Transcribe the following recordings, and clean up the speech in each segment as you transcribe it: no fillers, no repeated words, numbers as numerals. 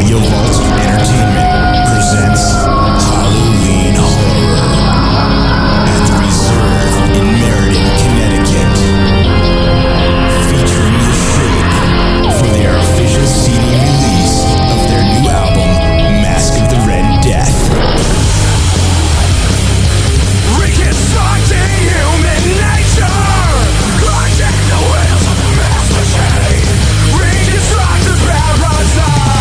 Audio Vault Entertainment presents Halloween Horror at the Reserve in Meriden, Connecticut, featuring The Shape for their official CD release of their new album, Mask of the Red Death. Reconstructing human nature, crushing the wheels of mass machine, reconstruct the parasite.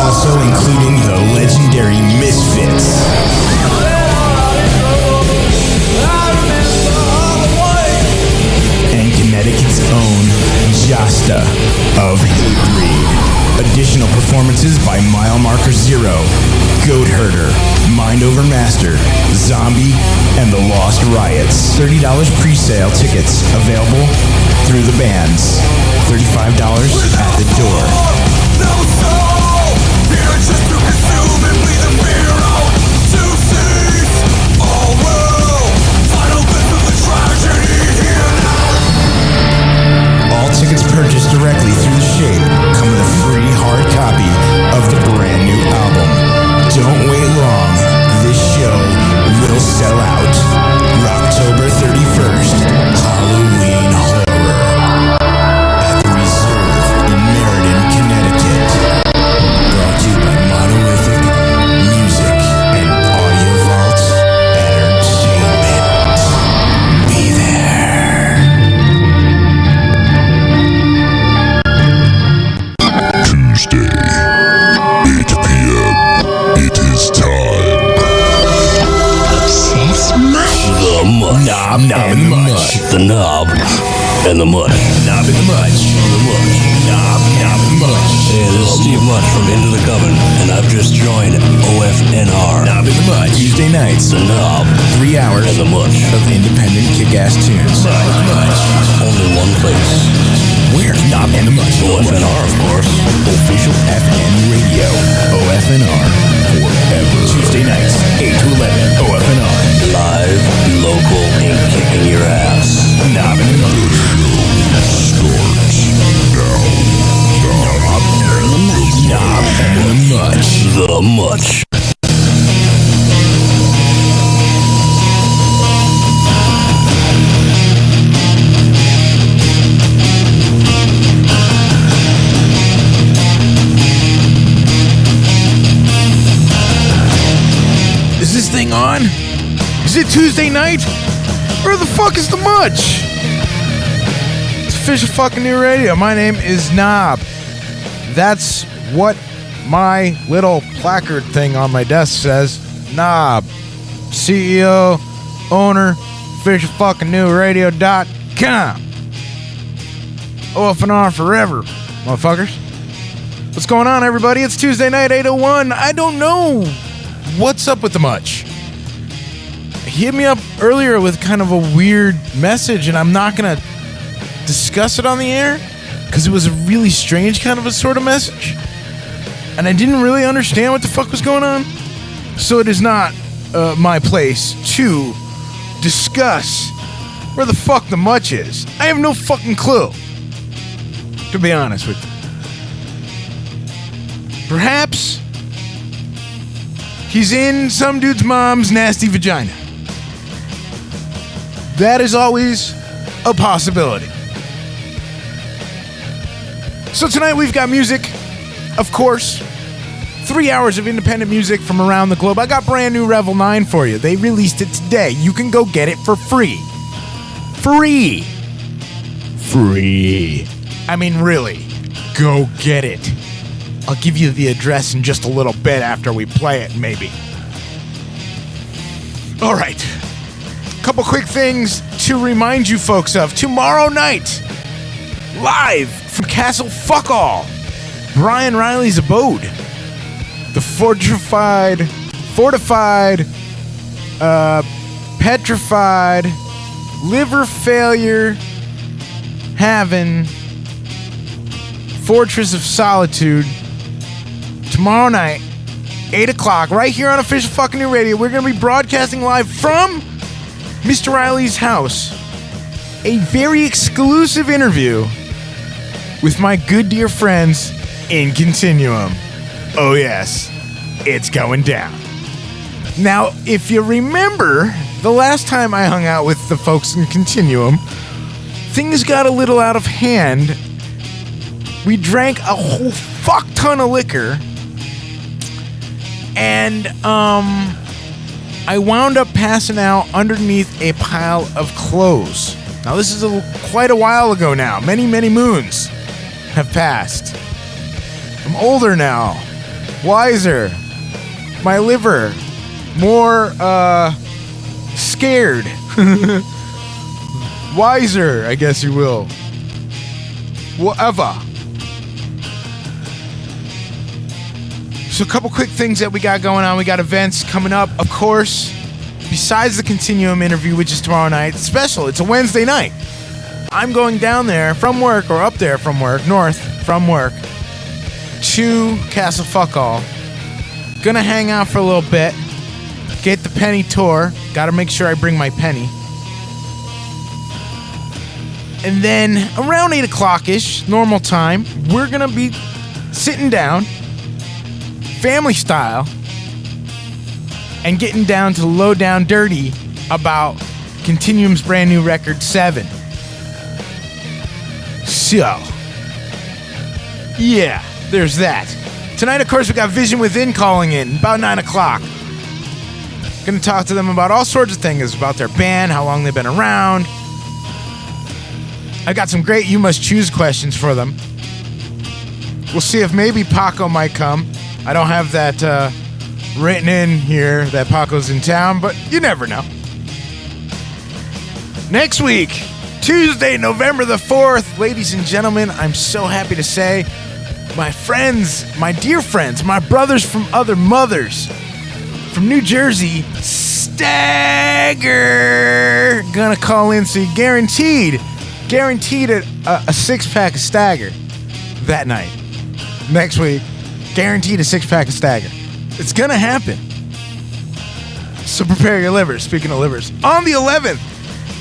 Also including the legendary Misfits. And Connecticut's own Jasta of Hatebreed. Additional performances by Mile Marker Zero, Goat Herder, Mind Over Master, Zombie, and The Lost Riots. $30 pre-sale tickets available through the bands. $35 at the door. No soul, here just to consume and bleed the fear out. To seize all will, final bit of the tragedy here now. All tickets purchased directly through The Shape come with a free hard copy of the brand new album. Don't wait long, this show will sell out. October 31st, Halloween Horror at the Reserve in Meriden, Connecticut. Brought to you by Monolithic Music and Audio Vault Entertainment. Be there. Tuesday, 8 p.m. It is time. The Mutch. Knob and The Mutch. The Knob and The Mutch. Knob and The Mutch. The Mutch. Knob and The Mutch. Hey, this is Steve Mutch from Into the Coven, and I've just joined OFNR. Knob and The Mutch. Tuesday nights. The Knob 3 hours and The Mutch. of independent kick-ass tunes. Knob and The Mutch. Only one place. Where? Knob and The Mutch. OFNR, of course. Official FN Radio. OFNR forever. Tuesday nights, 8 to 11. OFNR. Live, local, and kicking your ass. Knob and The Mutch. Knob and The Mutch. The Mutch. Is this thing on? Is it Tuesday night? Where the fuck is the Mutch? It's official fucking new radio. My name is Knob. That's what my little placard thing on my desk says. Knob. CEO, owner, official fucking new radio.com. OFNR forever, motherfuckers. What's going on, everybody? It's Tuesday night, 8:01. I don't know what's up with the Mutch. He hit me up earlier with kind of a weird message, and I'm not going to discuss it on the air because it was a really strange kind of a sort of message, and I didn't really understand what the fuck was going on. So it is not my place to discuss where the fuck the Mutch is. I have no fucking clue, to be honest with you. Perhaps he's in some dude's mom's nasty vagina. That is always a possibility. So tonight we've got music, of course. 3 hours of independent music from around the globe. I got brand new Revel 9 for you. They released it today. You can go get it for free. Free. Free. I mean, really. Go get it. I'll give you the address in just a little bit after we play it, maybe. All right. Couple quick things to remind you folks of. Tomorrow night, live from Castle Fuck All, Brian Riley's abode. The fortified, petrified, liver failure having Fortress of Solitude. Tomorrow night, 8 o'clock, right here on Official Fucking New Radio. We're going to be broadcasting live from Mr. Riley's house. A very exclusive interview with my good dear friends in Continuum. Oh yes, it's going down. Now, if you remember, the last time I hung out with the folks in Continuum, things got a little out of hand. We drank a whole fuck ton of liquor, and I wound up passing out underneath a pile of clothes. Now, this is quite a while ago now. Many, many moons have passed. I'm older now, wiser, my liver more scared, wiser, I guess you will. Whatever. So a couple quick things that we got going on. We got events coming up, of course. Besides the Continuum interview, which is tomorrow night, special. It's a Wednesday night. I'm going down there from work, or up there from work, north from work, to Castle Fuck All. Gonna hang out for a little bit. Get the penny tour. Gotta make sure I bring my penny. And then around 8 o'clock-ish, normal time, we're gonna be sitting down, family style, and getting down to low down dirty about Continuum's brand new record 7. So, yeah, there's that. Tonight, of course, we got Vision Within calling in about 9 o'clock. Gonna talk to them about all sorts of things, about their band, how long they've been around. I got some great You Must Choose questions for them. We'll see if maybe Paco might come. I don't have that written in here that Paco's in town, but you never know. Next week, Tuesday, November the 4th, ladies and gentlemen, I'm so happy to say, my friends, my dear friends, my brothers from other mothers, from New Jersey, Stagger, gonna call in, so you guaranteed a six-pack of Stagger that night. Next week, guaranteed a six-pack of Stagger. It's gonna happen. So prepare your livers, speaking of livers. On the 11th,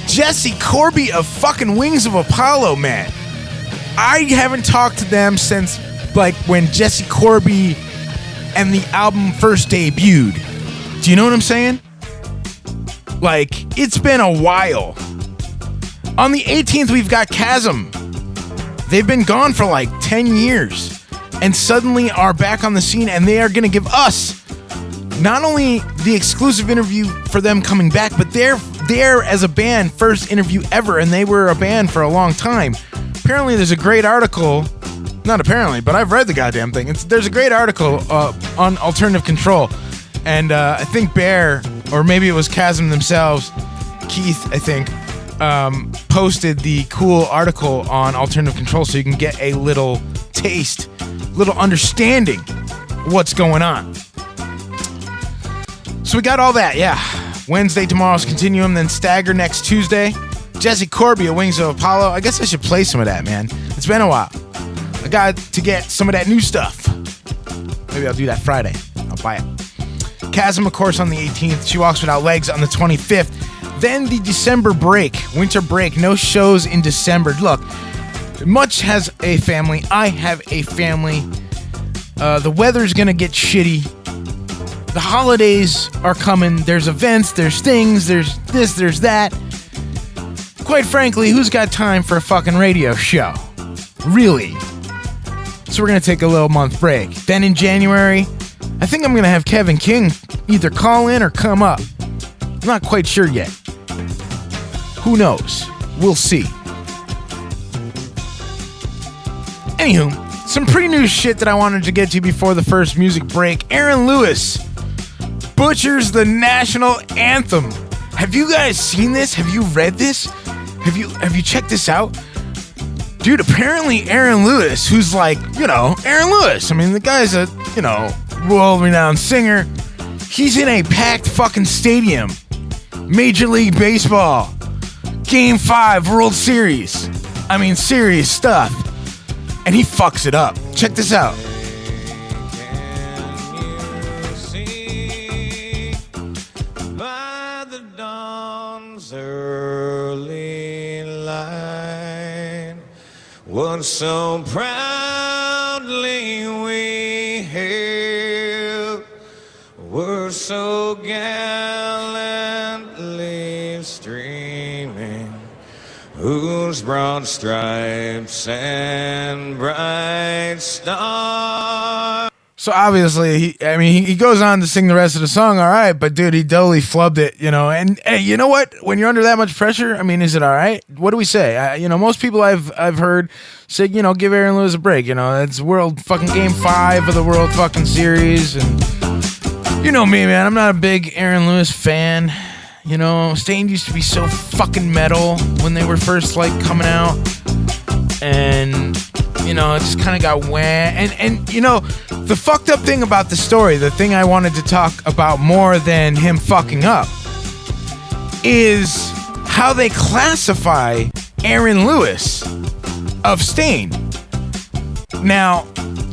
Jesse Corby of fucking Wings of Apollo, man. I haven't talked to them since, like, when Jesse Corby and the album first debuted. Do you know what I'm saying? Like, it's been a while. On the 18th, we've got Chasm. They've been gone for like 10 years and suddenly are back on the scene, and they are going to give us not only the exclusive interview for them coming back, but their as a band first interview ever, and they were a band for a long time. Apparently, there's a great article. Not apparently, but I've read the goddamn thing. There's a great article on Alternative Control. And I think Bear, or maybe it was Chasm themselves, Keith, I think, posted the cool article on Alternative Control so you can get a little taste, little understanding of what's going on. So we got all that, yeah. Wednesday, tomorrow's Continuum, then Stagger next Tuesday. Jesse Corby of Wings of Apollo. I guess I should play some of that, man. It's been a while. I got to get some of that new stuff. Maybe I'll do that Friday. I'll buy it. Chasm, of course, on the 18th. She Walks Without Legs on the 25th. Then the December break, winter break. No shows in December. Look, Mutch has a family. I have a family. The weather's going to get shitty. The holidays are coming. There's events. There's things. There's this. There's that. Quite frankly, who's got time for a fucking radio show? Really? So we're going to take a little month break. Then in January, I think I'm going to have Kevin King either call in or come up. I'm not quite sure yet. Who knows? We'll see. Anywho, some pre-news shit that I wanted to get to before the first music break. Aaron Lewis butchers the national anthem. Have you guys seen this? Have you read this? Have you checked this out? Dude, apparently Aaron Lewis, who's like, Aaron Lewis. I mean, the guy's a, world-renowned singer. He's in a packed fucking stadium. Major League Baseball. Game 5, World Series. I mean, serious stuff. And he fucks it up. Check this out. By the dawn's early light, once so proudly gallantly we hailed, were so gallantly streaming, whose broad stripes and bright stars. So obviously, he goes on to sing the rest of the song, all right, but dude, he totally flubbed it, you know. And hey, you know what? When you're under that much pressure, I mean, is it all right? What do we say? Most people I've heard say, give Aaron Lewis a break. It's World fucking Game 5 of the World fucking Series, and you know me, man. I'm not a big Aaron Lewis fan. Stained used to be so fucking metal when they were first coming out, and it just kind of got wah. And the fucked up thing about the story, the thing I wanted to talk about more than him fucking up, is how they classify Aaron Lewis of Stained. Now,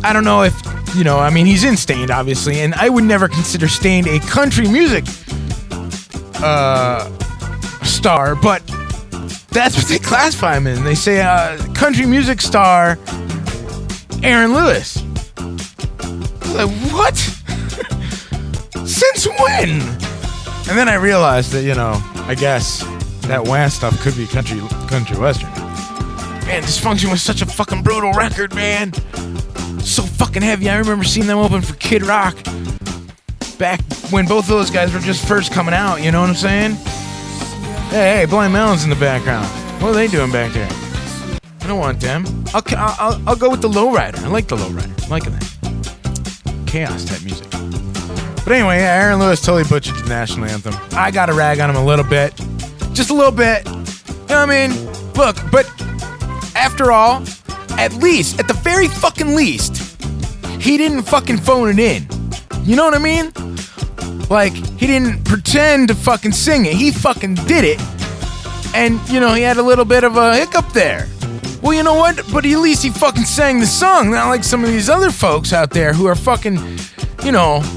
I don't know if, he's in Stained, obviously, and I would never consider Stained a country music star, but that's what they classify him in. They say country music star Aaron Lewis. Like, what? Since when? And then I realized that, I guess that wah stuff could be country western. Man, Dysfunction was such a fucking brutal record, man. So fucking heavy. I remember seeing them open for Kid Rock back when both of those guys were just first coming out, you know what I'm saying? Hey, Blind Melon's in the background. What are they doing back there? I don't want them. I'll go with the Lowrider. I like the Lowrider. I'm liking that. Chaos type music. But anyway, yeah, Aaron Lewis totally butchered the national anthem. I got to rag on him a little bit. Just a little bit. You know what I mean? Look, but after all, at the very fucking least, he didn't fucking phone it in. You know what I mean? He didn't pretend to fucking sing it. He fucking did it. And, he had a little bit of a hiccup there. Well, you know what? But at least he fucking sang the song. Not like some of these other folks out there who are fucking,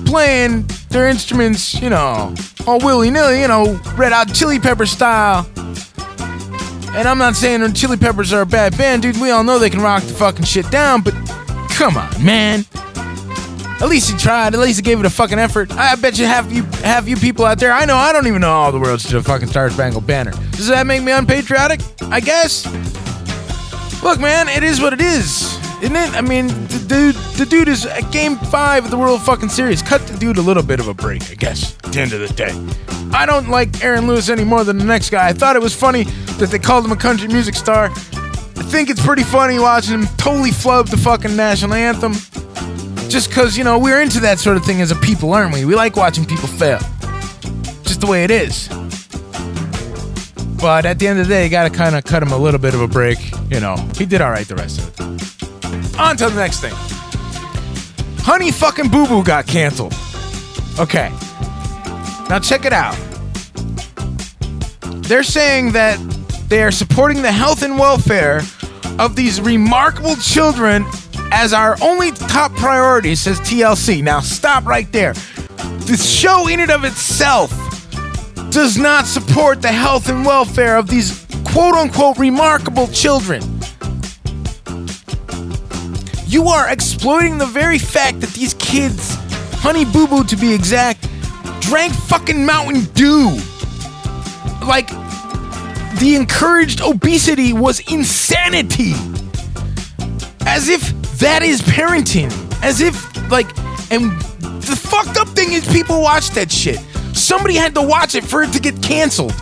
playing their instruments, all willy-nilly, Red Hot Chili Pepper style. And I'm not saying the Chili Peppers are a bad band, dude. We all know they can rock the fucking shit down, but come on, man. At least he tried. At least he gave it a fucking effort. I bet you have you people out there. I don't even know all the words to the fucking Star Spangled Banner. Does that make me unpatriotic? I guess. Look, man, it is what it is, isn't it? I mean, the dude is at Game 5 of the World fucking Series. Cut the dude a little bit of a break, I guess, at the end of the day. I don't like Aaron Lewis any more than the next guy. I thought it was funny that they called him a country music star. I think it's pretty funny watching him totally flub the fucking national anthem. Just because, we're into that sort of thing as a people, aren't we? We like watching people fail. Just the way it is. But at the end of the day, you gotta kind of cut him a little bit of a break. He did all right the rest of the time. On to the next thing. Honey fucking Boo Boo got canceled. Okay. Now check it out. They're saying that they are supporting the health and welfare of these remarkable children as our only top priority, says TLC. Now stop right there. The show in and of itself does not support the health and welfare of these quote-unquote remarkable children. You are exploiting the very fact that these kids, Honey Boo Boo to be exact, drank fucking Mountain Dew. The encouraged obesity was insanity. As if that is parenting. As if, and the fucked up thing is people watch that shit. Somebody had to watch it for it to get canceled.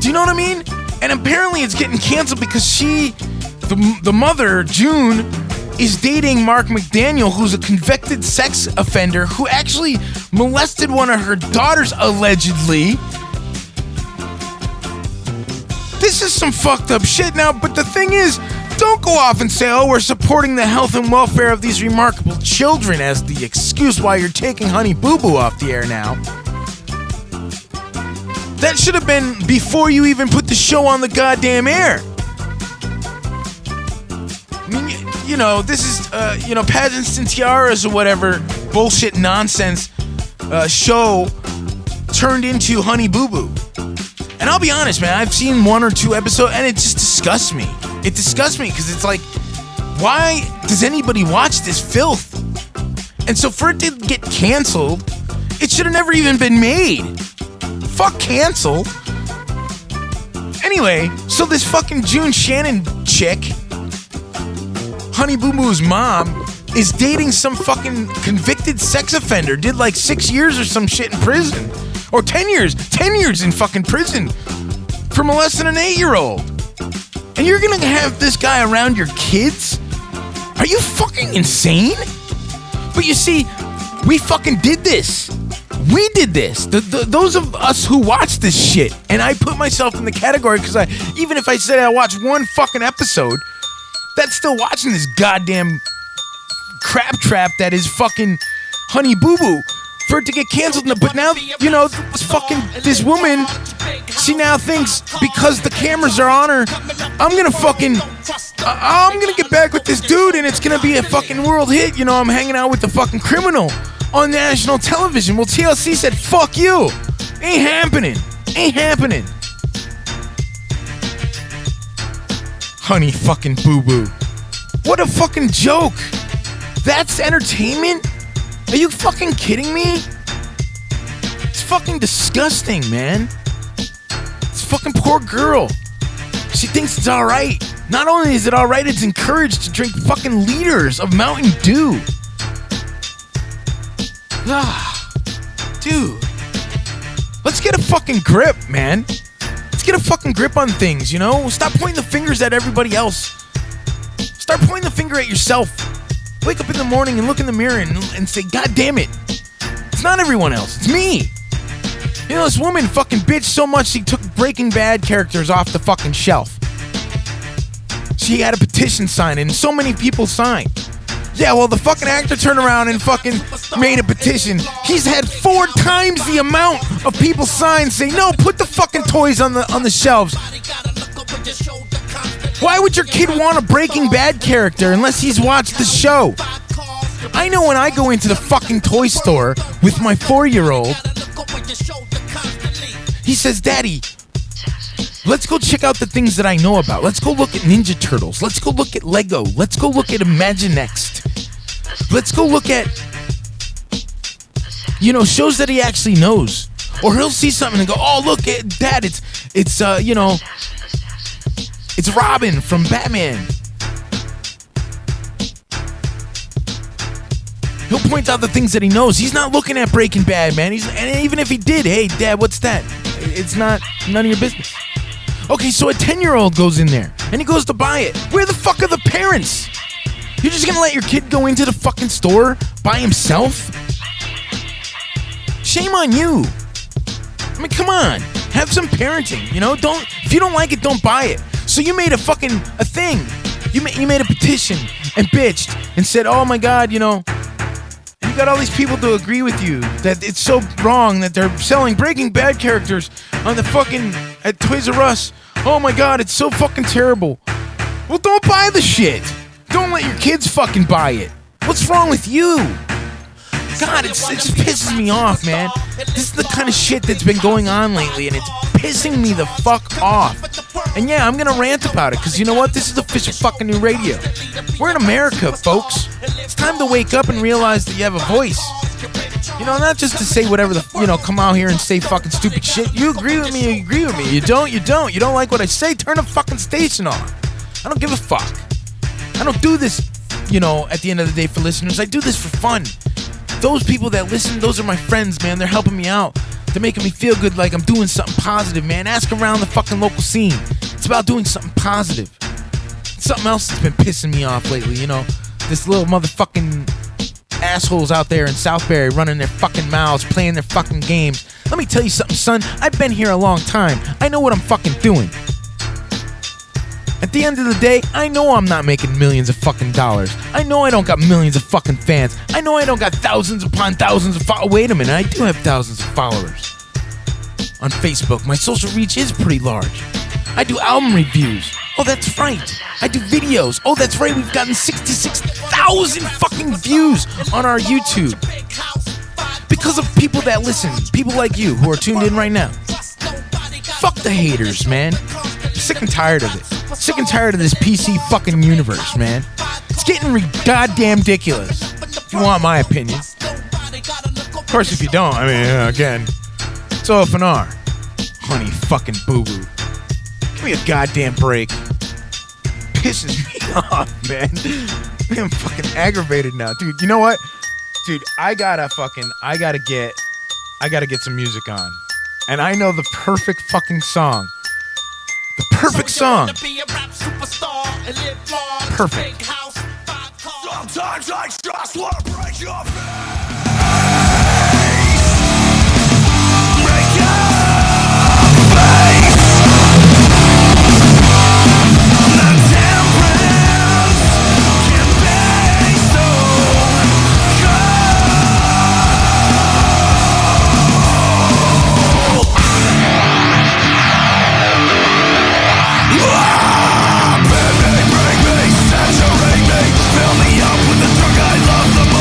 Do you know what I mean? And apparently it's getting canceled because the mother, June, is dating Mark McDaniel, who's a convicted sex offender who actually molested one of her daughters, allegedly. This is some fucked up shit now, but the thing is, don't go off and say, oh, we're supporting the health and welfare of these remarkable children as the excuse why you're taking Honey Boo Boo off the air now. That should have been before you even put the show on the goddamn air. I mean, this is, pageants and tiaras or whatever bullshit nonsense show turned into Honey Boo Boo. And I'll be honest, man, I've seen one or two episodes and it just disgusts me. It disgusts me because it's like, why does anybody watch this filth? And so for it to get canceled, it should have never even been made. Fuck cancel. Anyway, so this fucking June Shannon chick, Honey Boo Boo's mom, is dating some fucking convicted sex offender, did like 6 years or some shit in prison. Or 10 years in fucking prison for molesting an 8-year-old. And you're gonna have this guy around your kids? Are you fucking insane? But you see, we fucking did this. We did this. Those of us who watched this shit, and I put myself in the category because even if I said I watched one fucking episode, that's still watching this goddamn crap trap that is fucking Honey Boo Boo for it to get canceled. But now, you know, this woman, she now thinks because the cameras are on her, I'm gonna get back with this dude and it's gonna be a fucking world hit. You know, I'm hanging out with the fucking criminal on national television. Well, TLC said, fuck you. Ain't happening. Honey fucking Boo Boo. What a fucking joke. That's entertainment? Are you fucking kidding me? It's fucking disgusting, man. This fucking poor girl. She thinks it's alright. Not only is it alright, it's encouraged to drink fucking liters of Mountain Dew. Dude. Let's get a fucking grip, man. Let's get a fucking grip on things, you know? Stop pointing the fingers at everybody else. Start pointing the finger at yourself. Wake up in the morning and look in the mirror and say, God damn it. It's not everyone else. It's me. You know, this woman fucking bitched so much she took Breaking Bad characters off the fucking shelf. She had a petition signed and so many people signed. Yeah, well, the fucking actor turned around and fucking made a petition. He's had 4 times the amount of people signed saying, no, put the fucking toys on the shelves. Why would your kid want a Breaking Bad character unless he's watched the show? I know when I go into the fucking toy store with my 4-year-old, he says, Daddy, let's go check out the things that I know about. Let's go look at Ninja Turtles. Let's go look at Lego. Let's go look at Imaginext. Let's go look at, you know, shows that he actually knows. Or he'll see something and go, oh, look, Dad, it's you know, it's Robin from Batman. He'll point out the things that he knows. He's not looking at Breaking Bad, man. And even if he did, hey, Dad, what's that? It's none of your business. Okay, so a 10-year-old goes in there, and he goes to buy it. Where the fuck are the parents? You're just gonna let your kid go into the fucking store by himself? Shame on you. I mean, come on. Have some parenting, you know? If you don't like it, don't buy it. So you made a thing. You made a petition and bitched and said, oh my God, you know, you got all these people to agree with you that it's so wrong that they're selling Breaking Bad characters on the fucking at Toys R Us. Oh my God, it's so fucking terrible. Well, don't buy the shit. Don't let your kids fucking buy it. What's wrong with you? God, it just pisses me off, man. This is the kind of shit that's been going on lately, and it's pissing me the fuck off. And yeah, I'm gonna rant about it, because you know what? This is official fucking new radio. We're in America, folks. It's time to wake up and realize that you have a voice. You know, not just to say whatever come out here and say fucking stupid shit. You agree with me, you agree with me. You don't. You don't like what I say, turn the fucking station on. I don't give a fuck. I don't do this, at the end of the day for listeners. I do this for fun. Those people that listen, those are my friends, man. They're helping me out. They're making me feel good like I'm doing something positive, man. Ask around the fucking local scene. It's about doing something positive. Something else that's been pissing me off lately, This little motherfucking assholes out there in Southbury running their fucking mouths, playing their fucking games. Let me tell you something, son. I've been here a long time. I know what I'm fucking doing. At the end of the day, I know I'm not making millions of fucking dollars. I know I don't got millions of fucking fans. I know I don't got thousands upon thousands of followers. Wait a minute, I do have thousands of followers on Facebook. My social reach is pretty large. I do album reviews. Oh, that's right. I do videos. Oh, that's right. We've gotten 66,000 fucking views on our YouTube. Because of people that listen. People like you who are tuned in right now. Fuck the haters, man. I'm sick and tired of it. Sick and tired of this PC fucking universe, man. It's getting goddamn ridiculous, if you want my opinion. Of course, if you don't, I mean, again, it's OFNR. Honey fucking boo-boo. Give me a goddamn break. Pisses me off, man. I'm fucking aggravated now. Dude, you know what? Dude, I gotta get some music on. And I know the perfect fucking song. The perfect song. Perfect. Sometimes I just want to break your face. Break your face. The temperance can be so cold. Bend me, break me, saturate me, fill me up with the drug I love the most.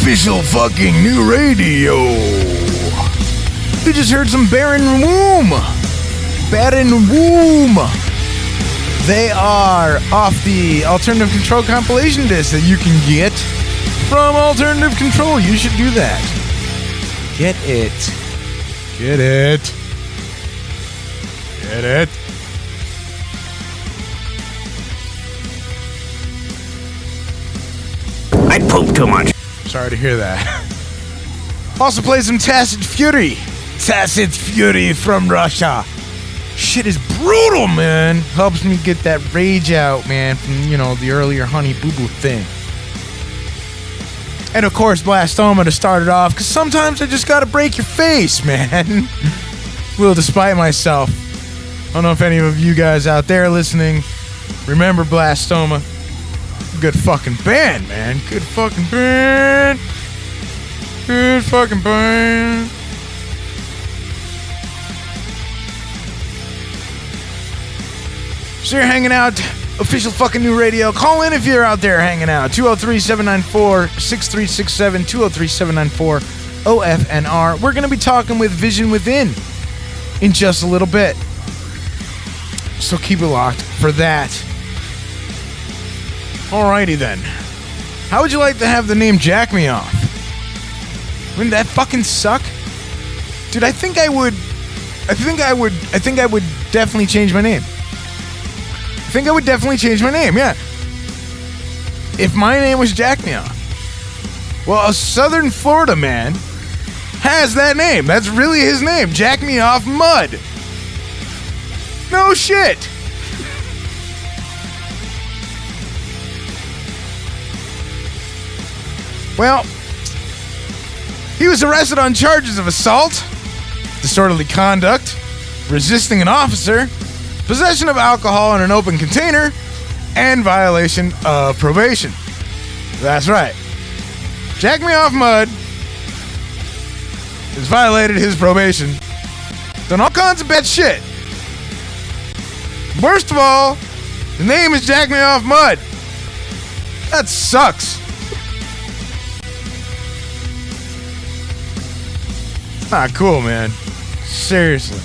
official fucking new radio. You just heard some Baron Womb. Baron Womb. They are off the Alternative Control compilation disc that you can get from Alternative Control. You should do that. Get it. Get it. Get it. I poop too much. Sorry to hear that. Also play some Tacit Fury. Tacit Fury from Russia. Shit is brutal, man. Helps me get that rage out, man, from, the earlier Honey Boo Boo thing. And of course, Blastoma to start it off, because sometimes I just gotta break your face, man. Well, despite myself. I don't know if any of you guys out there listening remember Blastoma. Good fucking band, man. Good fucking band. Good fucking band. So you're hanging out, official fucking new radio. Call in if you're out there hanging out. 203-794-6367, 203-794-OFNR. We're going to be talking with Vision Within in just a little bit. So keep it locked for that. Alrighty then. How would you like to have the name Jack Me Off? Wouldn't that fucking suck? Dude, I think I would definitely change my name. I think I would definitely change my name, yeah. If my name was Jack Me Off. Well, a Southern Florida man has that name. That's really his name. Jack Me Off Mud. No shit. Well, he was arrested on charges of assault, disorderly conduct, resisting an officer, possession of alcohol in an open container, and violation of probation. That's right. Jack Me Off Mud has violated his probation. Done all kinds of bad shit. Worst of all, the name is Jack Me Off Mud. That sucks. It's not cool, man. Seriously.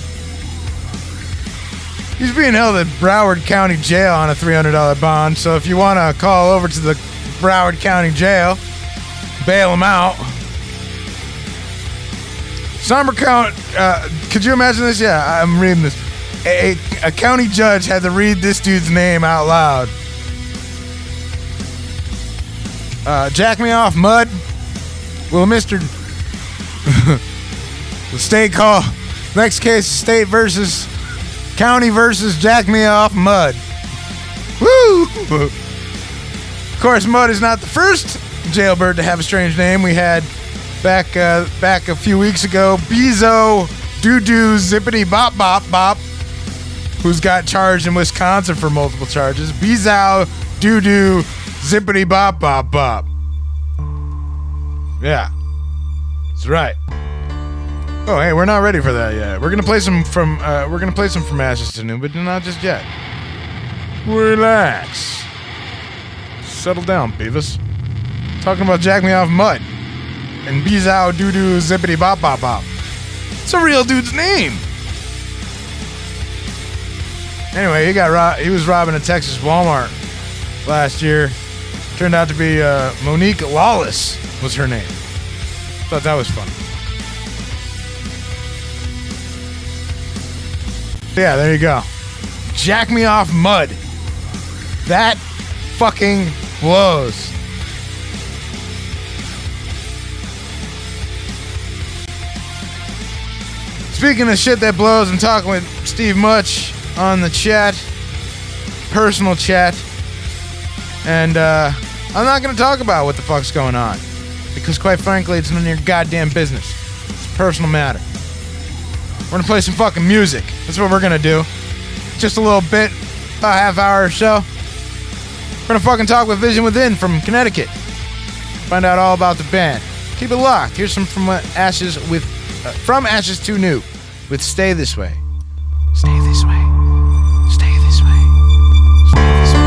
He's being held at Broward County Jail on a $300 bond, so if you want to call over to the Broward County Jail, bail him out. Summer count, could you imagine this? Yeah, I'm reading this. A county judge had to read this dude's name out loud. Jack Me Off Mud. Well, Mr. The state call. Next case, state versus county versus Jack Me Off Mud. Woo! Of course, Mud is not the first jailbird to have a strange name. We had back a few weeks ago, Bezo Doo-Doo Zippity Bop Bop Bop, who's got charged in Wisconsin for multiple charges. Bezow Doo-Doo Zippity Bop Bop Bop. Yeah, that's right. Oh, hey, we're not ready for that yet. We're gonna play some from Ashes to Noon, but not just yet. Relax. Settle down, Beavis. Talking about Jack Me Off Mud and Bezow Doo-Doo Zippity Bop Bop Bop. It's a real dude's name. Anyway, he was robbing a Texas Walmart last year. Turned out to be Monique Lawless was her name. Thought that was fun. Yeah, there you go. Jack Me Off Mud. That fucking blows. Speaking of shit that blows, I'm talking with Steve Mutch on the chat, personal chat, and I'm not going to talk about what the fuck's going on, because quite frankly, it's none of your goddamn business. It's a personal matter. We're going to play some fucking music. That's what we're going to do. Just a little bit, about a half hour or so. We're going to fucking talk with Vision Within from Connecticut. Find out all about the band. Keep it locked. Here's some from Ashes to New with Stay This Way. Stay this way. Stay this way. Stay this way.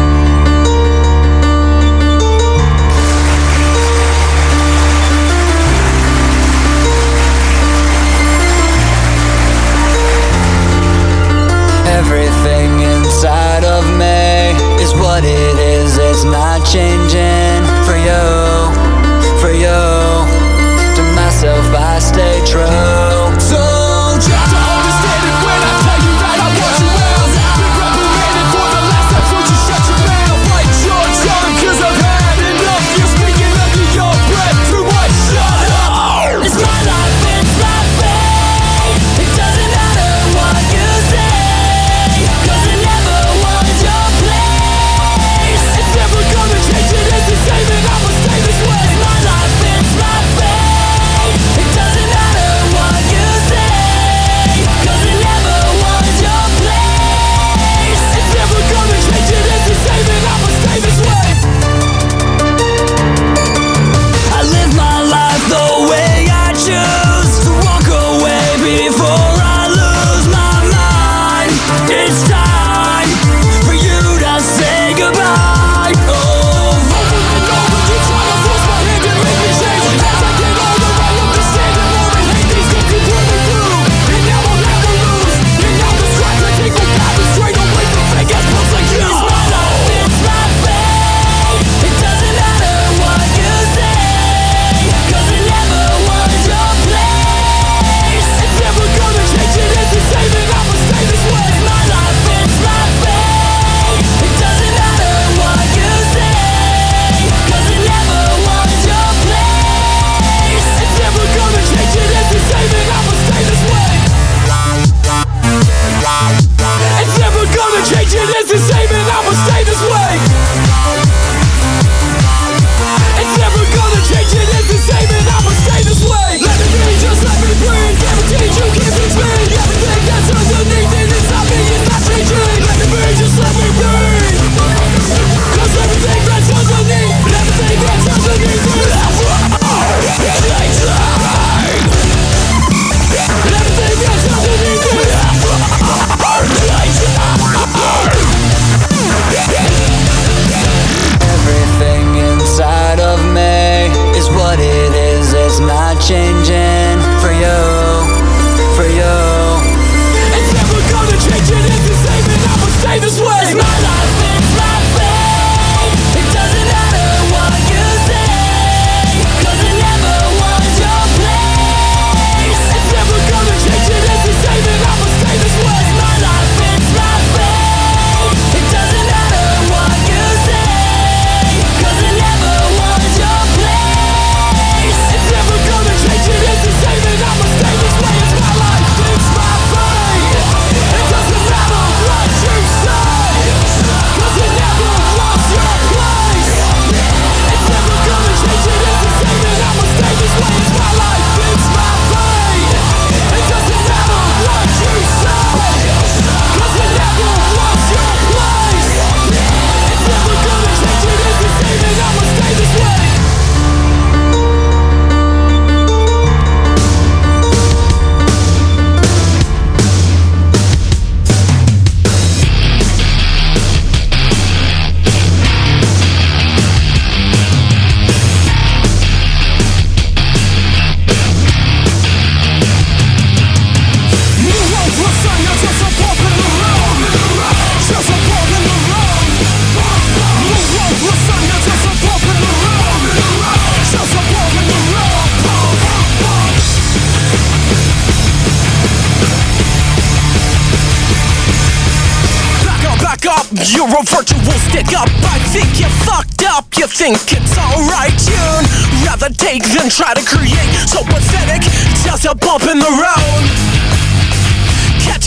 you're a virtual stick up. I think you fucked up, you think it's alright. You'd rather take than try to create. So pathetic, just a bump in the road.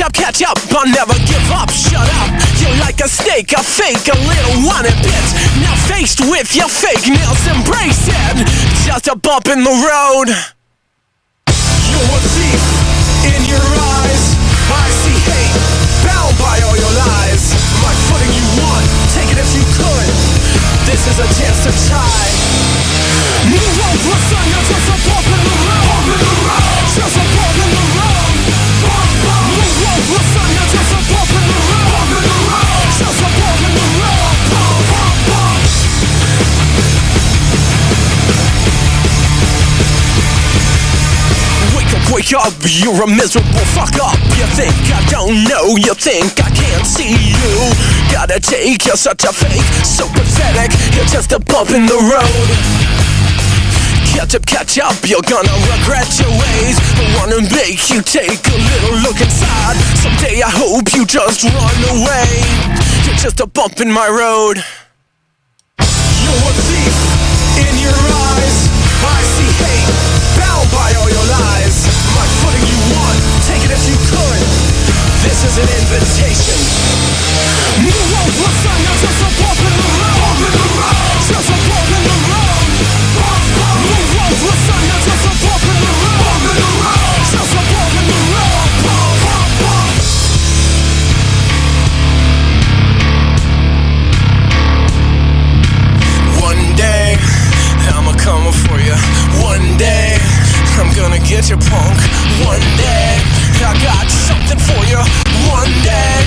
Catch up, I'll never give up. Shut up, you're like a snake, a fake, a little wanted bitch. Now faced with your fake nails, embrace it. Just a bump in the road. You're a thief in your eyes. I see hate, bound by all your lies. My footing you want, take it if you could. This is a chance to try. Move over, son, you're just a bump in the road. Just a bump in the road. Move over, son, you're just a bump in the road. Just a bump in the road. Wake up, you're a miserable fuck up. You think I don't know, you think I can't see you. Gotta take, you're such a fake, so pathetic. You're just a bump in the road. Catch up, you're gonna regret your ways. I wanna make you take a little look inside. Someday I hope you just run away. You're just a bump in my road. You're a thief in your eyes. I see hate, bound by all your lies. My footing you want, take it if you could. This is an invitation. Move over, son, you're just a bump in the road. Just a bump in the road. Move over, son, you're just a bump in the road. Just a bump in the road. One day I'ma come for you. One day I'm gonna get you, punk. One day I got something for you. One day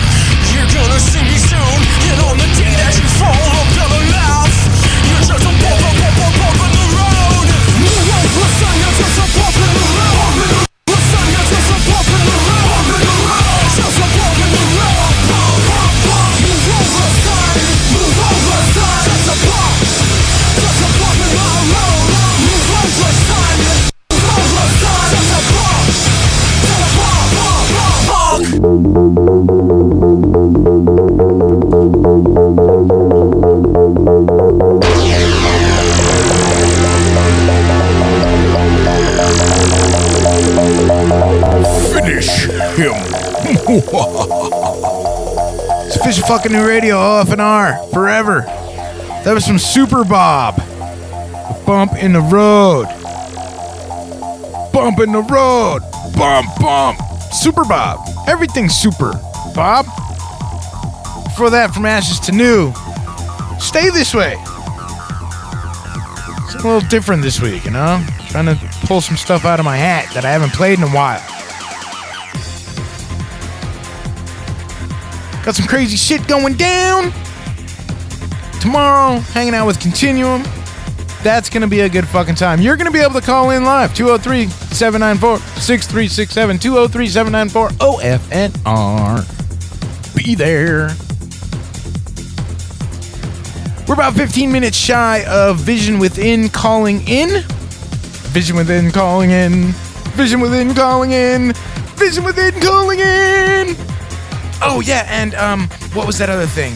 you're gonna see me soon. And on the day that you fall, I'm gonna laugh. You're just a bump in the road. Move over, son, you're just a bump in the road. Son, you're just a bump in the road. Just a bump in the road. Move over, son. Move over, son. Just a bump. Just a bump in my road. Move over, son. Move over, son. Just a bump. Just a Finish him. It's official fucking new radio, OFNR, forever. That was some Super Bob. A bump in the road. Bump in the road. Bump. Super Bob. Everything's super. Bob. Before that, From Ashes to New. Stay This Way. It's a little different this week, you know? Trying to pull some stuff out of my hat that I haven't played in a while. Got some crazy shit going down. Tomorrow, hanging out with Continuum. That's going to be a good fucking time. You're going to be able to call in live. 203-794-6367. 203-794-OFNR. Be there. We're about 15 minutes shy of Vision Within calling in. Vision Within calling in. Vision Within calling in. Vision Within calling in. Oh, yeah, and, what was that other thing?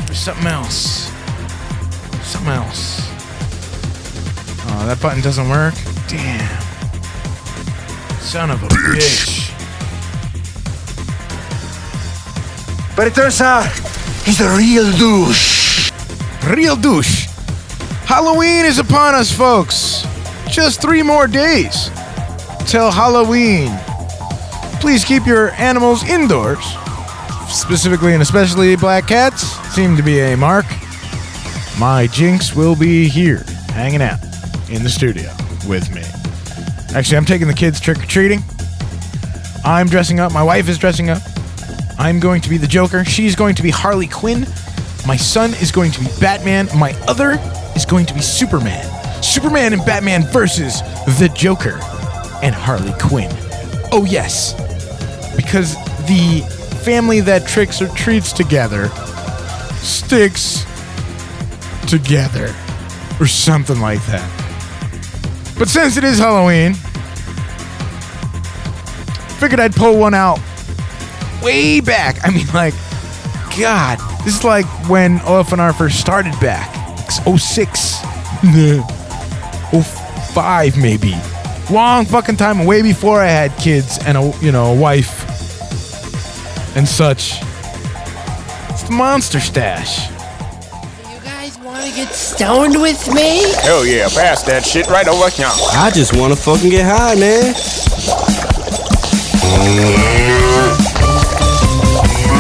There's something else. Oh, that button doesn't work? Damn. Son of a bitch. But it turns out he's a real douche. Real douche. Halloween is upon us, folks. Just 3 more days till Halloween. Please keep your animals indoors. Specifically and especially black cats seem to be a mark. My Jinx will be here, hanging out in the studio with me. Actually, I'm taking the kids trick-or-treating. I'm dressing up. My wife is dressing up. I'm going to be the Joker. She's going to be Harley Quinn. My son is going to be Batman. My other is going to be Superman. Superman and Batman versus the Joker and Harley Quinn. Oh, yes. Because the family that tricks or treats together sticks together. Or something like that. But since it is Halloween, figured I'd pull one out way back. I mean, like, God. This is like when OFNR first started back. 06. 05 maybe. Long fucking time, way before I had kids and a wife and such. It's the Monster Stash. You guys want to get stoned with me? Hell yeah, pass that shit right over here. I just want to fucking get high, man.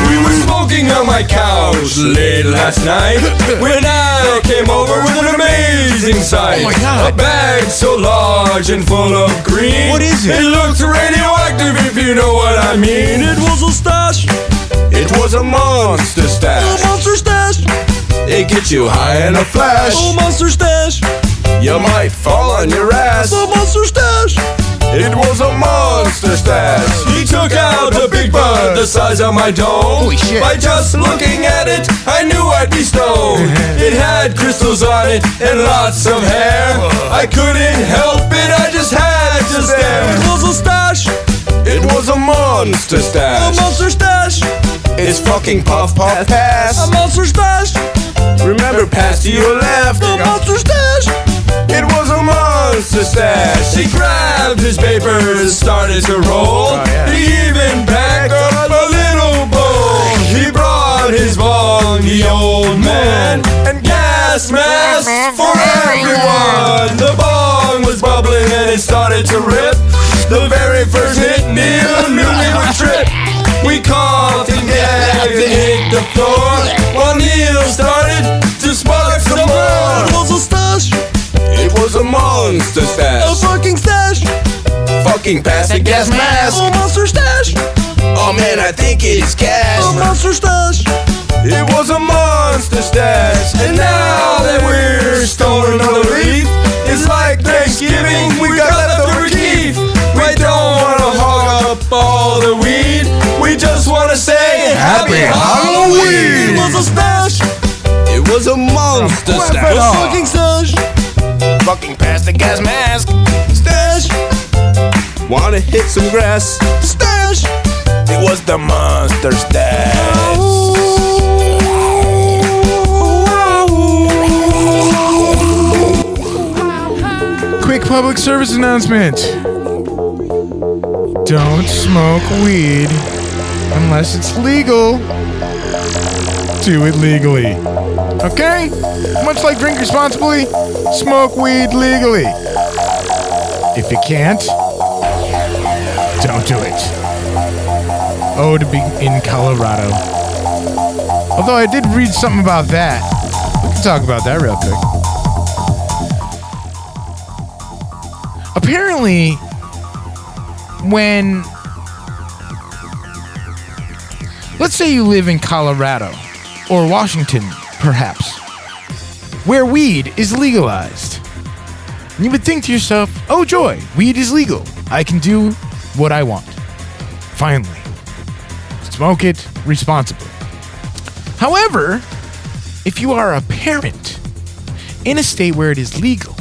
We were smoking on my couch late last night when I came over with an amazing sight. Oh my God. A bag so large and full of green. What is it? It looked radioactive if you know what I mean. It was a stash. It was a monster stash. A monster stash. It gets you high in a flash. A monster stash. You might fall on your ass. A monster stash. It was a monster stash. He took out a big bud the size of my dome. Holy shit. By just looking at it, I knew I'd be stoned. It had crystals on it and lots of hair. I couldn't help it, I just had to stare. It was a stash. It was a monster stash. A monster stash. It's fucking puff puff pass. A monster stash. Remember, pass to your left. A monster stash. It was a monster stash. He grabbed his papers, started to roll. He even backed up a little bowl. He brought his bong, the old man, and gas mask for everyone. The bong was bubbling and it started to rip. The very first hit, Neil knew we would trip. We coughed and gagged and hit the floor while Neil started to smoke some more. It was a stash. It was a monster stash. A fucking stash. Fucking pass the gas mask. A monster stash. Oh man, I think it is gas. A monster stash. It was a monster stash. And now that we're storing on the reef, it's like Thanksgiving, we got leftover keef. We don't wanna hog up all the weed. We just wanna say Happy Halloween. It was a stash. It was a monster stash. A fucking stash. Fucking pass the gas mask. Stash. Wanna hit some grass. Stash. It was the monster stash. Quick public service announcement. Don't smoke weed unless it's legal. Do it legally. Okay? Much like drink responsibly, smoke weed legally. If you can't, don't do it. Oh, to be in Colorado. Although I did read something about that. We can talk about that real quick. Apparently, when, let's say you live in Colorado, or Washington, perhaps, where weed is legalized. And you would think to yourself, oh joy, weed is legal. I can do what I want. Finally. Smoke it responsibly. However, if you are a parent in a state where it is legal,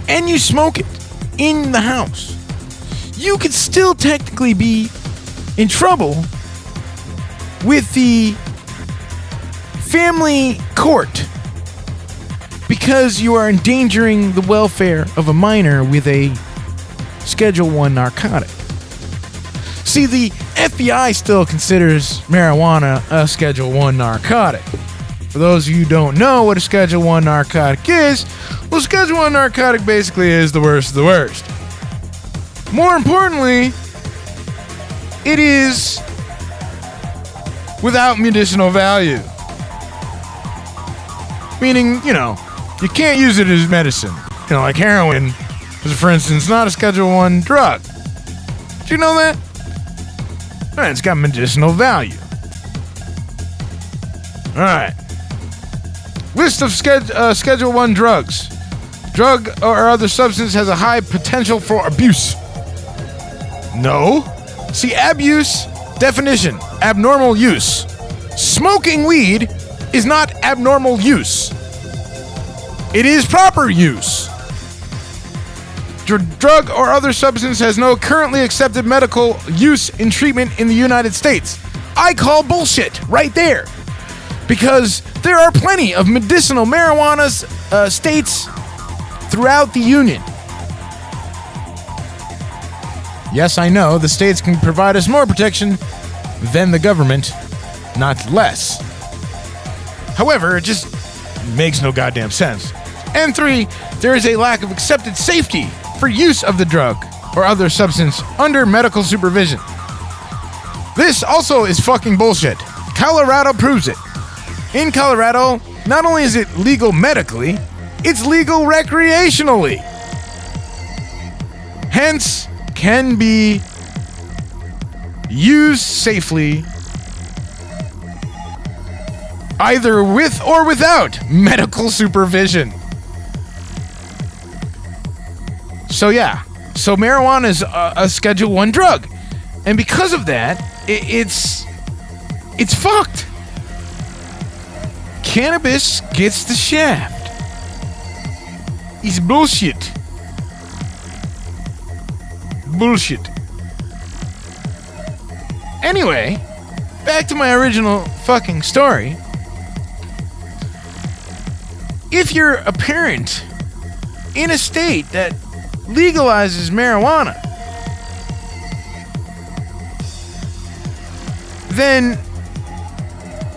and you smoke it in the house, you could still technically be in trouble with the family court because you are endangering the welfare of a minor with a Schedule 1 narcotic. See, the FBI still considers marijuana a Schedule 1 narcotic. For those of you who don't know what a Schedule 1 narcotic is, well, Schedule 1 narcotic basically is the worst of the worst. More importantly, it is without medicinal value. Meaning, you can't use it as medicine. Like heroin is, for instance, not a Schedule 1 drug. Did you know that? Alright, it's got medicinal value. Alright. List of Schedule 1 drugs. Drug or other substance has a high potential for abuse. No. See, abuse, definition, abnormal use. Smoking weed is not abnormal use. It is proper use. drug or other substance has no currently accepted medical use in treatment in the United States. I call bullshit right there. Because there are plenty of medicinal marijuana states throughout the Union. Yes, I know, the states can provide us more protection than the government, not less. However, it just makes no goddamn sense. And 3, there is a lack of accepted safety for use of the drug or other substance under medical supervision. This also is fucking bullshit. Colorado proves it. In Colorado, not only is it legal medically, it's legal recreationally. Hence, can be used safely either with or without medical supervision. So yeah, so marijuana is a Schedule 1 drug. And because of that, it's fucked. Cannabis gets the shaft. It's bullshit. Bullshit. Anyway, back to my original fucking story. If you're a parent in a state that legalizes marijuana, then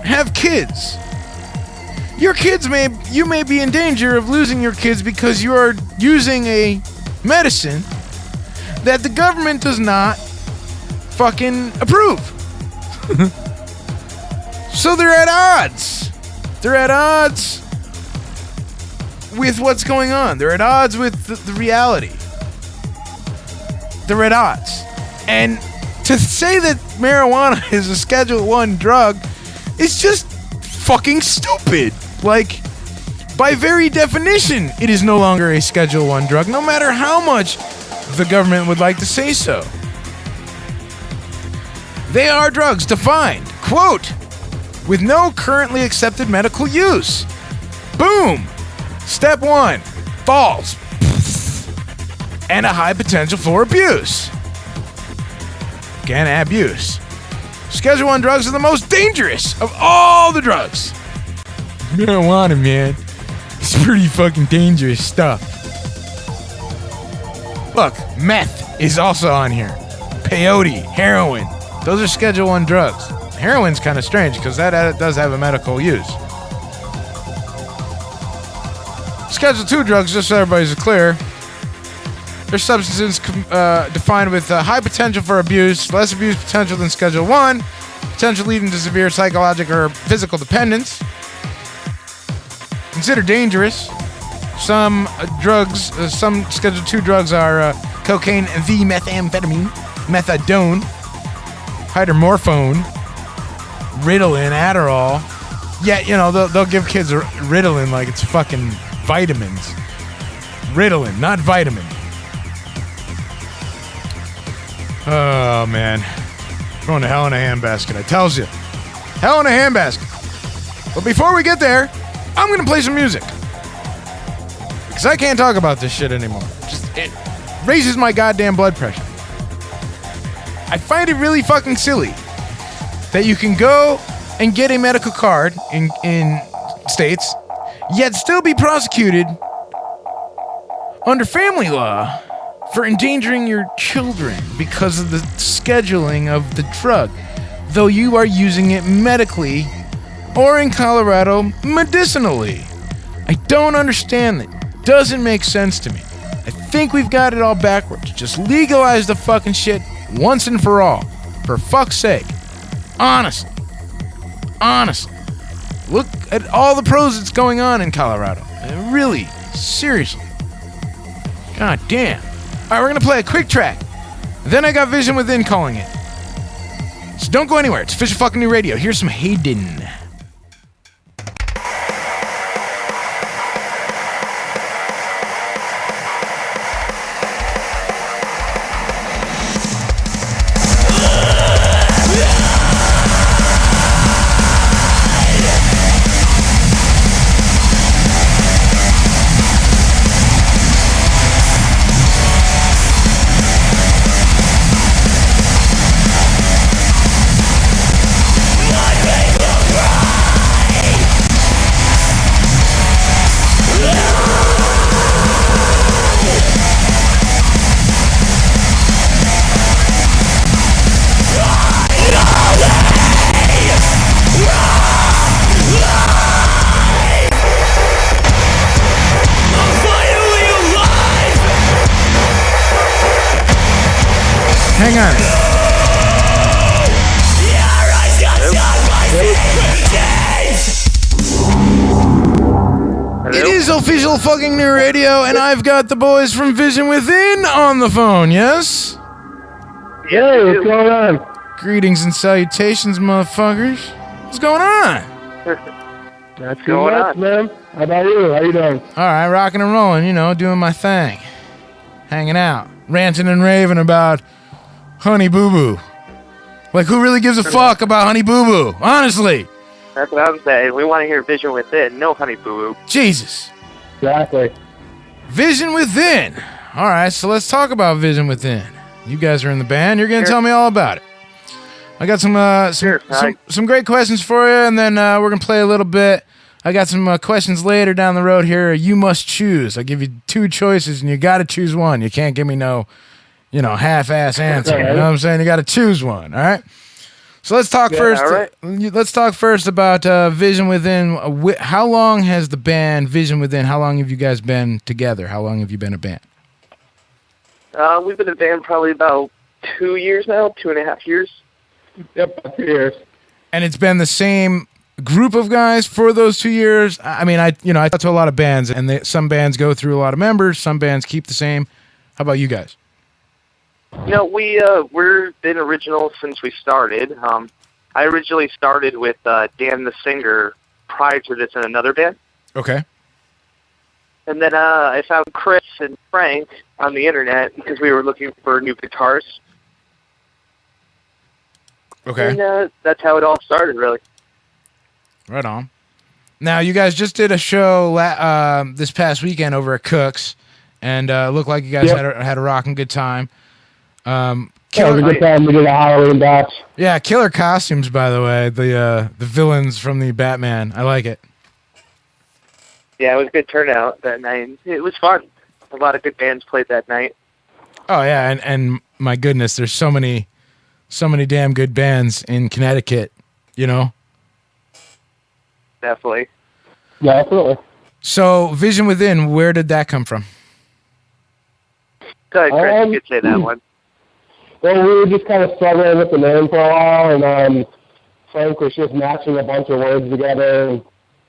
have kids. You may be in danger of losing your kids because you are using a medicine that the government does not fucking approve. So they're at odds. They're at odds with what's going on. They're at odds with the reality. They're at odds. And to say that marijuana is a Schedule 1 drug is just fucking stupid. Like, by very definition, it is no longer a Schedule 1 drug, no matter how much the government would like to say so. They are drugs defined, quote, with no currently accepted medical use. Boom! Step 1, false. And a high potential for abuse. Again, abuse. Schedule 1 drugs are the most dangerous of all the drugs. Marijuana, man. It's pretty fucking dangerous stuff. Look, meth is also on here. Peyote, heroin. Those are Schedule 1 drugs. Heroin's kind of strange because that does have a medical use. Schedule 2 drugs, just so everybody's clear, they're substances defined with high potential for abuse, less abuse potential than Schedule 1, potential leading to severe psychological or physical dependence. Considered dangerous. Some drugs, some Schedule 2 drugs are cocaine, methamphetamine, methadone, hydromorphone, Ritalin, Adderall. Yeah, you know, they'll give kids Ritalin like it's fucking vitamins. Ritalin, not vitamin. Oh, man. Going to hell in a handbasket, I tells you. Hell in a handbasket. But before we get there, I'm going to play some music. Because I can't talk about this shit anymore. It raises my goddamn blood pressure. I find it really fucking silly that you can go and get a medical card in states, yet still be prosecuted under family law for endangering your children because of the scheduling of the drug, though you are using it medically or in Colorado medicinally. I don't understand that. Doesn't make sense to me. I think we've got it all backwards. Just legalize the fucking shit once and for all. For fuck's sake. Honestly. Look at all the pros that's going on in Colorado. Really, seriously. God damn. Alright, we're gonna play a quick track. Then I got Vision Within calling it. So don't go anywhere. It's Official Fucking New Radio. Here's some Hayden. Hang on. It is official fucking new radio, and I've got the boys from Vision Within on the phone, yes? Hey, what's going on? Greetings and salutations, motherfuckers. What's going on? That's too much, man. How about you? How you doing? All right, rocking and rolling, you know, doing my thing. Hanging out. Ranting and raving about Honey Boo Boo. Like, who really gives a fuck about Honey Boo Boo? Honestly. That's what I'm saying. We want to hear Vision Within. No Honey Boo Boo. Jesus. Exactly. Vision Within. All right, so let's talk about Vision Within. You guys are in the band. You're going to tell me all about it. I got some great questions for you, and then we're going to play a little bit. I got some questions later down the road here. You must choose. I give you two choices, and you got to choose one. You can't give me no, half-ass answer. You know what I'm saying? You got to choose one, all right? So let's talk first. All right. Let's talk first about Vision Within. How long has the band Vision Within? How long have you guys been together? How long have you been a band? We've been a band probably about 2 years now, 2.5 years. Yep, 2 years. And it's been the same group of guys for those 2 years. I mean, I talk to a lot of bands, and some bands go through a lot of members. Some bands keep the same. How about you guys? We've been original since we started. I originally started with Dan the singer prior to this in another band. Okay. And then I found Chris and Frank on the internet because we were looking for new guitars. Okay. And that's how it all started, really. Right on. Now, you guys just did a show this past weekend over at Cook's, and looked like you guys had a rocking good time. It was a good time. We did a Halloween batch. Yeah, killer costumes, by the way. The villains from the Batman. I like it. Yeah, it was a good turnout that night. It was fun. A lot of good bands played that night. Oh yeah, and my goodness, there's so many damn good bands in Connecticut. Definitely. Yeah, absolutely. So, Vision Within, where did that come from? Go ahead, Chris. You could say that one. Well, we were just kind of struggling with the name for a while, and Frank was just matching a bunch of words together, and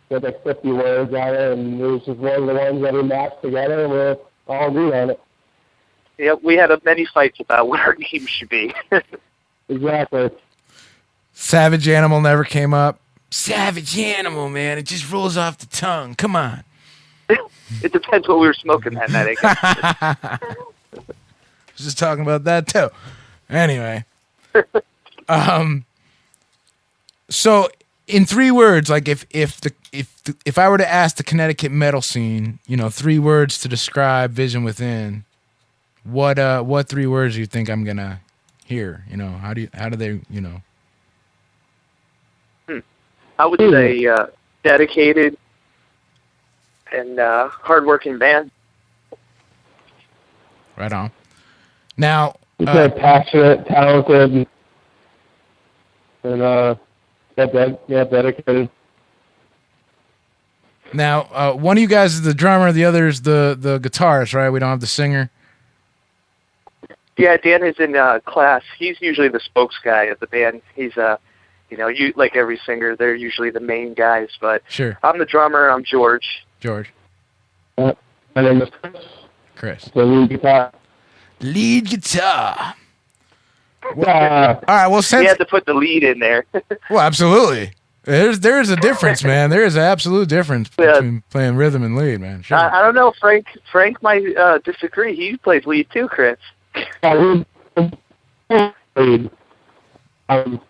we had like 50 words on it, and it was just one of the ones that we matched together, and we're all agreed on it. Yeah, we had many fights about what our name should be. Exactly. Savage Animal never came up. Savage Animal, man. It just rolls off the tongue. Come on. It depends what we were smoking that night, I guess. I was just talking about that, too. Anyway. So, in 3 words, like if I were to ask the Connecticut metal scene, 3 words to describe Vision Within, what 3 words do you think I'm gonna hear? How do they? I would say dedicated and hardworking band. Right on. Now, passionate, talented, and dedicated. Now, one of you guys is the drummer, the other is the guitarist, right? We don't have the singer. Yeah, Dan is in class. He's usually the spokes guy of the band. He's you like every singer, they're usually the main guys. But sure, I'm the drummer. I'm George. George. My name is Chris. The lead guitar. Lead guitar. All right. Well, since we had to put the lead in there. Well, absolutely. There's a difference, man. There is an absolute difference between playing rhythm and lead, man. Sure. I don't know. Frank might disagree. He plays lead too, Chris. Lead. I'm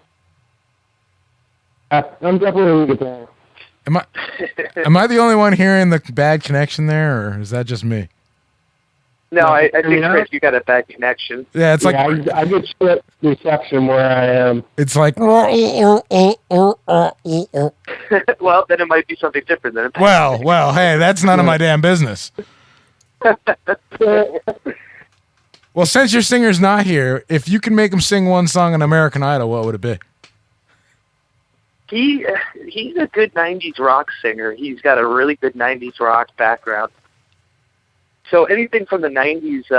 definitely a guitar. Am I the only one hearing the bad connection there, or is that just me? No, I think, Chris, you got a bad connection. Yeah, it's like... I get shit reception where I am. It's like... Well, then it might be something different than... Well, hey, that's none of my damn business. Well, since your singer's not here, if you can make him sing one song on American Idol, what would it be? He's a good 90s rock singer. He's got a really good 90s rock background. So anything from the 90s,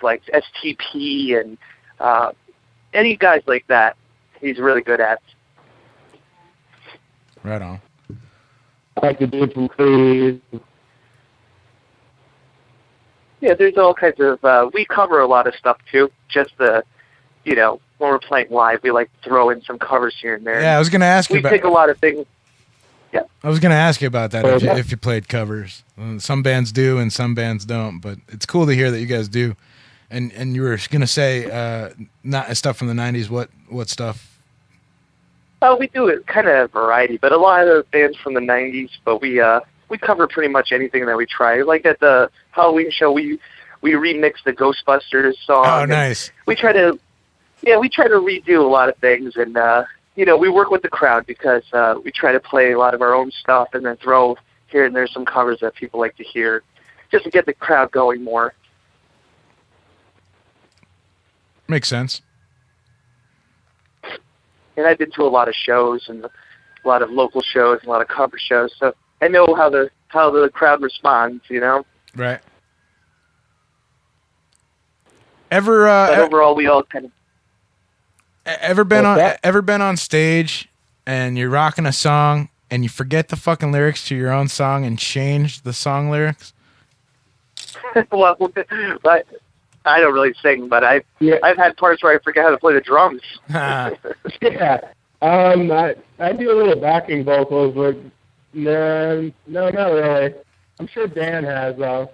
like STP and Any guys like that, he's really good at. Right on. I like the dude from Creed. Yeah, there's all kinds of, we cover a lot of stuff too. Just when we're playing live, we like to throw in some covers here and there. Yeah, I was going to ask you about... We take a lot of things. Yeah. I was going to ask you about that, if you played covers. Some bands do and some bands don't, but it's cool to hear that you guys do. And you were going to say not stuff from the 90s. What stuff? Oh, we do it kind of variety, but a lot of bands from the 90s, but we cover pretty much anything that we try. Like at the Halloween show, we remixed the Ghostbusters song. Oh, nice. We try to redo a lot of things, and we work with the crowd because we try to play a lot of our own stuff and then throw here and there some covers that people like to hear, just to get the crowd going more. Makes sense. And I've been to a lot of shows and a lot of local shows and a lot of cover shows, so I know how the crowd responds, Right. Ever but overall, we all kind of ever been on stage and you're rocking a song and you forget the fucking lyrics to your own song and change the song lyrics? Well, I don't really sing, but I've had parts where I forget how to play the drums. Yeah. I do a little backing vocals, but no, not really. I'm sure Dan has, though.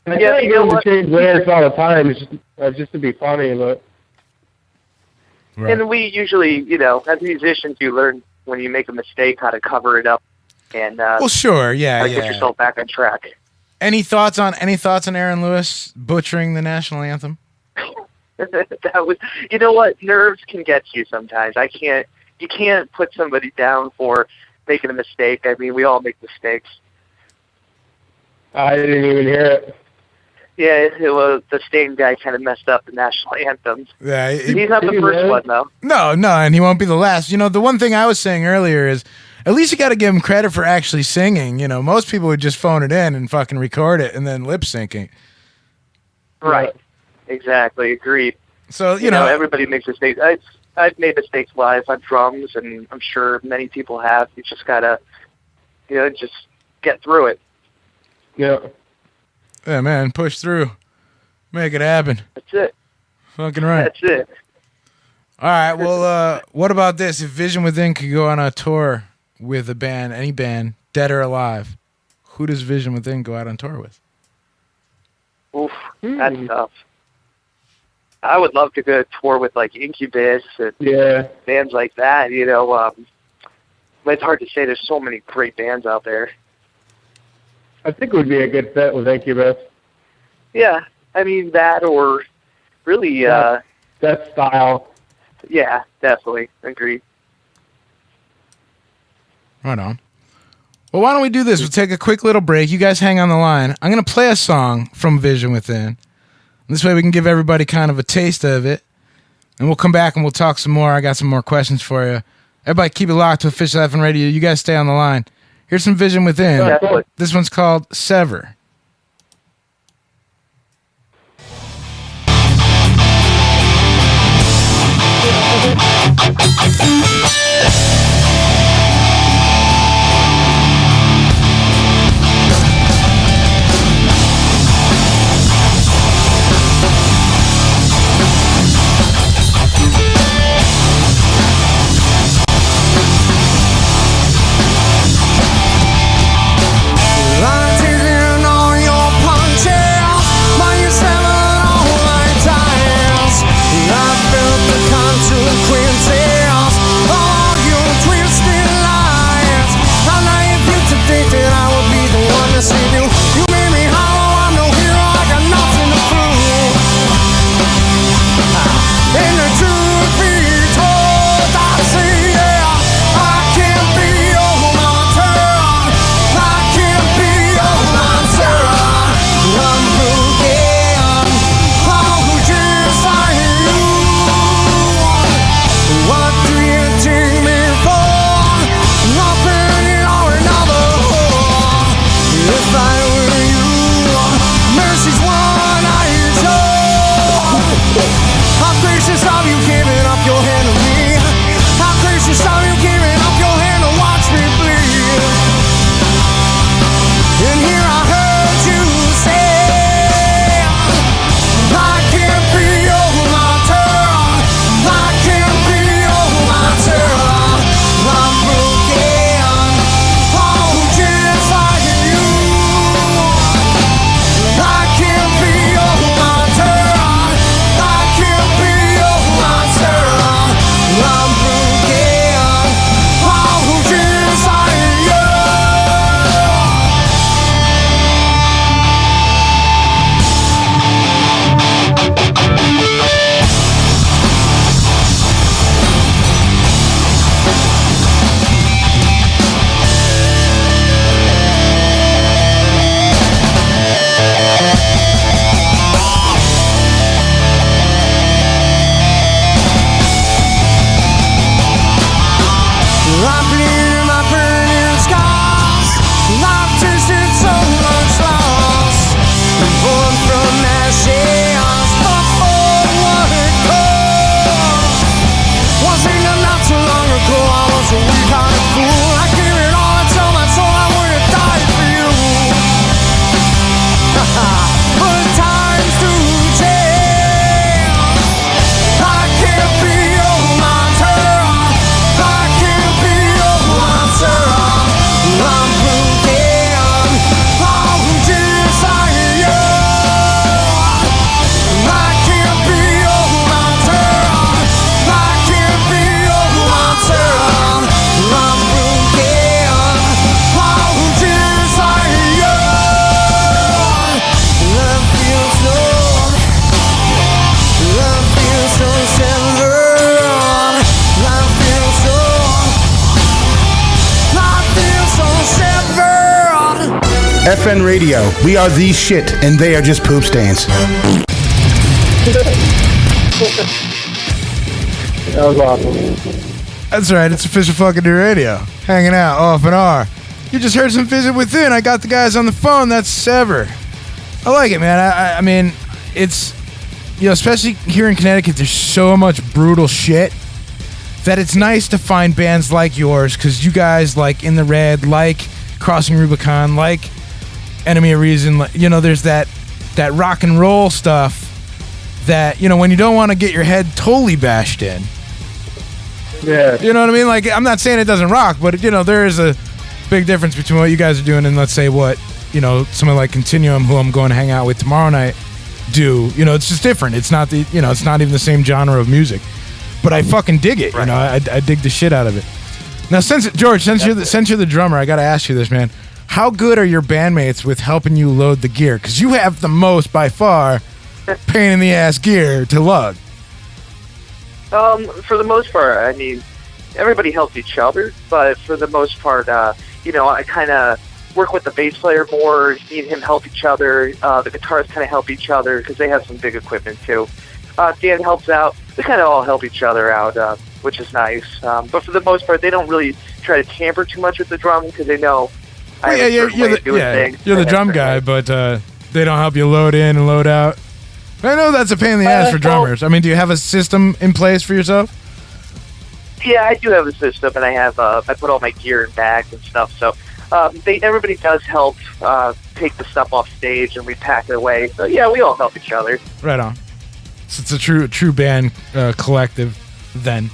I change lyrics all the time, just to be funny, but... Right. And we usually, as musicians, you learn when you make a mistake how to cover it up and well, sure, yeah, get yourself back on track. Any thoughts on Aaron Lewis butchering the national anthem? That was, you know what? Nerves can get you sometimes. You can't put somebody down for making a mistake. I mean, we all make mistakes. I didn't even hear it. Yeah, the Stain guy kind of messed up the national anthem. Yeah, he's not the first one, though. No, and he won't be the last. The one thing I was saying earlier is, at least you got to give him credit for actually singing. Most people would just phone it in and fucking record it and then lip syncing. Right. Exactly. Agreed. So, everybody makes mistakes. I've made mistakes live on drums, and I'm sure many people have. You just got to, just get through it. Yeah. Yeah, man, push through. Make it happen. That's it. Fucking right. That's it. All right, well, what about this? If Vision Within could go on a tour with a band, any band, dead or alive, who does Vision Within go out on tour with? Oof, that's tough. I would love to go tour with, like, Incubus and bands like that, It's hard to say. There's so many great bands out there. I think it would be a good fit with Incubus. Yeah, I mean, that or really... that style. Yeah, definitely. Agreed. Right on. Well, why don't we do this? We'll take a quick little break. You guys hang on the line. I'm going to play a song from Vision Within. This way we can give everybody kind of a taste of it. And we'll come back and we'll talk some more. I got some more questions for you. Everybody keep it locked to Official FM Radio. You guys stay on the line. Here's some Vision Within. Definitely. This one's called Sever. If I FN Radio. We are the shit, and they are just poop stains. That was awesome. That's right. It's official fucking new radio. Hanging out, OFNR. You just heard some Visit Within. I got the guys on the phone. That's Sever. I like it, man. I mean, it's, you know, especially here in Connecticut, there's so much brutal shit that it's nice to find bands like yours, because you guys, like In the Red, like Crossing Rubicon, like Enemy of Reason, like, you know, there's that rock and roll stuff that, you know, when you don't want to get your head totally bashed in. Yeah. You know what I mean? Like, I'm not saying it doesn't rock, but, you know, there is a big difference between what you guys are doing and, let's say, what, you know, someone like Continuum, who I'm going to hang out with tomorrow night, do. You know, it's just different. It's not the, you know, it's not even the same genre of music. But I fucking dig it. You know, I dig the shit out of it. Now, George, since you're the drummer, I got to ask you this, man. How good are your bandmates with helping you load the gear? Because you have the most, by far, pain in the ass gear to lug. For the most part, I mean, everybody helps each other, but for the most part, you know, I kind of work with the bass player more. Me and him help each other. The guitarists kind of help each other because they have some big equipment too. Dan helps out. We kind of all help each other out, which is nice. But for the most part, they don't really try to tamper too much with the drum because they know You're the drum guy, but they don't help you load in and load out. I know that's a pain in the ass for drummers. I mean, do you have a system in place for yourself? Yeah, I do have a system, and I have I put all my gear in bags and stuff. So everybody does help take the stuff off stage, and we pack it away. So yeah, we all help each other. Right on. So it's a true band collective then,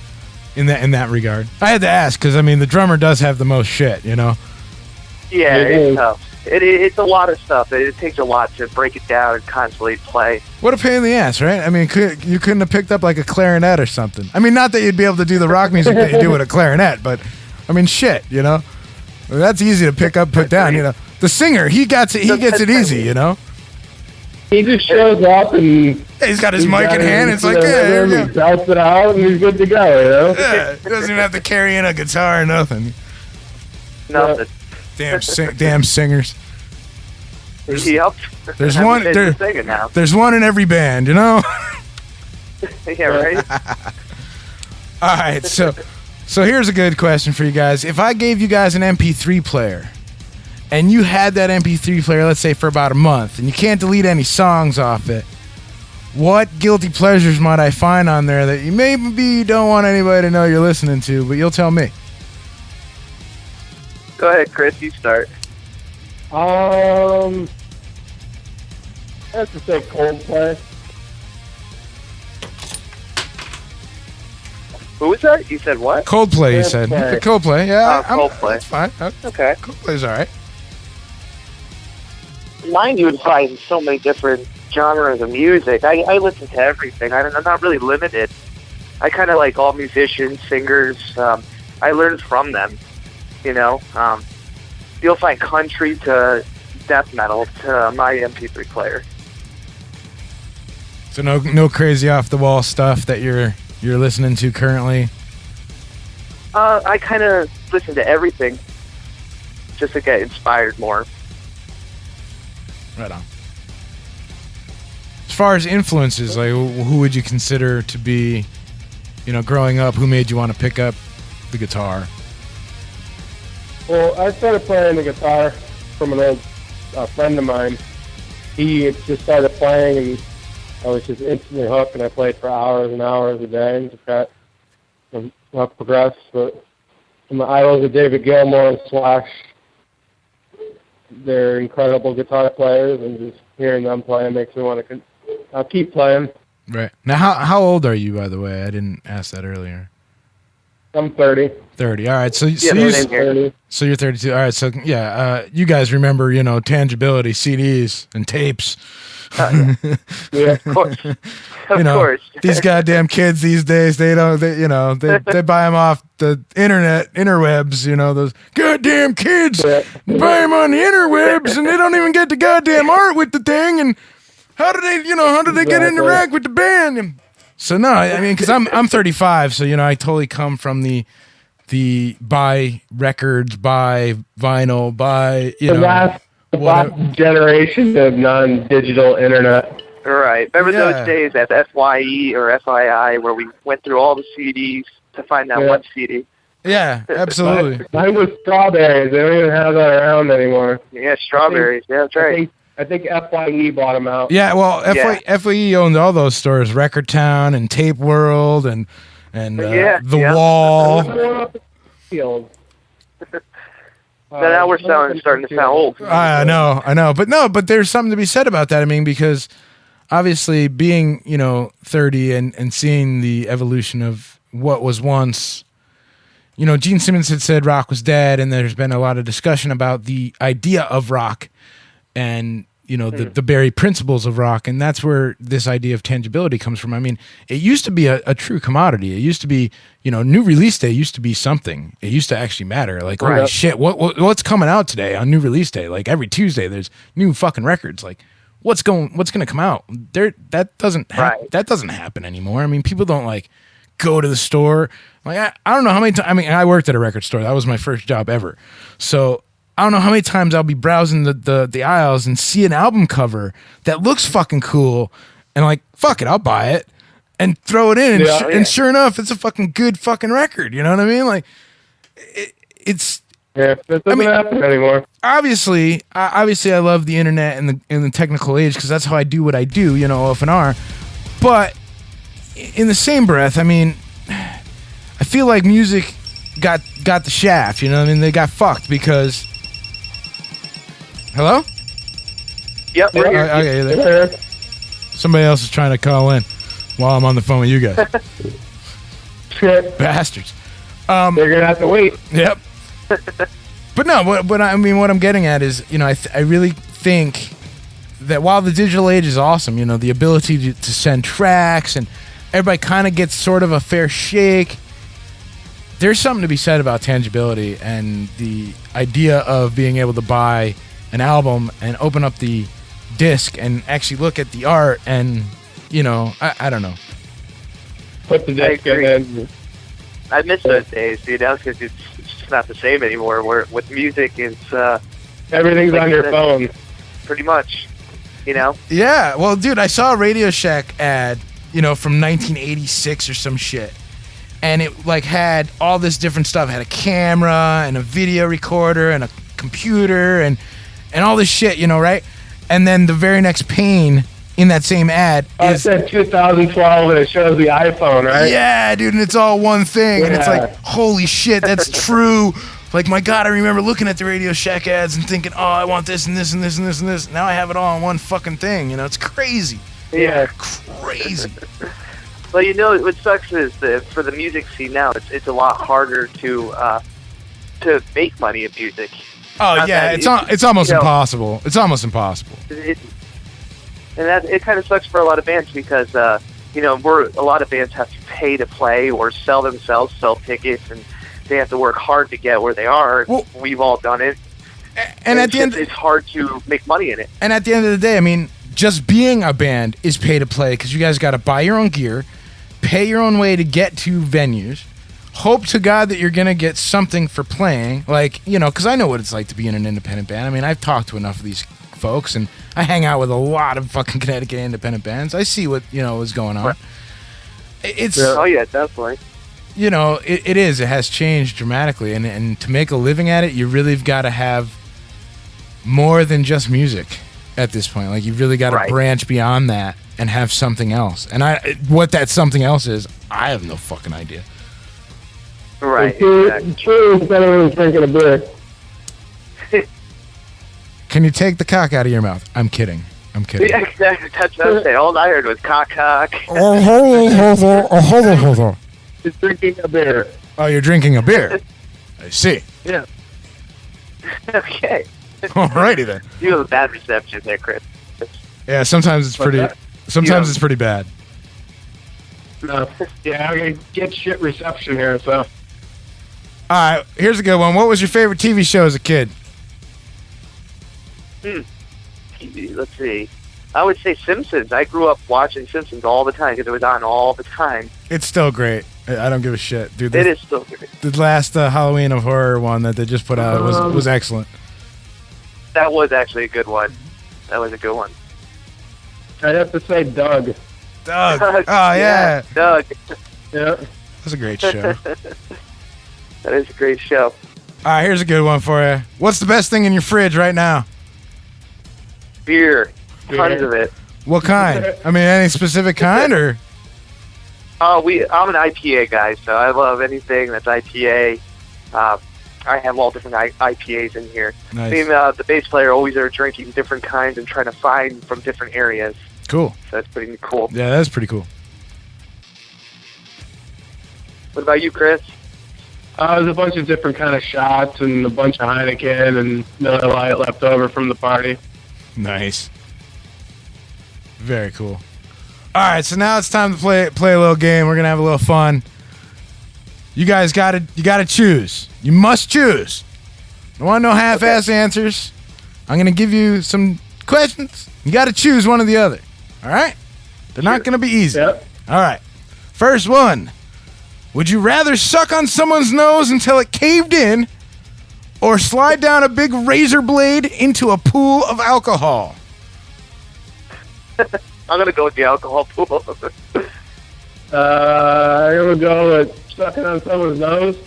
in that regard. I had to ask because I mean the drummer does have the most shit, you know. Yeah, it's tough. It's a lot of stuff. It takes a lot to break it down and constantly play. What a pain in the ass, right? I mean, you couldn't have picked up like a clarinet or something. I mean, not that you'd be able to do the rock music that you do with a clarinet, but I mean, shit, you know. I mean, that's easy to pick up, put down, you know. The singer, he gets it easy, you know. He just shows up and he's got his mic in hand. It's like, yeah, here we go. He belts it out and he's good to go, you know. Yeah, he doesn't even have to carry in a guitar or nothing. Nothing. Damn singers. There's one. There's one in every band, you know. Yeah, right. All right, so here's a good question for you guys. If I gave you guys an MP3 player, and you had that MP3 player, let's say for about a month, and you can't delete any songs off it, what guilty pleasures might I find on there that you maybe don't want anybody to know you're listening to, but you'll tell me? Go ahead, Chris. You start. I have to say Coldplay. Who was that? You said what? Coldplay, you said. Coldplay, yeah. Coldplay. That's fine. Okay. Coldplay's all right. Mind you, would find so many different genres of music. I listen to everything. I'm not really limited. I kind of like all musicians, singers. I learn from them. You know, you'll find country to death metal to my MP3 player. So no crazy off the wall stuff that you're listening to currently? I kind of listen to everything just to get inspired more. Right on. As far as influences, like who would you consider to be, you know, growing up, who made you want to pick up the guitar? Well, I started playing the guitar from an old friend of mine. He just started playing, and I was just instantly hooked, and I played for hours and hours a day, and just got progressed. But my idols are David Gilmour and Slash. They're incredible guitar players, and just hearing them play makes me want to keep playing. Right. Now, how old are you, by the way? I didn't ask that earlier. I'm 30. 30. All right. So you're 32. All right. So yeah, you guys remember, you know, tangibility, CDs and tapes. Yeah, of course. Of course. These goddamn kids these days, they buy them off the interwebs, you know, those goddamn kids buy them on the interwebs, and they don't even get the goddamn art with the thing. And how do they get interact with the band? And so no, I mean, because I'm 35, so, you know, I totally come from the buy records, buy vinyl, buy, you know, last generation of non-digital internet. Right. Remember those days at FYE or FII where we went through all the CDs to find that one CD? Yeah, absolutely. Mine was Strawberries. They don't even have that around anymore. Yeah, Strawberries. Yeah, that's right. I think FYE bought them out. Yeah, well, FYE owned all those stores, Record Town and Tape World and The Wall. Now we're starting to sound old. I know. But there's something to be said about that. I mean, because obviously being, 30 and seeing the evolution of what was once, Gene Simmons had said rock was dead, and there's been a lot of discussion about the idea of rock and, the very principles of rock. And that's where this idea of tangibility comes from. I mean, it used to be a true commodity. It used to be, new release day used to be something. It used to actually matter. Like, holy shit, what's coming out today on new release day? Like every Tuesday, there's new fucking records. Like, what's going to come out? That doesn't happen anymore. I mean, people don't go to the store. Like, I don't know how many times. I mean, I worked at a record store. That was my first job ever. So I don't know how many times I'll be browsing the aisles and see an album cover that looks fucking cool, and fuck it, I'll buy it and throw it in. And sure enough, it's a fucking good fucking record. You know what I mean? Like, it's. Yeah, that doesn't happen anymore. Obviously, I love the internet and the technical age because that's how I do what I do. OFNR. But in the same breath, I mean, I feel like music got the shaft. You know what I mean? They got fucked because. Hello? Yep. Okay, there. Somebody else is trying to call in while I'm on the phone with you guys. Shit. Bastards. They're gonna have to wait. Yep. But no, what I'm getting at is, I really think that while the digital age is awesome, the ability to send tracks and everybody kind of gets sort of a fair shake, there's something to be said about tangibility and the idea of being able to buy an album and open up the disc and actually look at the art and, I don't know. Put the disc in. I miss those days, because it's just not the same anymore. Where with music, it's everything's on your phone, pretty much. Yeah, well, dude, I saw a Radio Shack ad, from 1986 or some shit, and it had all this different stuff. It had a camera and a video recorder and a computer and all this shit, right? And then the very next pane in that same ad is... It said 2012 and it shows the iPhone, right? Yeah, dude, and it's all one thing. And it's like, holy shit, that's true. Like, my God, I remember looking at the Radio Shack ads and thinking, oh, I want this and this and this and this and this. Now I have it all in one fucking thing, It's crazy. Yeah. Crazy. Well, what sucks is that for the music scene now, it's a lot harder to make money in music. Oh yeah, it's almost impossible. It's almost impossible. And it kind of sucks for a lot of bands because a lot of bands have to pay to play or sell themselves, sell tickets, and they have to work hard to get where they are. Well, we've all done it. And at the end, it's hard to make money in it. And at the end of the day, I mean, just being a band is pay to play because you guys got to buy your own gear, pay your own way to get to venues. Hope to God that you're going to get something for playing. Because I know what it's like to be in an independent band. I mean, I've talked to enough of these folks, and I hang out with a lot of fucking Connecticut independent bands. I see what, is going on. It's... Oh, yeah, definitely. It is. It has changed dramatically. And to make a living at it, you really have got to have more than just music at this point. You've really got to branch beyond that and have something else. And what that something else is, I have no fucking idea. Right. True, instead of drinking a beer. Can you take the cock out of your mouth? I'm kidding. Yeah, exactly. That's what I'm saying. All I heard was cock. He's drinking a beer. Oh, you're drinking a beer. I see. Yeah. Okay. Alrighty then. You have a bad reception there, Chris. Yeah, sometimes it's pretty. Sometimes it's pretty bad. No. Yeah, I get shit reception here, so. All right, here's a good one. What was your favorite TV show as a kid? Let's see. I would say Simpsons. I grew up watching Simpsons all the time because it was on all the time. It's still great. I don't give a shit, dude. It is still great. The last Halloween of Horror one that they just put out was excellent. That was actually a good one. That was a good one. I'd have to say Doug. Doug. Oh, yeah. Doug. Yeah. That's a great show. That is a great show. All right, here's a good one for you. What's the best thing in your fridge right now? Beer. Tons of it. What kind? I mean, any specific kind, or? I'm an IPA guy, so I love anything that's IPA. I have all different IPAs in here. Nice. Me and the bass player always are drinking different kinds and trying to find from different areas. Cool. So that's pretty cool. Yeah, that's pretty cool. What about you, Chris? There's a bunch of different kind of shots and a bunch of Heineken and Miller Lite left over from the party. Nice. Very cool. All right, so now it's time to play a little game. We're gonna have a little fun. You guys gotta choose. You must choose. I don't want no half-ass answers. I'm gonna give you some questions. You gotta choose one or the other. All right? They're not gonna be easy. Yep. All right. First one. Would you rather suck on someone's nose until it caved in, or slide down a big razor blade into a pool of alcohol? I'm going to go with the alcohol pool. I'm going to go with sucking on someone's nose.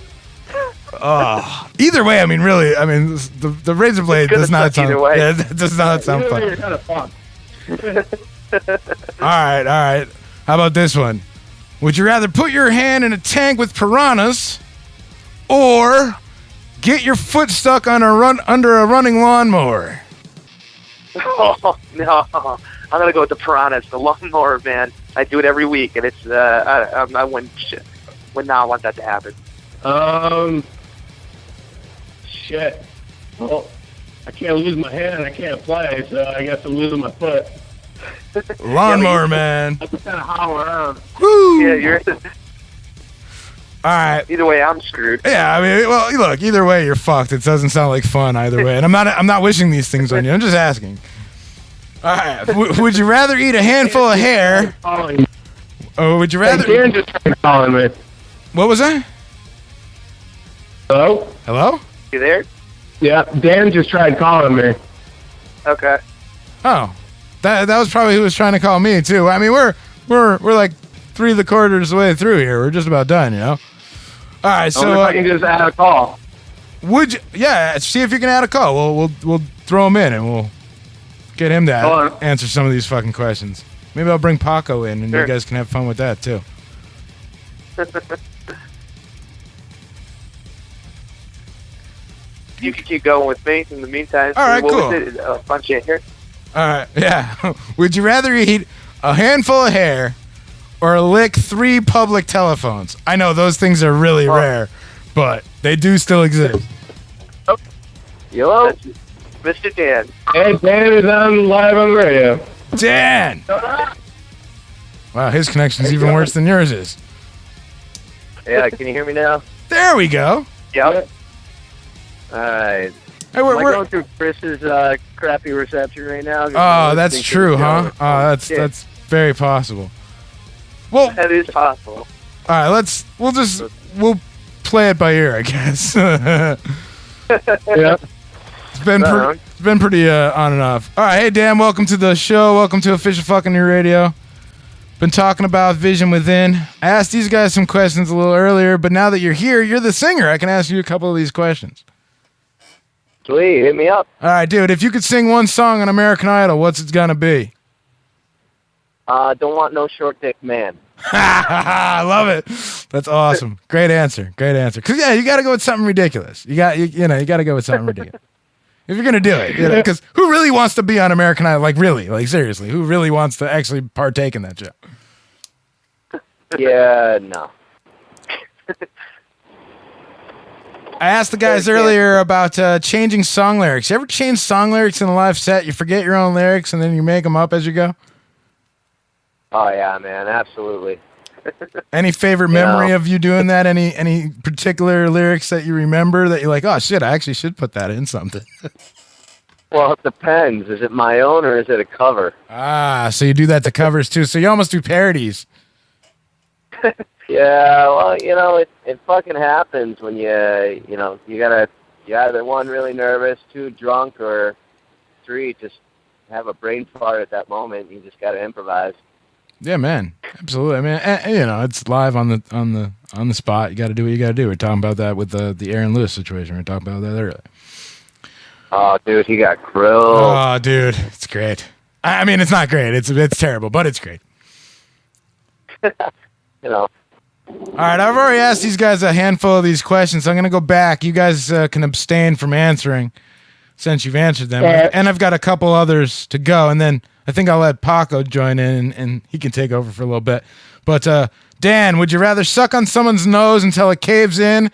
Either way, I mean, really, I mean, the razor blade does not sound. Either way. Yeah, it does not sound fun. You're kind of fucked. All right. How about this one? Would you rather put your hand in a tank with piranhas, or get your foot stuck on under a running lawnmower? Oh, no. I'm going to go with the piranhas, the lawnmower, man. I do it every week, and it's, I would not want that to happen. Shit. Well, I can't lose my hand, I can't play, so I guess I'm losing my foot. Lawnmower, man. I just kind of howl around. Woo! Yeah, you're... All right. Either way, I'm screwed. Yeah, I mean, well, look, either way, you're fucked. It doesn't sound like fun either way. And I'm not wishing these things on you. I'm just asking. All right. Would you rather eat a handful of hair? Or would you rather... Hey, Dan just tried calling me. What was that? Hello? Hello? You there? Yeah, Dan just tried calling me. Okay. Oh. That was probably who was trying to call me, too. I mean, we're like 3/4 of the way through here. We're just about done, you know? All right, so... if I can just add a call. Would you... Yeah, see if you can add a call. We'll throw him in, and we'll get him to answer some of these fucking questions. Maybe I'll bring Paco in, and Sure. you guys can have fun with that, too. You can keep going with me in the meantime. All right, what cool. Was it? A bunch of hair? All right, yeah. Would you rather eat a handful of hair or lick 3 public telephones? I know those things are really rare, but they do still exist. Hello? Mr. Dan. Hey, Dan is on live on the radio. Dan! Wow, his connection's even worse than yours is. Yeah, can you hear me now? There we go. Yep. All right. Hey, Am I going through Chris's crappy reception right now? Oh, that's true, huh? Oh, that's very possible. Well, that is possible. All right, we'll play it by ear, I guess. Yeah. It's been pretty on and off. All right, hey Dan, welcome to the show. Welcome to Official Fucking New Radio. Been talking about Vision Within. I asked these guys some questions a little earlier, but now that you're here, you're the singer. I can ask you a couple of these questions. Sweet, hit me up. All right, dude. If you could sing one song on American Idol, what's it gonna be? Don't want no short dick man. I love it. That's awesome. Great answer. Cause yeah, you got to go with something ridiculous. You got to go with something ridiculous. If you're gonna do it, because who really wants to be on American Idol? Like really, like seriously, who really wants to actually partake in that show? Yeah, no. I asked the guys earlier about changing song lyrics. You ever change song lyrics in a live set? You forget your own lyrics and then you make them up as you go? Oh, yeah, man, absolutely. Any favorite memory of you doing that? Any particular lyrics that you remember that you're like, oh, shit, I actually should put that in something? Well, it depends. Is it my own or is it a cover? Ah, so you do that to covers too. So you almost do parodies. Yeah, well, it fucking happens when you're either one, really nervous, 2, drunk, or 3, just have a brain fart at that moment. You just got to improvise. Yeah, man. Absolutely. I mean, you know, it's live on the spot. You got to do what you got to do. We're talking about that with the Aaron Lewis situation. We were talking about that earlier. Oh, dude, he got grilled. Oh, dude, it's great. I mean, it's not great. It's terrible, but it's great. You know. All right, I've already asked these guys a handful of these questions, so I'm going to go back. You guys can abstain from answering since you've answered them. And I've got a couple others to go, and then I think I'll let Paco join in, and he can take over for a little bit. But, Dan, would you rather suck on someone's nose until it caves in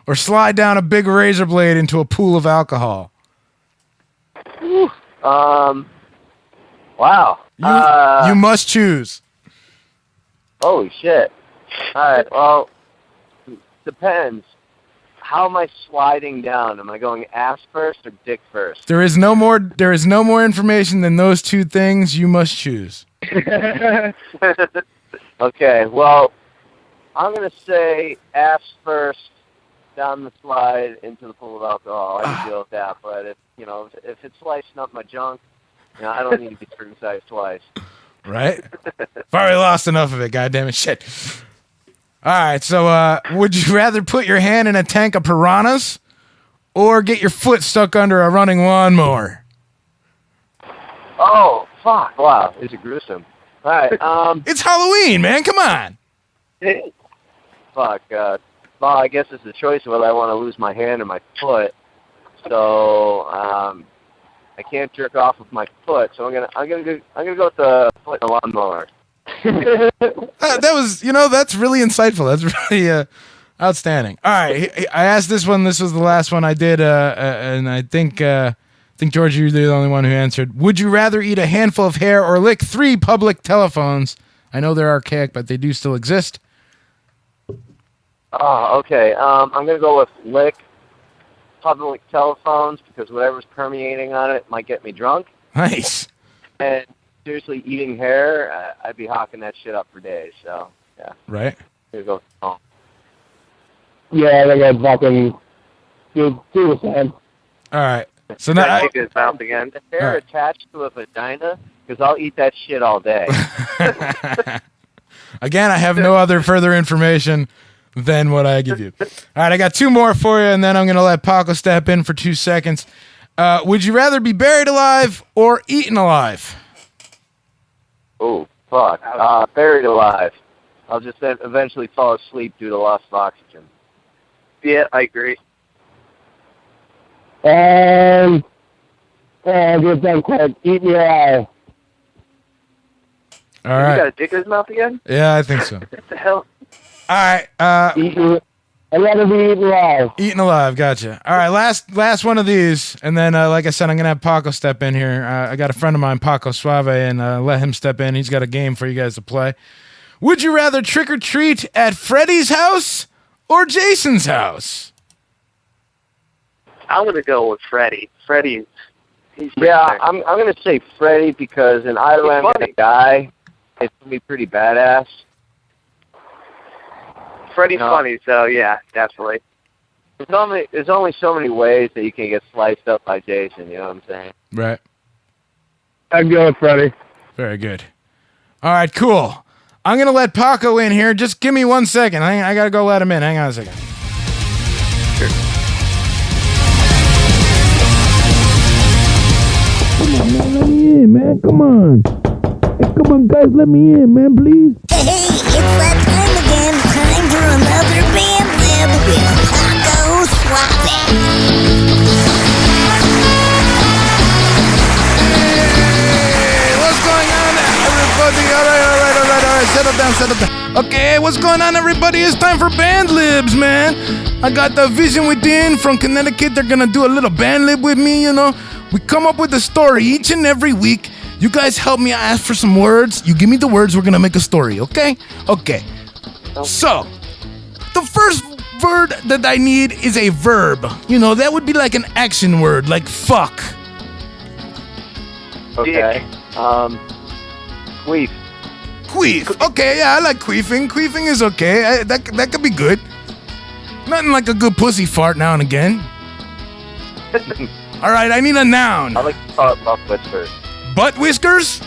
or slide down a big razor blade into a pool of alcohol? Wow. You must choose. Holy shit. All right, well, depends. How am I sliding down? Am I going ass first or dick first? There is no more information than those two things. You must choose. Okay, well, I'm going to say ass first, down the slide into the pool of alcohol. I can deal with that, but if it's slicing up my junk, I don't need to be circumcised twice. Right? I've already lost enough of it, goddammit. Shit. All right, so would you rather put your hand in a tank of piranhas or get your foot stuck under a running lawnmower? Oh, fuck. Wow, this is gruesome. All right. It's Halloween, man. Come on. Fuck. Well, I guess it's a choice of whether I want to lose my hand or my foot. So I can't jerk off with my foot. So I'm gonna go with the foot and lawnmower. That was, that's really insightful. That's really outstanding. All right, I asked this one. This was the last one I did, and I think George, you're the only one who answered. Would you rather eat a handful of hair or lick 3 public telephones? I know they're archaic, but they do still exist. Oh, okay. I'm gonna go with lick public telephones because whatever's permeating on it might get me drunk. Nice. And seriously, eating hair, I'd be hawking that shit up for days. So yeah. Right. Here go. Oh. Yeah, I think I'd fucking do the same. All right. So now I take his mouth again. Is hair attached to a vagina? Because I'll eat that shit all day. Again, I have no other further information than what I give you. All right, I got 2 more for you, and then I'm going to let Paco step in for 2 seconds. Would you rather be buried alive or eaten alive? Oh, fuck. Buried alive. I'll just eventually fall asleep due to loss of oxygen. Yeah, I agree. Get done quick. Eat me alive. All right. You got a dick in his mouth again? Yeah, I think so. What the hell? All right. I'd rather be eaten alive. Eaten alive, gotcha. All right, last one of these, and then, like I said, I'm going to have Paco step in here. I got a friend of mine, Paco Suave, and let him step in. He's got a game for you guys to play. Would you rather trick or treat at Freddy's house or Jason's house? I'm going to go with Freddy. Freddy, I'm going to say Freddy because in either way I'm going to die. It's going to be pretty badass. Freddy's funny, so yeah, definitely. There's only so many ways that you can get sliced up by Jason, you know what I'm saying? Right. I'd go with Freddy. Very good. All right, cool. I'm going to let Paco in here. Just give me 1 second. I got to go let him in. Hang on a second. Sure. Come on, man. Let me in, man. Come on. Hey, come on, guys. Let me in, man, please. Hey, it's that time again. Time for another band lib with Paco Suave. Hey, what's going on, everybody? All right. Settle down. Okay, what's going on, everybody? It's time for band libs, man. I got the Vision Within from Connecticut. They're going to do a little band lib with me, We come up with a story each and every week. You guys help me ask for some words. You give me the words, we're going to make a story, okay? Okay. So, the first word that I need is a verb. That would be like an action word, like fuck. Okay. Queef. Queef. Okay, yeah, I like queefing. Queefing is okay. That could be good. Nothing like a good pussy fart now and again. All right, I need a noun. I like to call it love whiskers. Butt whiskers?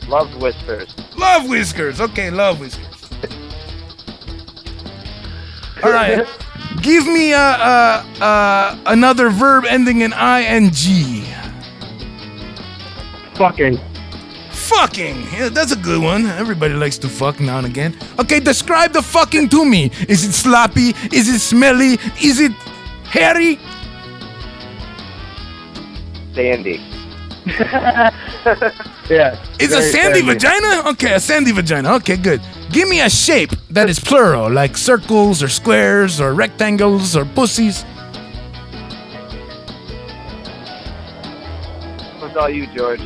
Love whiskers. Love whiskers. Okay, love whiskers. All right. Give me another verb ending in ing. Fucking. Fucking. Yeah, that's a good one. Everybody likes to fuck now and again. Okay, describe the fucking to me. Is it sloppy? Is it smelly? Is it hairy? Sandy. Yeah. It's a sandy vagina? Okay, a sandy vagina. Okay, good. Give me a shape that is plural, like circles or squares or rectangles or pussies. What's all you, George?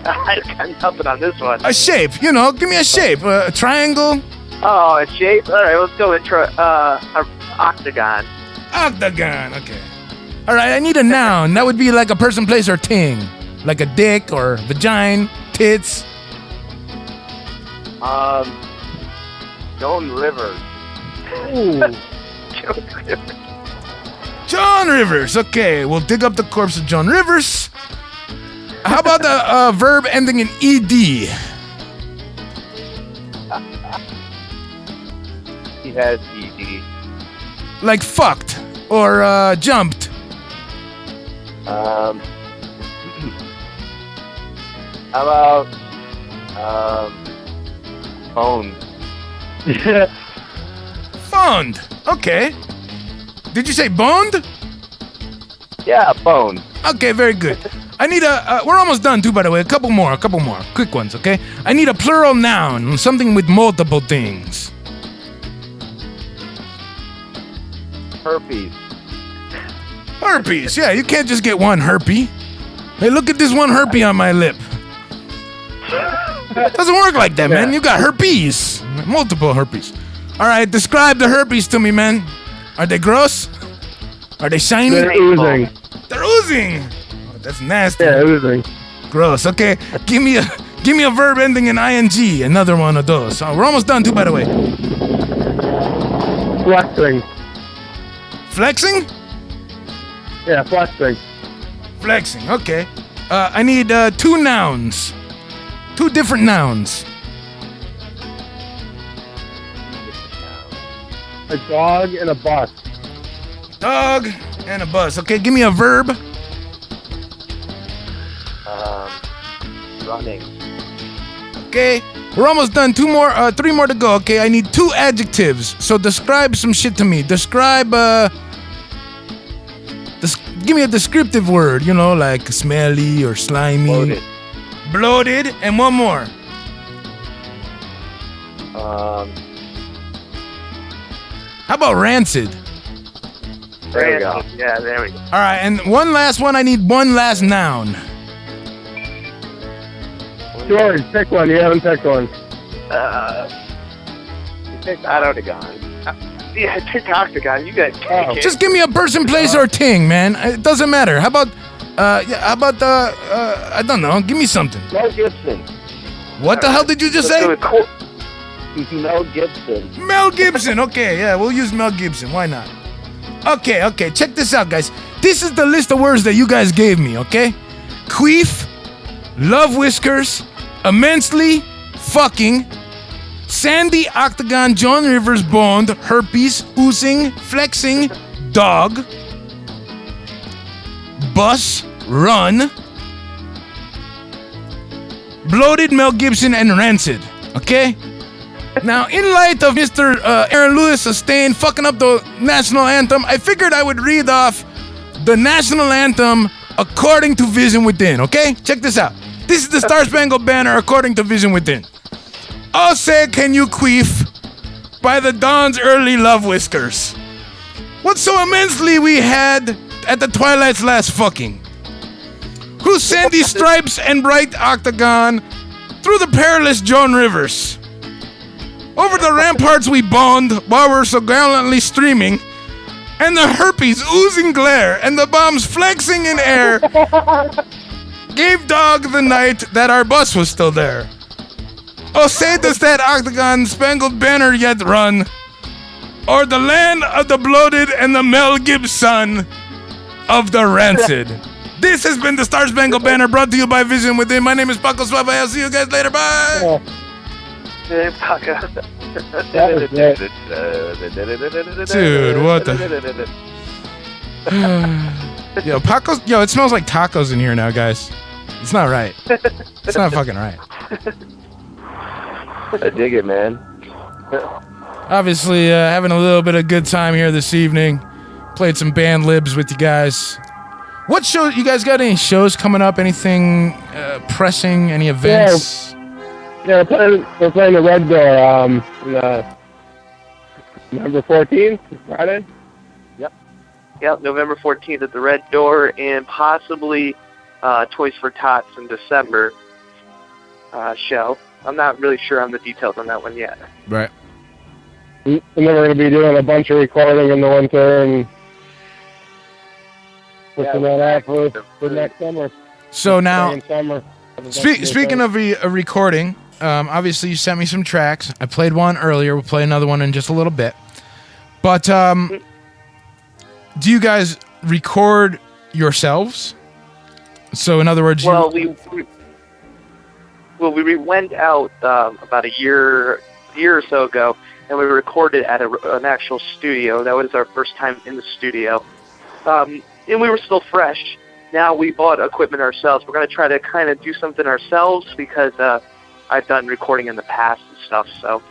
I got nothing on this one. A shape, give me a shape. A triangle. Oh, a shape? All right, let's go with octagon. Octagon, okay. All right, I need a noun. That would be like a person, place, or thing. Like a dick or vagina, tits. Joan Rivers. Ooh. John Rivers. Okay, we'll dig up the corpse of John Rivers. How about the verb ending in ed? He has ED. Like fucked or jumped. How about phone? Phoned. Okay. Did you say boned? Yeah, phone. Okay, very good. I need we're almost done too, by the way. A couple more. Quick ones, okay? I need a plural noun, something with multiple things. Herpes. Herpes, yeah, you can't just get one herpes. Hey, look at this one herpes on my lip. Doesn't work like that, man. You got herpes. Multiple herpes. All right, describe the herpes to me, man. Are they gross? Are they shiny? They're oozing. They're oozing. Oh, that's nasty. Yeah, oozing. Gross. Okay, give me a verb ending in ing. Another one of those. We're almost done too, by the way. Flexing. Flexing? Yeah, flexing. Flexing. Okay. I need two nouns. Two different nouns. A dog and a bus. Dog and a bus. Okay, give me a verb. Running. Okay, we're almost done. Three more to go. Okay, I need two adjectives. So describe some shit to me. Describe. Give me a descriptive word. Like smelly or slimy. Bloated. Bloated, and one more. How about rancid? There we go. Yeah, there we go. All right, and one last one. I need one last noun. George, pick one. You haven't picked one. You picked octagon. Yeah, I picked octagon. You got take it. Just give me a person, place, or thing, man. It doesn't matter. How about I don't know. Give me something. Mel Gibson. What the hell did you just say? Mel Gibson. Mel Gibson. Okay, yeah, we'll use Mel Gibson. Why not? Okay. Check this out, guys. This is the list of words that you guys gave me, okay? Queef, love whiskers, immensely, fucking, sandy, octagon, John Rivers, boned, herpes, oozing, flexing, dog, bus, run, bloated, Mel Gibson, and rancid. Okay? Now, in light of Mr. Aaron Lewis sustained fucking up the national anthem, I figured I would read off the national anthem according to Vision Within, okay? Check this out. This is the Star Spangled Banner according to Vision Within. Oh, say can you queef by the dawn's early love whiskers. What so immensely we had at the twilight's last fucking. Whose sandy stripes and bright octagon through the perilous Joan Rivers. Over the ramparts we boned while we're so gallantly streaming, and the herpes oozing glare and the bombs flexing in air gave dog the night that our bus was still there. Oh, say does that octagon spangled banner yet run, or the land of the bloated and the Mel Gibson of the Rancid. This has been the Star Spangled Banner, brought to you by Vision Within. My name is Paco Suave. I'll see you guys later. Bye. Hey, Paco. Dude, what the? Yo, Paco's. Yo, it smells like tacos in here now, guys. It's not right. It's not fucking right. I dig it, man. Obviously, having a little bit of good time here this evening. Played some band libs with you guys. What show? You guys got any shows coming up? Anything pressing? Any events? Yeah, we're playing the Red Door November 14th, Friday. Yep, November 14th at the Red Door, and possibly Toys for Tots in December show. I'm not really sure on the details on that one yet. Right. And then we're going to be doing a bunch of recording in the winter and pushing that out for next summer. So now, summer. speaking of recording, obviously you sent me some tracks. I played one earlier. We'll play another one in just a little bit. But do you guys record yourselves? So in other words, we went out about a year or so ago, and we recorded at an actual studio. That was our first time in the studio, and we were still fresh. Now we bought equipment ourselves. We're going to try to kind of do something ourselves because I've done recording in the past and stuff. So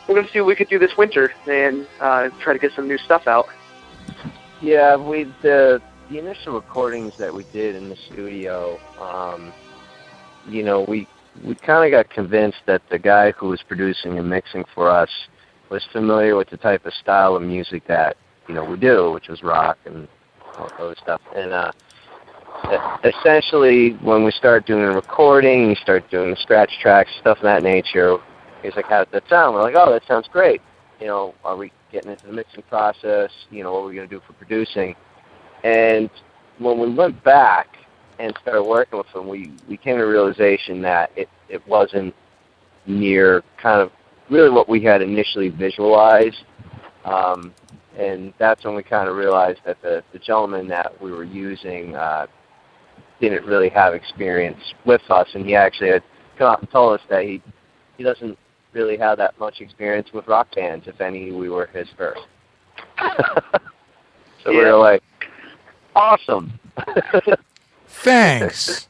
we're going to see what we could do this winter and try to get some new stuff out. Yeah, the initial recordings that we did in the studio, we kind of got convinced that the guy who was producing and mixing for us was familiar with the type of style of music that, we do, which was rock and all those stuff. And essentially, when we start doing the recording, you start doing the scratch tracks, stuff of that nature, he's like, how does that sound? We're like, oh, that sounds great. Are we getting into the mixing process? What are we going to do for producing? And when we went back and started working with him, we came to the realization that it wasn't near kind of really what we had initially visualized. And that's when we kind of realized that the gentleman that we were using didn't really have experience with us, and he actually had come out and told us that he doesn't really have that much experience with rock bands. If any, we were his first. So we were like, awesome. Thanks.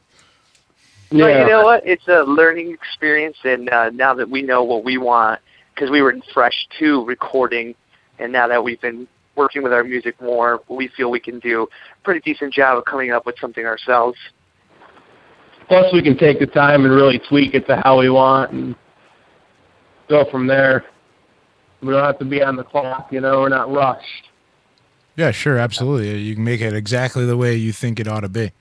Yeah. But you know what? It's a learning experience, and now that we know what we want, because we were fresh to recording, and now that we've been working with our music more, we feel we can do a pretty decent job of coming up with something ourselves. Plus, we can take the time and really tweak it to how we want and go from there. We don't have to be on the clock, we're not rushed. Yeah, sure, absolutely. You can make it exactly the way you think it ought to be.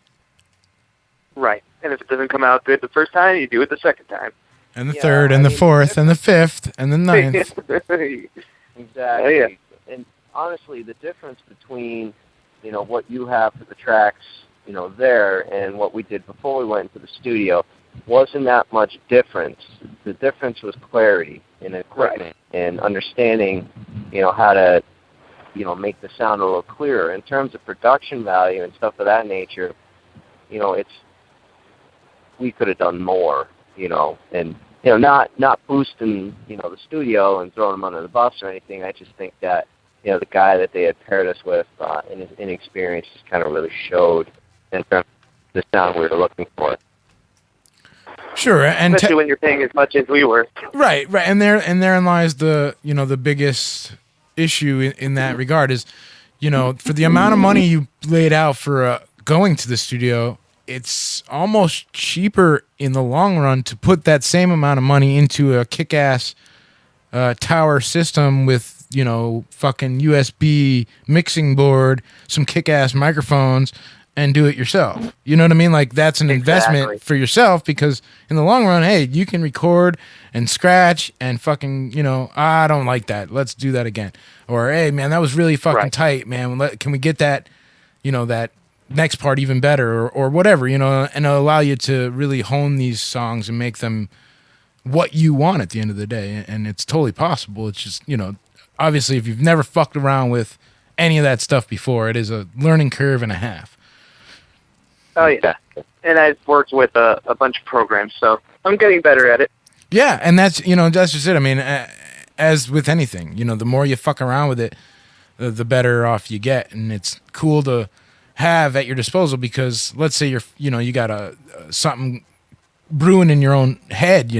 Right. And if it doesn't come out good the first time, you do it the second time. And the third, and the fourth, and the fifth, and the ninth. Exactly. Oh, yeah. And honestly, the difference between, what you have for the tracks, there and what we did before we went into the studio wasn't that much difference. The difference was clarity in equipment and understanding, how to, make the sound a little clearer. In terms of production value and stuff of that nature, we could have done more, and not boosting, the studio and throwing them under the bus or anything. I just think that, the guy that they had paired us with and his inexperience just kind of really showed in terms of the sound we were looking for. Sure, and especially when you're paying as much as we were. Right, and therein lies the the biggest issue in that regard is, for the amount of money you laid out for going to the studio, it's almost cheaper in the long run to put that same amount of money into a kick-ass tower system with, fucking USB mixing board, some kick-ass microphones, and do it yourself. You know what I mean? Like, that's an investment for yourself, because in the long run, hey, you can record and scratch and fucking, I don't like that. Let's do that again. Or, hey, man, that was really fucking tight, man. Can we get that, that next part even better, or whatever, and it'll allow you to really hone these songs and make them what you want at the end of the day. And it's totally possible. It's just, obviously, if you've never fucked around with any of that stuff before. It is a learning curve and a half. Oh yeah, and I've worked with a bunch of programs, so I'm getting better at it. Yeah, and that's just it. I mean, as with anything, the more you fuck around with it, the better off you get, and it's cool to have at your disposal because let's say you got something brewing in your own head,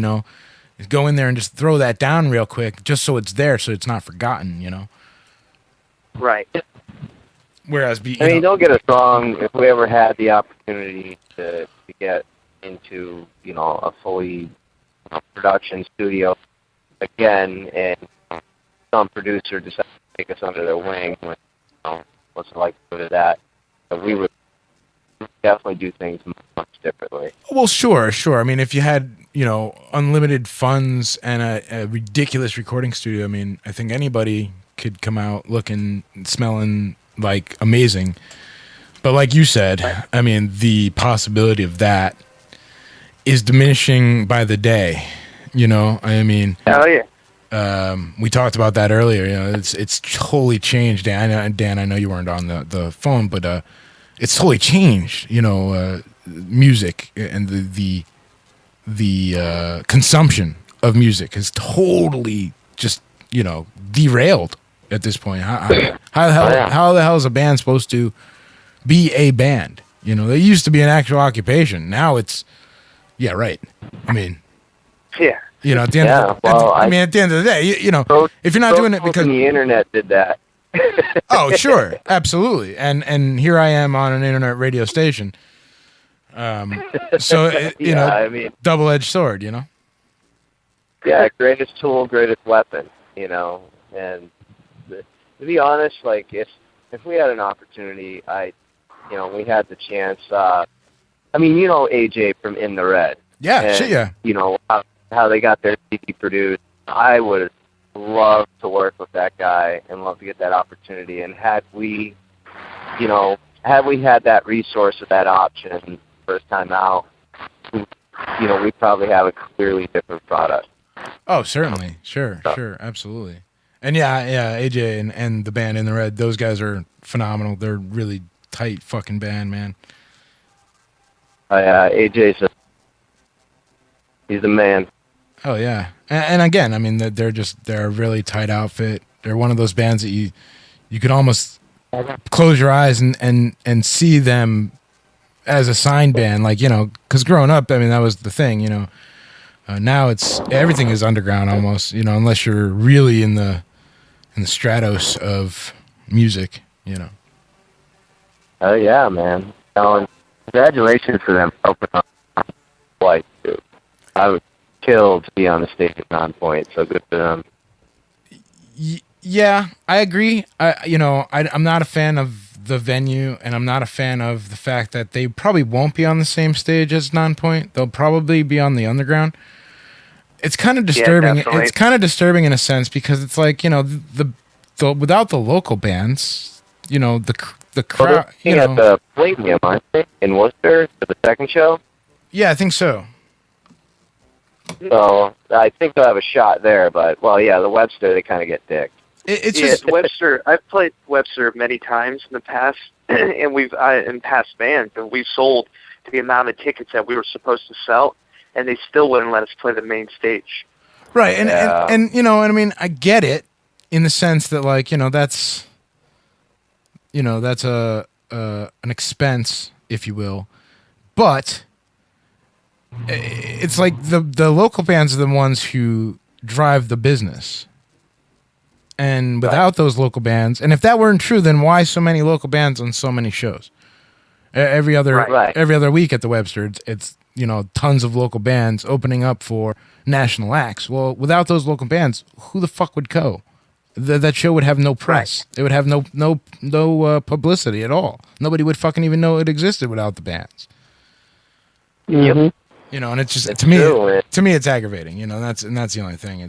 go in there and just throw that down real quick, just so it's there, so it's not forgotten, Right. Whereas, don't get us wrong. If we ever had the opportunity to get into, a fully production studio again, and some producer decided to take us under their wing, what's it like to go to that? But we would definitely do things much differently. Well, sure. I mean, if you had, unlimited funds and a ridiculous recording studio, I mean, I think anybody could come out looking, smelling like amazing. But like you said, I mean, the possibility of that is diminishing by the day. I mean, hell yeah. We talked about that earlier. It's totally changed. Dan, I know you weren't on the phone, but it's totally changed. Music and the consumption of music is totally just derailed at this point. How the hell is a band supposed to be a band? They used to be an actual occupation. Now it's right. I mean, yeah. At the end. At the end of the day, if you're not doing it because the internet did that. Oh, sure, absolutely. And here I am on an internet radio station. So I mean, double-edged sword, Yeah, greatest tool, greatest weapon, and to be honest, like if we had an opportunity, we had the chance. AJ from In the Red. Yeah, and, shit, yeah. How they got their CD produced. I would love to work with that guy and love to get that opportunity. And had we had that resource or that option first time out, we probably have a clearly different product. Oh, certainly, sure, absolutely. And yeah, AJ and the band In the Red, those guys are phenomenal. They're really tight fucking band, man. AJ's he's the man. Oh yeah, and again, I mean, they're a really tight outfit. They're one of those bands that you could almost close your eyes and see them as a signed band, like because growing up, I mean, that was the thing, now everything is underground almost, unless you're really in the stratos of music, Oh yeah, man. Congratulations to them for opening up twice, dude. I was killed to be on the stage at Nonpoint, so good for them. Yeah, I agree. I'm not a fan of the venue, and I'm not a fan of the fact that they probably won't be on the same stage as Nonpoint. They'll probably be on the underground. It's kind of disturbing. Yeah, it's kind of disturbing in a sense because it's like the without the local bands, the crowd. At the Palladium, aren't they, in Worcester for the second show? Yeah, I think so. So I think they'll have a shot there, but the Webster, they kind of get dicked. It's just Webster. I've played Webster many times in the past, and in past bands, and we've sold the amount of tickets that we were supposed to sell, and they still wouldn't let us play the main stage. Right, and I mean, I get it in the sense that that's an expense, if you will, but it's like the local bands are the ones who drive the business. And without those local bands, and if that weren't true, then why so many local bands on so many shows? Every other week at the Webster, it's tons of local bands opening up for national acts. Well, without those local bands, who the fuck would go? That show would have no press. It would have no publicity at all. Nobody would fucking even know it existed without the bands. Yep. And it's just to me it's aggravating. That's the only thing.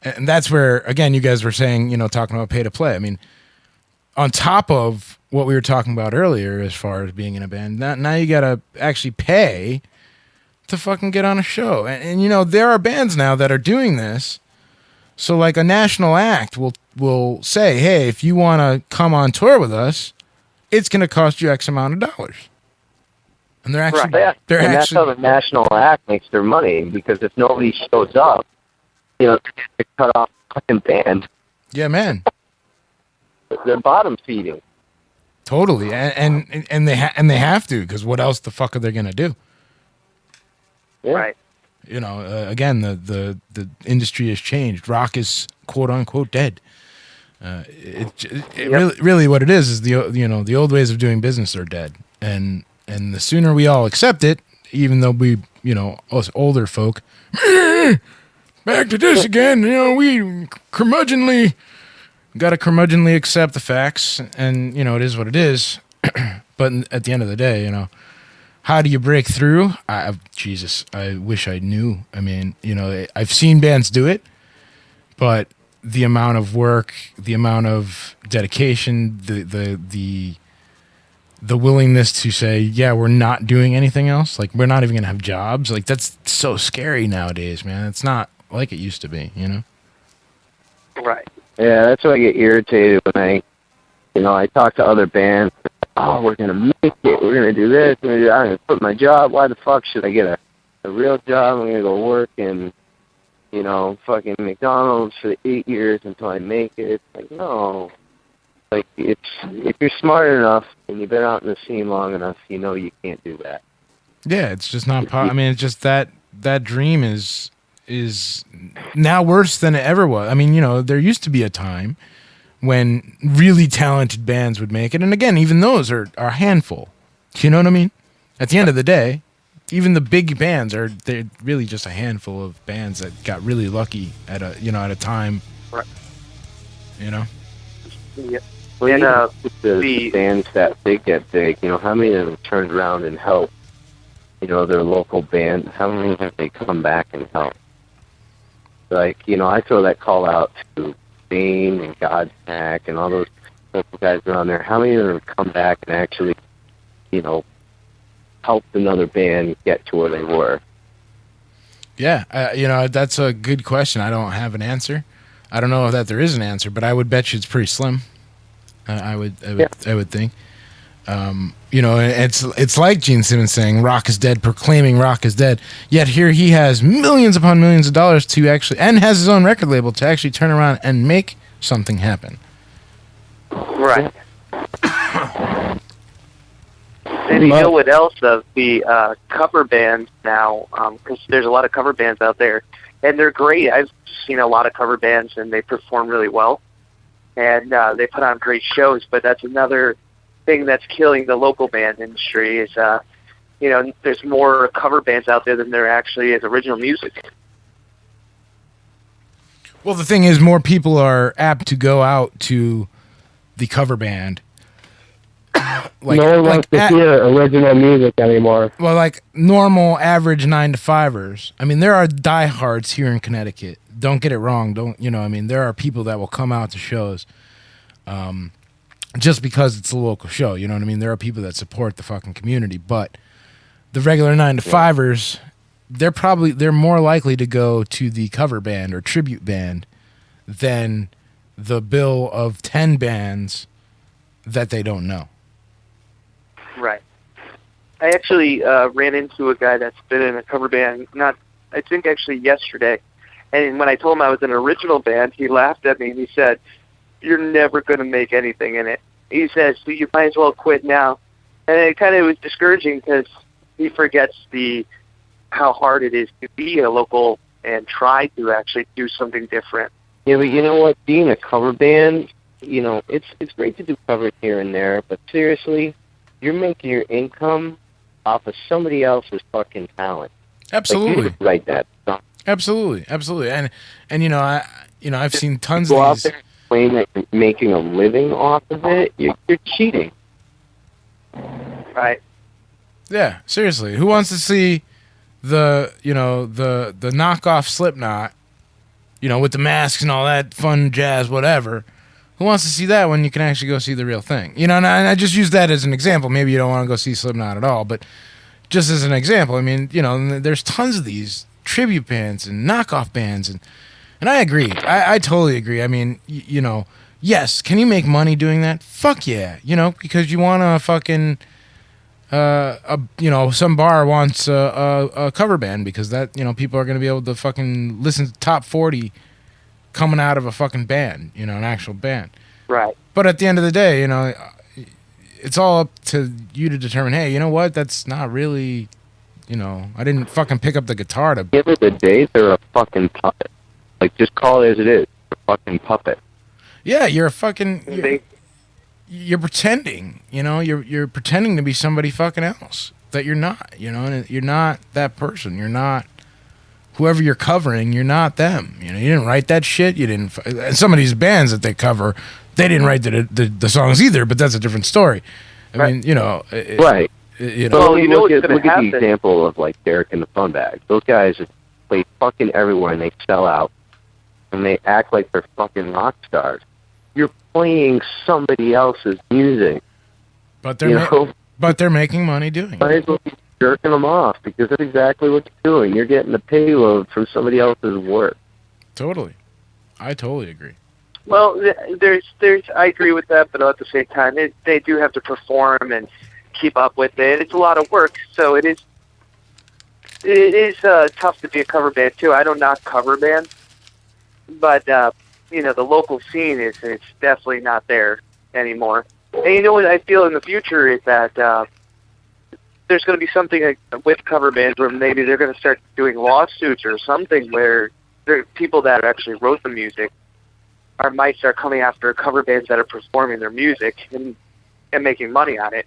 And that's where, again, you guys were saying, talking about pay to play. I mean, on top of what we were talking about earlier as far as being in a band, now you got to actually pay to fucking get on a show. And there are bands now that are doing this. So, like, a national act will will say, hey, if you want to come on tour with us, it's going to cost you X amount of dollars. And they're actually, and that's how the national act makes their money, because if nobody shows up, they cut off the fucking band. Yeah, man. They're bottom feeding. Totally, and they have to, because what else the fuck are they going to do? Yeah. Right. Again, the industry has changed. Rock is quote unquote dead. Really what it is the old ways of doing business are dead, and the sooner we all accept it, even though we us older folk, back to this again. We curmudgeonly accept the facts, and it is what it is. But at the end of the day, how do you break through? Jesus, I wish I knew. I mean, I've seen bands do it, but the amount of work, the amount of dedication, the willingness to say, yeah, we're not doing anything else. Like, we're not even gonna have jobs. Like, that's so scary nowadays, man. It's not like it used to be, Right. Yeah, that's why I get irritated when I talk to other bands. Oh, we're gonna make it. We're gonna do this. I'm gonna quit my job. Why the fuck should I get a real job? I'm gonna go work in, fucking McDonald's for 8 years until I make it. It's like, no. Like, if you're smart enough and you've been out in the scene long enough, you can't do that. Yeah, it's just not. I mean, it's just that dream is now worse than it ever was. I mean, there used to be a time when really talented bands would make it, and again, even those are a handful. You know what I mean? At the end of the day, even the big bands they're really just a handful of bands that got really lucky at a time. Right. Yeah. Well, the bands that get big, how many of them turned around and helped, their local band? How many have they come back and helped? Like, I throw that call out to Bane and Godsmack and all those local guys around there. How many of them have come back and actually, helped another band get to where they were? Yeah, that's a good question. I don't have an answer. I don't know that there is an answer, but I would bet you it's pretty slim. I would think. It's like Gene Simmons saying rock is dead, proclaiming rock is dead. Yet here he has millions upon millions of dollars to actually, and has his own record label to actually turn around and make something happen. Right. And you know what else? The cover bands now, because there's a lot of cover bands out there, and they're great. I've seen a lot of cover bands, and they perform really well, and they put on great shows. But that's another thing that's killing the local band industry is, there's more cover bands out there than there actually is original music. Well, the thing is, more people are apt to go out to the cover band. No one wants to hear original music anymore. Well, like normal, average 9-to-5ers. I mean, there are diehards here in Connecticut. Don't get it wrong. There are people that will come out to shows just because it's a local show. You know what I mean? There are people that support the fucking community. But the regular 9-to-5ers, they're more likely to go to the cover band or tribute band than the bill of 10 bands that they don't know. Right. I actually ran into a guy that's been in a cover band, I think actually yesterday. And when I told him I was in an original band, he laughed at me and he said, "You're never going to make anything in it." He says, "So you might as well quit now." And it kind of was discouraging because he forgets how hard it is to be a local and try to actually do something different. Yeah, but you know what? Being a cover band, it's great to do covers here and there, but seriously, you're making your income off of somebody else's fucking talent. Absolutely. Like, you write that song. Absolutely. And I've seen tons go of out these. there and claim that you're making a living off of it. You're cheating. Right. Yeah, seriously. Who wants to see the knockoff Slipknot, with the masks and all that fun jazz, whatever? Who wants to see that when you can actually go see the real thing? And I just use that as an example. Maybe you don't want to go see Slipknot at all, but just as an example, I mean, there's tons of these tribute bands and knockoff bands, And I agree. I totally agree. I mean, you know, yes, can you make money doing that? Fuck yeah. You know, because you want to fucking, you know, some bar wants a cover band because that, you know, people are going to be able to fucking listen to top 40 coming out of a fucking band, you know, an actual band. Right. But at the end of the day, you know, it's all up to you to determine, hey, you know what? That's not really, you know, I didn't fucking pick up the guitar to... At the end of the day, they're a fucking puppet. Like, just call it as it is. A fucking puppet. Yeah, you're a fucking... You're pretending, you know? You're pretending to be somebody fucking else that you're not, you know? And you're not that person. You're not... Whoever you're covering, you're not them. You know, you didn't write that shit. You didn't... And some of these bands that they cover... They didn't write the songs either, but that's a different story. I mean, you know... Right. You know, well, look at the example of, like, Derek and the Funbags. Those guys play fucking everywhere, and they sell out. And they act like they're fucking rock stars. You're playing somebody else's music. But they're making money doing it. Might as well be jerking them off, because that's exactly what you're doing. You're getting the payload from somebody else's work. Totally. I totally agree. Well, I agree with that, but at the same time, they do have to perform and keep up with it. It's a lot of work, so it is tough to be a cover band too. I don't knock cover bands, but you know, the local scene it's definitely not there anymore. And you know what I feel in the future is that there's going to be something like, with cover bands where maybe they're going to start doing lawsuits or something where there are people that actually wrote the music might start coming after cover bands that are performing their music and making money on it.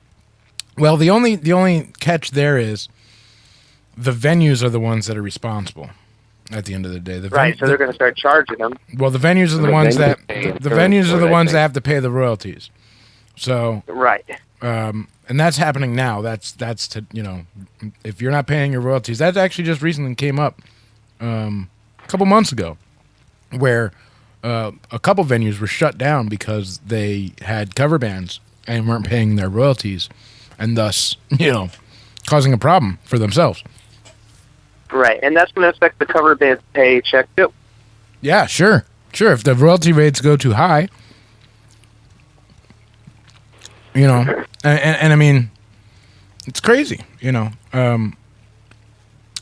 Well, the only catch there is the venues are the ones that are responsible at the end of the day. So they're going to start charging them. Well, the venues are the ones that have to pay the royalties. So right. And that's happening now. That's to, you know, if you're not paying your royalties, that actually just recently came up a couple months ago, where a couple venues were shut down because they had cover bands and weren't paying their royalties, and thus, you know, causing a problem for themselves. Right, and that's going to affect the cover band's paycheck too. Yeah, sure. If the royalty rates go too high, you know, and I mean, it's crazy, you know.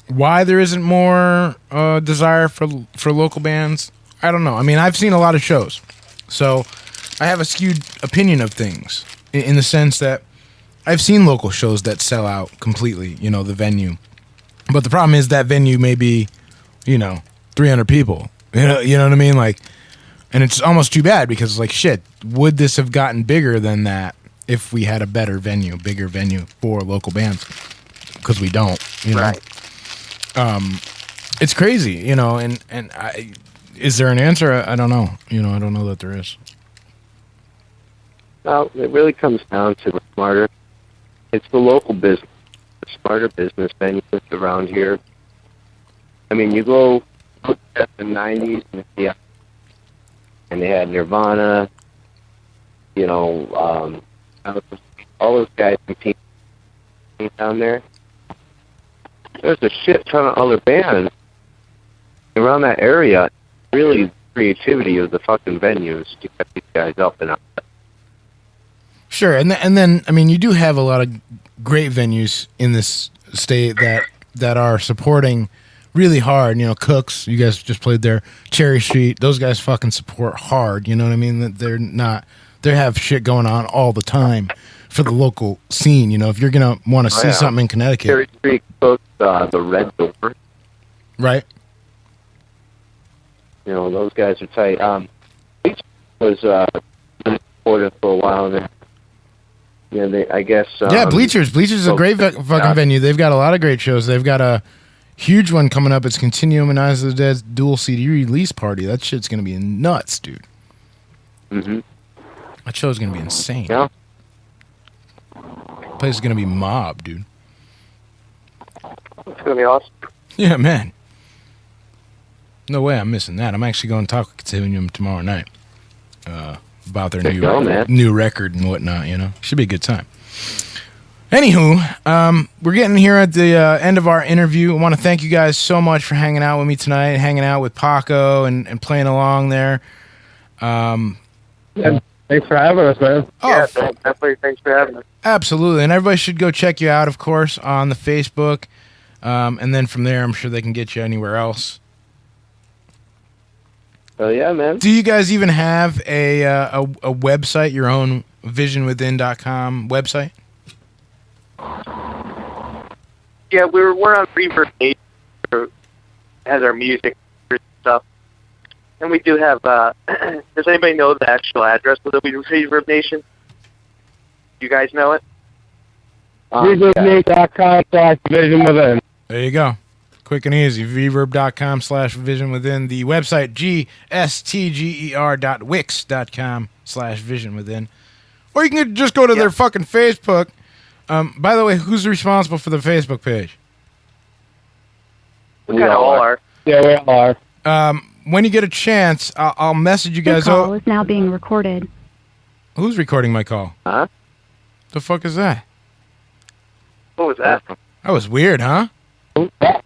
Why there isn't more desire for local bands, I don't know. I mean, I've seen a lot of shows, so I have a skewed opinion of things in the sense that I've seen local shows that sell out completely, you know, the venue. But the problem is that venue may be, you know, 300 people. You know what I mean? Like, and it's almost too bad because, like, shit, would this have gotten bigger than that if we had a bigger venue for local bands? Because we don't, you know. Right. It's crazy, you know, and is there an answer? I don't know. You know, I don't know that there is. Well, it really comes down to smarter. It's the local business, the smarter business venues around here. I mean, you go look at the 90s and they had Nirvana, you know, all those guys competing down there. There's a shit ton of other bands around that area. Really, creativity of the fucking venues to get these guys up and up. Sure, and then I mean, you do have a lot of great venues in this state that are supporting really hard. You know, Cooks, you guys just played there. Cherry Street, those guys fucking support hard. You know what I mean? That they have shit going on all the time for the local scene. You know, if you're gonna want to see something in Connecticut, Cherry Street, Cooks, the Red Door, right? You know, those guys are tight. Bleachers was supportive for a while there. Yeah, I guess. Bleachers. Bleachers is a great fucking venue. They've got a lot of great shows. They've got a huge one coming up. It's Continuum and Eyes of the Dead's dual CD release party. That shit's gonna be nuts, dude. Mm-hmm. That show's gonna be insane. Yeah. The place is gonna be mob, dude. It's gonna be awesome. Yeah, man. No way I'm missing that. I'm actually going to talk with Continuum tomorrow night about their new record and whatnot, you know. Should be a good time. Anywho, we're getting here at the end of our interview. I want to thank you guys so much for hanging out with me tonight, hanging out with Paco and playing along there. Yeah, thanks for having us, man. Oh, yeah, definitely. Thanks for having us. Absolutely. And everybody should go check you out, of course, on the Facebook. And then from there, I'm sure they can get you anywhere else. Oh, yeah, man. Do you guys even have a website, your own visionwithin.com website? Yeah, we're on Reverb Nation, has our music and stuff. And we do have, does anybody know the actual address of the Reverb Nation? You guys know it? ReverbNation.com/visionwithin. There you go. Quick and easy. Reverb.com/visionwithin. The website, gstger.wix.com/visionwithin. Or you can just go to their fucking Facebook. By the way, who's responsible for the Facebook page? We all are. Yeah, we all are. When you get a chance, I'll message you guys. Your call is now being recorded. Who's recording my call? Huh? The fuck is that? What was that? That was weird, huh? I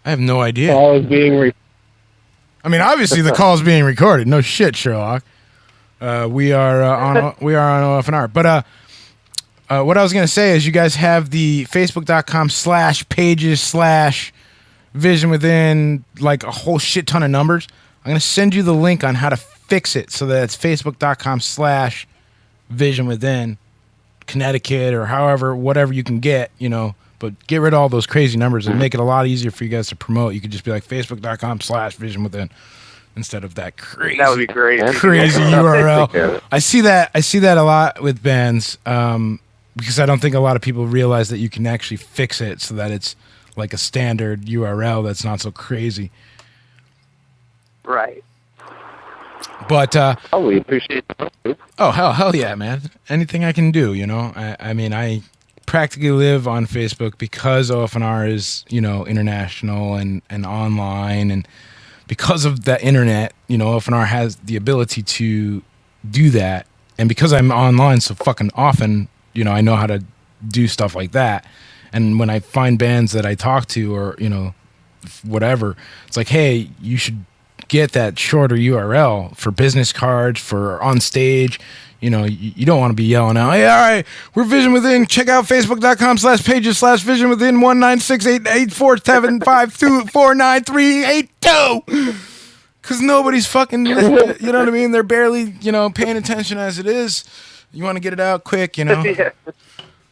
have no idea. Call is being I mean, obviously the call is being recorded. No shit, Sherlock. We are on OFNR. But what I was gonna say is, you guys have the Facebook.com/pages/Vision Within, like a whole shit ton of numbers. I'm gonna send you the link on how to fix it so that it's Facebook.com/Vision Within, Connecticut, or however, whatever you can get, but get rid of all those crazy numbers and make it a lot easier for you guys to promote. You could just be like Facebook.com/Vision Within instead of that crazy. That would be great. Crazy URL. I see that a lot with bands, because I don't think a lot of people realize that you can actually fix it so that it's like a standard URL that's not so crazy. Right. But we appreciate it. Oh, hell yeah, man. Anything I can do, I mean, I practically live on Facebook because OFNR is, international and online, and because of the internet, OFNR has the ability to do that. And because I'm online so fucking often, I know how to do stuff like that. And when I find bands that I talk to, or, whatever, it's like, hey, you should get that shorter URL for business cards, for on stage. You don't want to be yelling out, hey, all right, we're Vision Within. Check out Facebook.com/pages/Vision Within 196884875249382. Because nobody's fucking, you know what I mean? They're barely, paying attention as it is. You want to get it out quick, Yeah.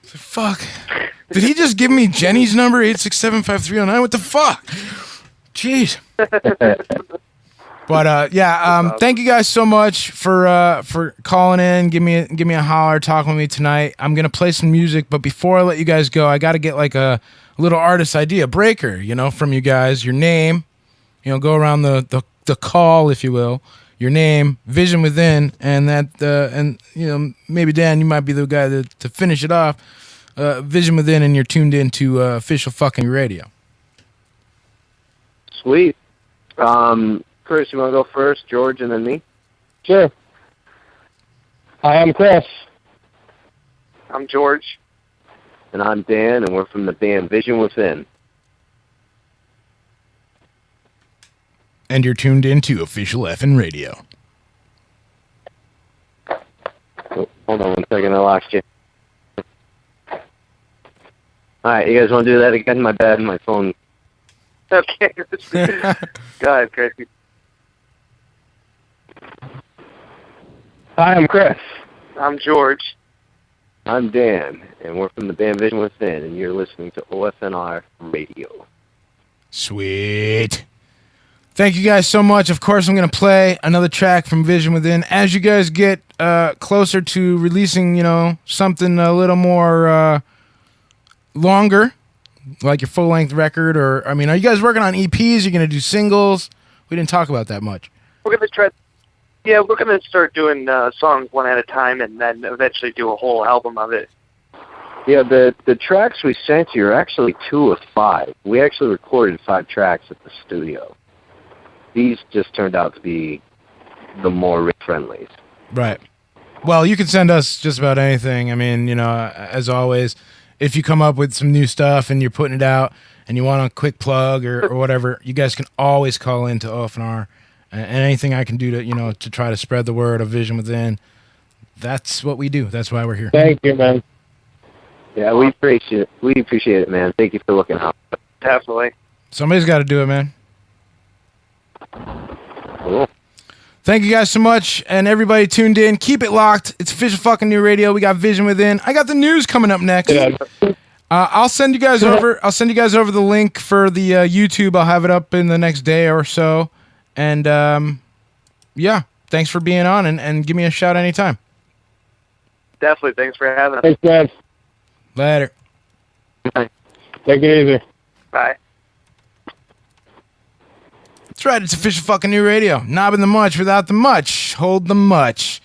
Fuck. Did he just give me Jenny's number, 8675309? What the fuck? Jeez. But thank you guys so much for calling in, give me a holler, talking with me tonight. I'm gonna play some music, but before I let you guys go, I gotta get like a little artist idea breaker, from you guys. Your name, go around the call, if you will. Your name, Vision Within, and that maybe Dan, you might be the guy to finish it off. Vision Within, and you're tuned into official fucking radio. Sweet. Chris, you want to go first? George, and then me? Sure. Hi, I'm Chris. I'm George. And I'm Dan, and we're from the band Vision Within. And you're tuned into official effing radio. Oh, hold on one second, I lost you. Alright, you guys want to do that again? My bad, my phone. Okay. Go ahead, Chris. Hi, I'm Chris. I'm George. I'm Dan, and we're from the band Vision Within, and you're listening to OFNR Radio. Sweet. Thank you guys so much. Of course, I'm going to play another track from Vision Within. As you guys get closer to releasing, something a little more longer, like your full-length record, or, are you guys working on EPs? You're going to do singles? We didn't talk about that much. We're going to try... Yeah, we're going to start doing songs one at a time, and then eventually do a whole album of it. Yeah, the tracks we sent you are actually 2 of 5. We actually recorded 5 tracks at the studio. These just turned out to be the more friendlies. Right. Well, you can send us just about anything. As always, if you come up with some new stuff and you're putting it out and you want a quick plug or whatever, you guys can always call into OFNR. And anything I can do to, to try to spread the word of Vision Within, that's what we do. That's why we're here. Thank you, man. Yeah, we appreciate it, man. Thank you for looking out. Definitely. Somebody's got to do it, man. Cool. Thank you guys so much, and everybody tuned in. Keep it locked. It's Official fucking New Radio. We got Vision Within. I got the news coming up next. Yeah. I'll send you guys over. I'll send you guys over the link for the YouTube. I'll have it up in the next day or so. And yeah, thanks for being on, and give me a shout anytime. Definitely. Thanks for having us. Thanks, guys. Later. Bye. Take it easy. Bye. That's right. It's Official fucking New Radio. Knob and The Mutch without the much. Hold the much.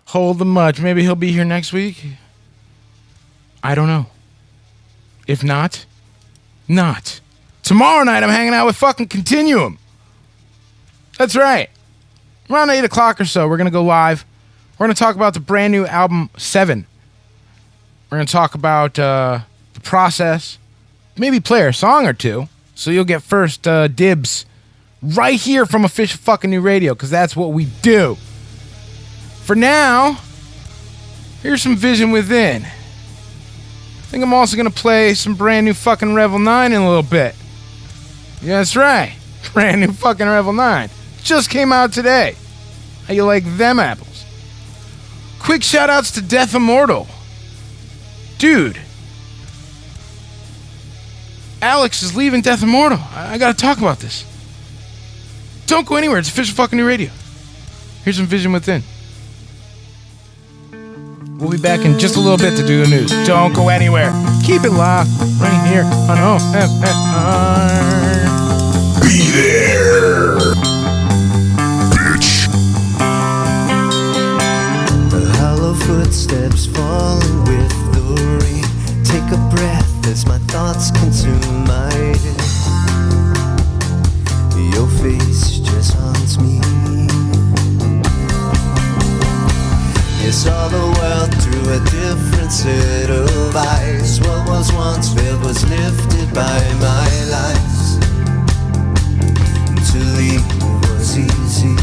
Hold the much. Maybe he'll be here next week. I don't know. If not, not. Tomorrow night I'm hanging out with fucking Continuum. That's right. Around 8 o'clock or so, we're going to go live. We're going to talk about the brand new album, 7. We're going to talk about the process. Maybe play a song or two. So you'll get first dibs right here from Official fucking New Radio, because that's what we do. For now, here's some Vision Within. I think I'm also going to play some brand new fucking Revel 9 in a little bit. Yeah, that's right. Brand new fucking Revel 9. Just came out today. How you like them apples? Quick shout outs to Death Immortal. Dude. Alex is leaving Death Immortal. I gotta talk about this. Don't go anywhere. It's Official fucking New Radio. Here's some Vision Within. We'll be back in just a little bit to do the news. Don't go anywhere. Keep it locked right here on OFNR. Be there, bitch. The hollow footsteps falling with the rain. Take a breath as my thoughts consume my head. Your face just haunts me. You saw the world through a different set of eyes. What was once veiled was lifted by my lies. To leave was easy.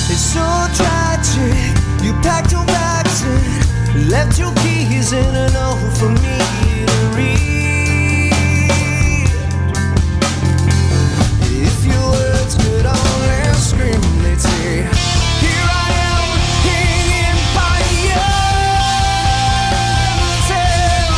It's so tragic. You packed your bags and left your keys in a note for me to read. If your words could only scream, they'd say, here I am, hanging by your tail.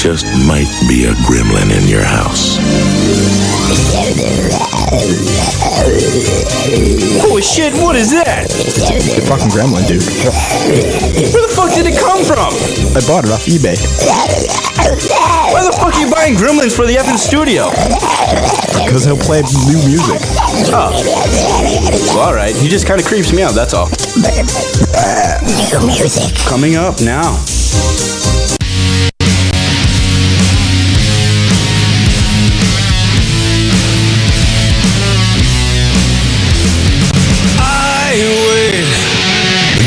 just might be a gremlin in your house. Holy shit, what is that? The fucking gremlin, dude. Where the fuck did it come from? I bought it off eBay. Why the fuck are you buying gremlins for the effing studio? Because he'll play new music. Oh. Well, alright. He just kind of creeps me out, that's all. New music. Coming up now.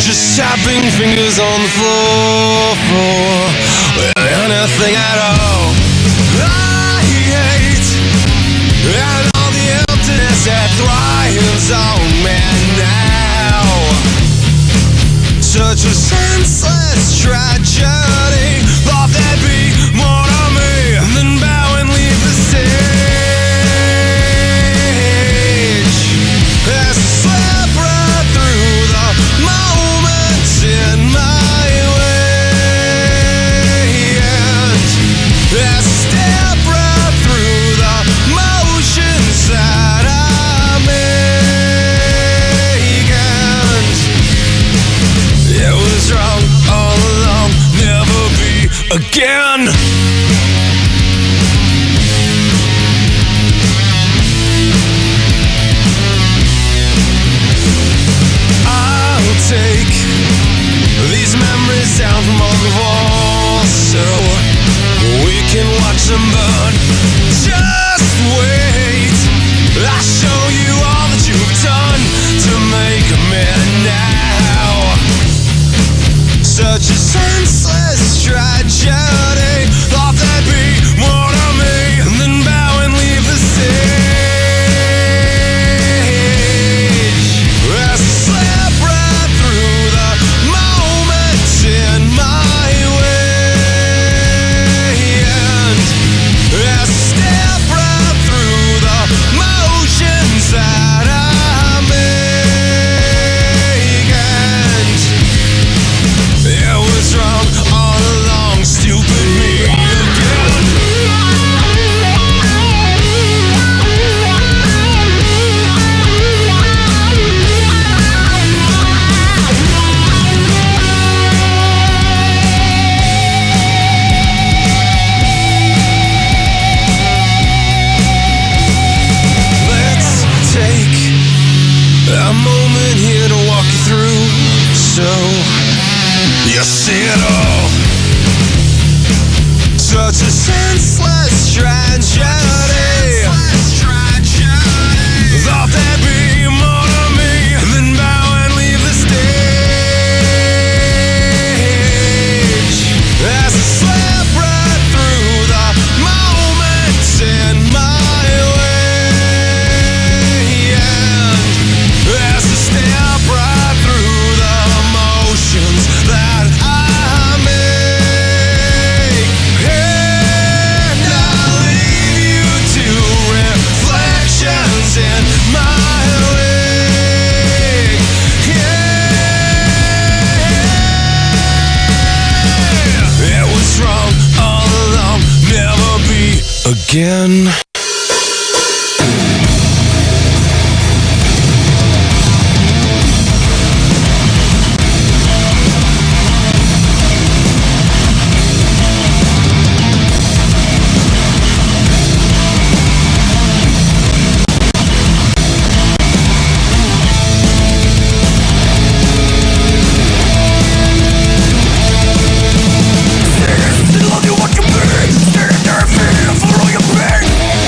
Just tapping fingers on the floor with anything at all. I hate and all the emptiness that thrives on me now. Such a senseless tragedy. Thought there'd be more to me than bow and leave the stage. As I slip right through the moments in my way, and as I step right through the motions that I make, and it was wrong all along, never be again. I'll take these memories down from all the walls so we can watch them burn. Just wait, I'll show you all that you've done to make me now. Such a senseless tragedy. Thought there'd be more to me than bow and leave the stage. As I slip right through the moments in my way, and as I step right through the motions that I make, and it was wrong all along, stupid me again. Let's take a moment here to walk you through so you see it all. Such a senseless tragedy. Thought there'd be more to me than bow and leave the stage. As I slip right through the moments in my way, and as I step right through the motions that I make, and I'll leave you to reflections in my wake. Yeah, it was wrong all along, never be again. Love you what you be, stand there, feel for all your pain.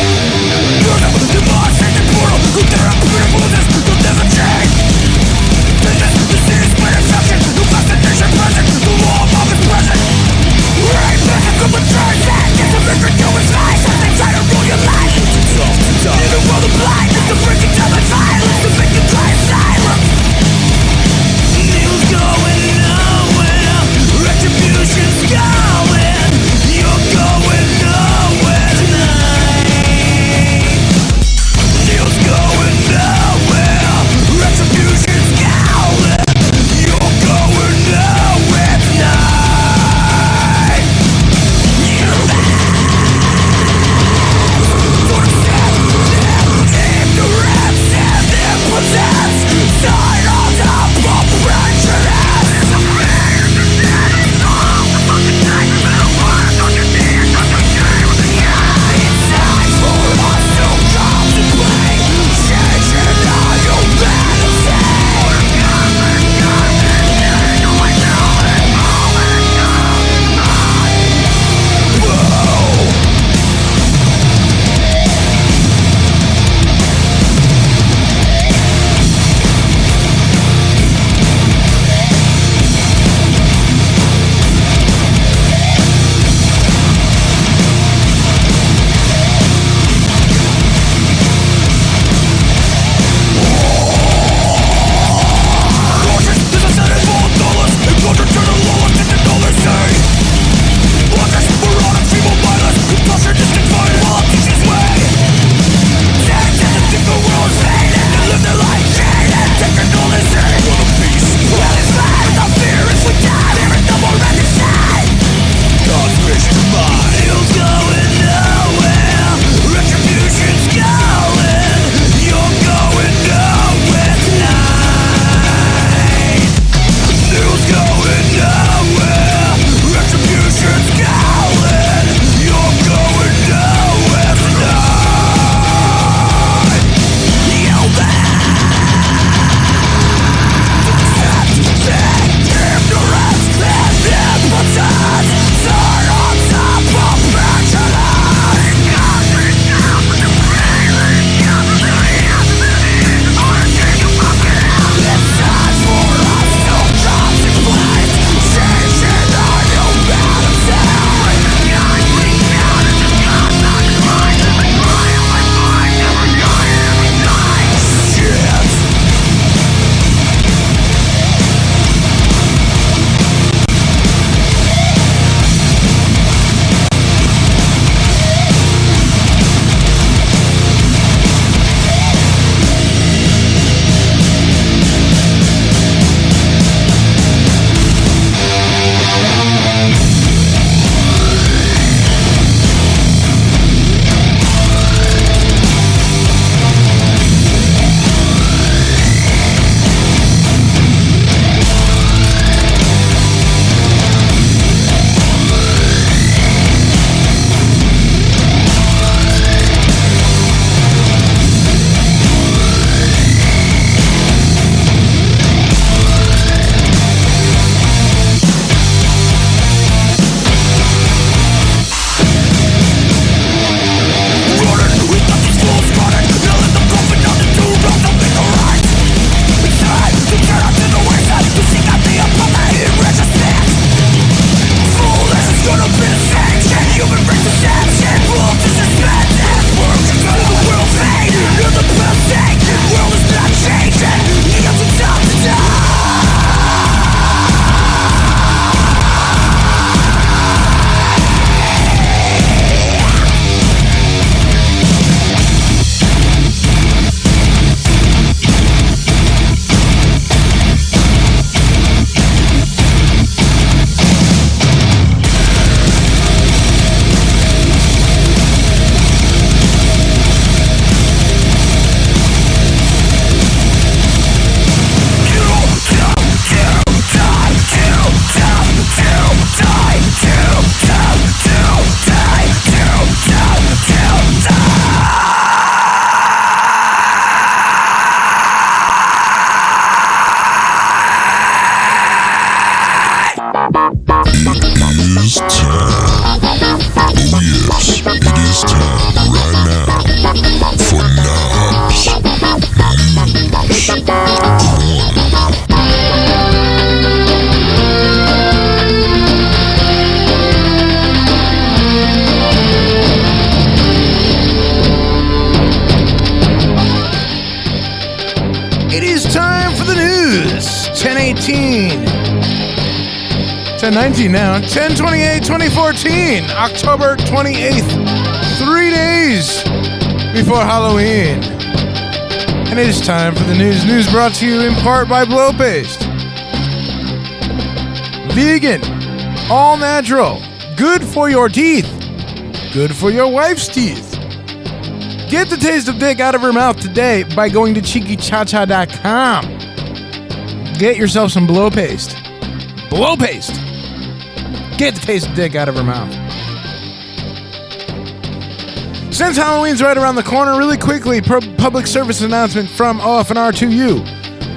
news. 10/18. 10/19 now. 10/28/2014. October 28th. 3 days before Halloween. And it is time for the news. News brought to you in part by Blow Paste. Vegan. All natural. Good for your teeth. Good for your wife's teeth. Get the taste of dick out of her mouth today by going to cheekychacha.com. Get yourself some Blow Paste. Blow Paste. Get the taste of dick out of her mouth. Since Halloween's right around the corner, really quickly, public service announcement from OFNR to you.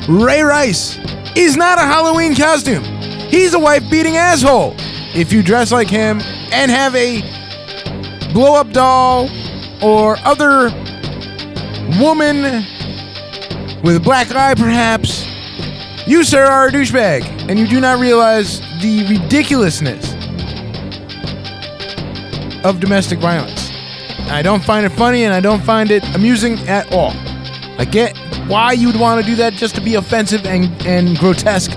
Ray Rice is not a Halloween costume. He's a wife-beating asshole. If you dress like him and have a blow-up doll or other woman with a black eye, perhaps, you, sir, are a douchebag, and you do not realize the ridiculousness of domestic violence. I don't find it funny, and I don't find it amusing at all. I get why you would want to do that just to be offensive and grotesque,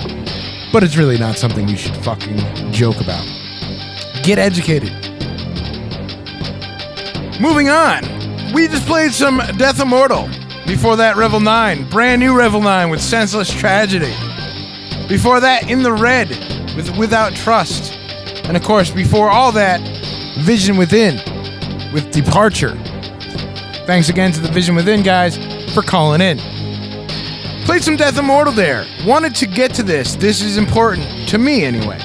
but it's really not something you should fucking joke about. Get educated. Moving on, we just played some Death Immortal. Before that, Revel 9, brand new Revel 9 with Senseless Tragedy. Before that, In the Red with Without Trust. And of course, before all that, Vision Within with Departure. Thanks again to the Vision Within guys for calling in. Played some Death Immortal there. Wanted to get to this. This is important, to me anyway.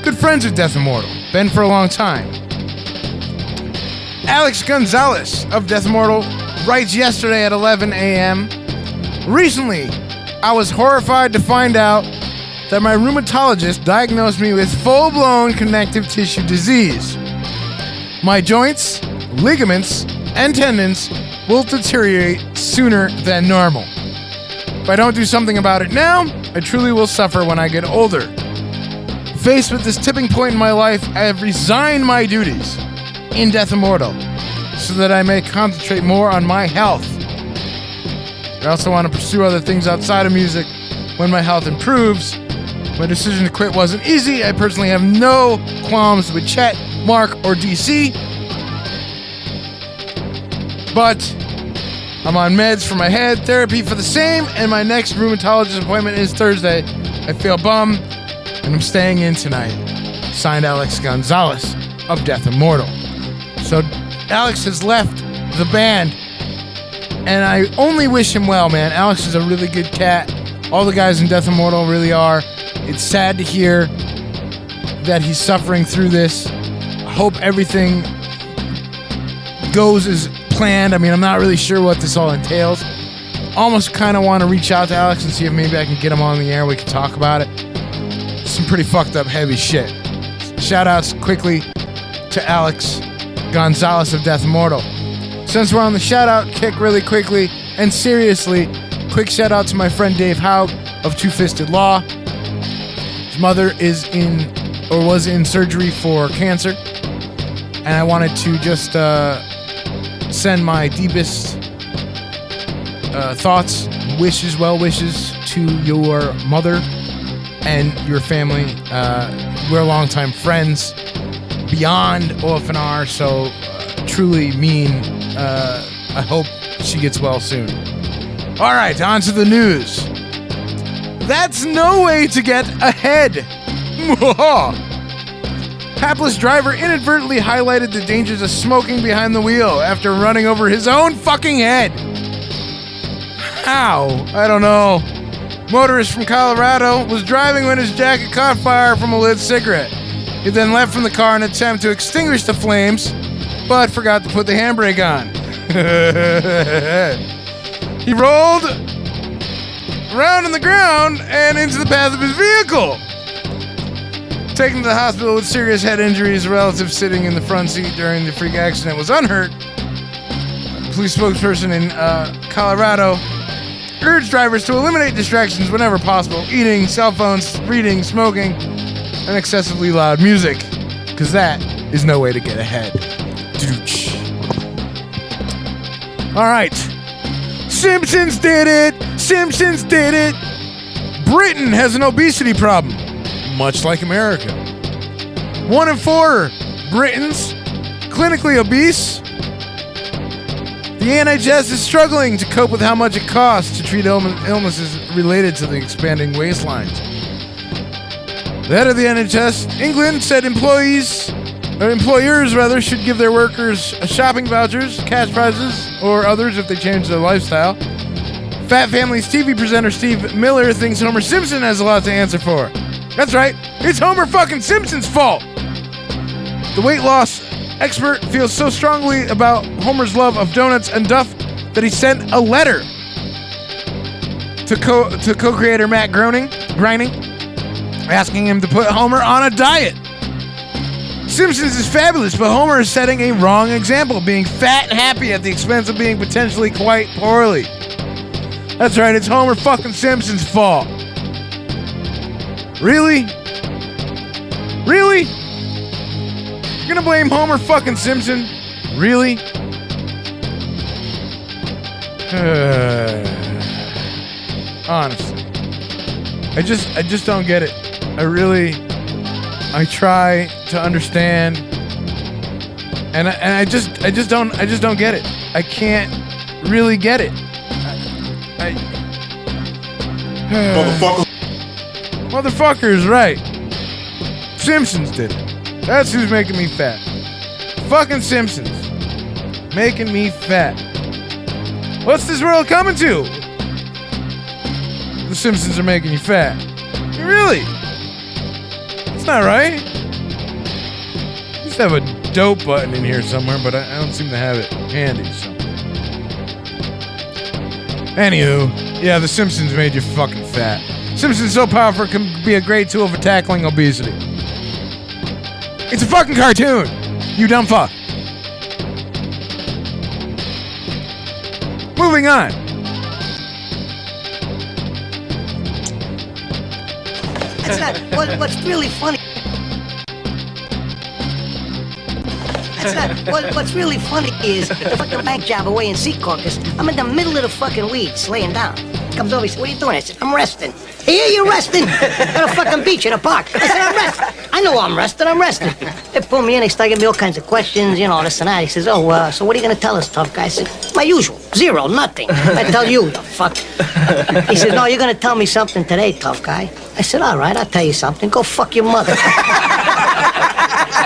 Good friends with Death Immortal. Been for a long time. Alex Gonzalez of Death Immortal writes yesterday at 11 a.m. Recently, I was horrified to find out that my rheumatologist diagnosed me with full-blown connective tissue disease. My joints, ligaments, and tendons will deteriorate sooner than normal. If I don't do something about it now, I truly will suffer when I get older. Faced with this tipping point in my life, I have resigned my duties in Death Immortal so that I may concentrate more on my health. I also want to pursue other things outside of music when my health improves. My decision to quit wasn't easy. I personally have no qualms with Chet, Mark, or DC. But I'm on meds for my head, therapy for the same, and my next rheumatologist appointment is Thursday. I feel bummed, and I'm staying in tonight. Signed, Alex Gonzalez of Death Immortal. So Alex has left the band, and I only wish him well, man. Alex is a really good cat. All the guys in Death Immortal really are. It's sad to hear that he's suffering through this. I hope everything goes as planned. I mean, I'm not really sure what this all entails. Almost kind of want to reach out to Alex and see if maybe I can get him on the air. We can talk about it. Some pretty fucked up heavy shit. Shout outs quickly to Alex Gonzalez of Death Immortal. Since we're on the shout out kick really quickly and seriously, quick shout out to my friend Dave Haug of Two Fisted Law. His mother is in, or was in, surgery for cancer, and I wanted to just send my deepest thoughts, wishes, well wishes to your mother and your family. We're longtime friends beyond OFNR, so truly mean. I hope she gets well soon. All right, on to the news. That's no way to get ahead. Hapless driver inadvertently highlighted the dangers of smoking behind the wheel after running over his own fucking head. How? I don't know. Motorist from Colorado was driving when his jacket caught fire from a lit cigarette. He then left from the car in an attempt to extinguish the flames, but forgot to put the handbrake on. He rolled around on the ground and into the path of his vehicle. Taken to the hospital with serious head injuries, a relative sitting in the front seat during the freak accident was unhurt. A police spokesperson in Colorado urged drivers to eliminate distractions whenever possible: eating, cell phones, reading, smoking, and excessively loud music, because that is no way to get ahead. All right. Simpsons did it. Simpsons did it. Britain has an obesity problem, much like America. 1 in 4 Britons clinically obese. The NHS is struggling to cope with how much it costs to treat illnesses related to the expanding waistlines. The head of the NHS England said employers should give their workers shopping vouchers, cash prizes, or others if they change their lifestyle. Fat Family's TV presenter Steve Miller thinks Homer Simpson has a lot to answer for. That's right, it's Homer fucking Simpson's fault. The weight loss expert feels so strongly about Homer's love of donuts and Duff that he sent a letter to co-creator Matt Groening, asking him to put Homer on a diet. Simpsons is fabulous, but Homer is setting a wrong example, being fat and happy at the expense of being potentially quite poorly. That's right, it's Homer fucking Simpson's fault. Really? Really? You're gonna blame Homer fucking Simpson? Really? Honestly. I just don't get it. I try to understand, and I just don't get it. I can't really get it. Motherfuckers, right? Simpsons did it. That's who's making me fat. Fucking Simpsons. Making me fat. What's this world coming to? The Simpsons are making you fat. Really? That's not right. I used to have a dope button in here somewhere, but I don't seem to have it handy, so. Anywho, yeah, The Simpsons made you fucking fat. Simpsons so powerful it can be a great tool for tackling obesity. It's a fucking cartoon, you dumb fuck. Moving on. That's not what's really funny. What's really funny is the fucking bank job away in Secaucus. I'm in the middle of the fucking weeds, laying down. Comes over, he said, "What are you doing?" I said, "I'm resting." "Hey, you're resting?" "At a fucking beach in a park." I said, "I'm resting." "I know I'm resting. They pull me in, they start giving me all kinds of questions, this and that. He says, "Oh, so what are you gonna tell us, tough guy?" I said, "My usual, 0, nothing. I tell you, the fuck." He says, "No, you're gonna tell me something today, tough guy." I said, "All right, I'll tell you something. Go fuck your mother."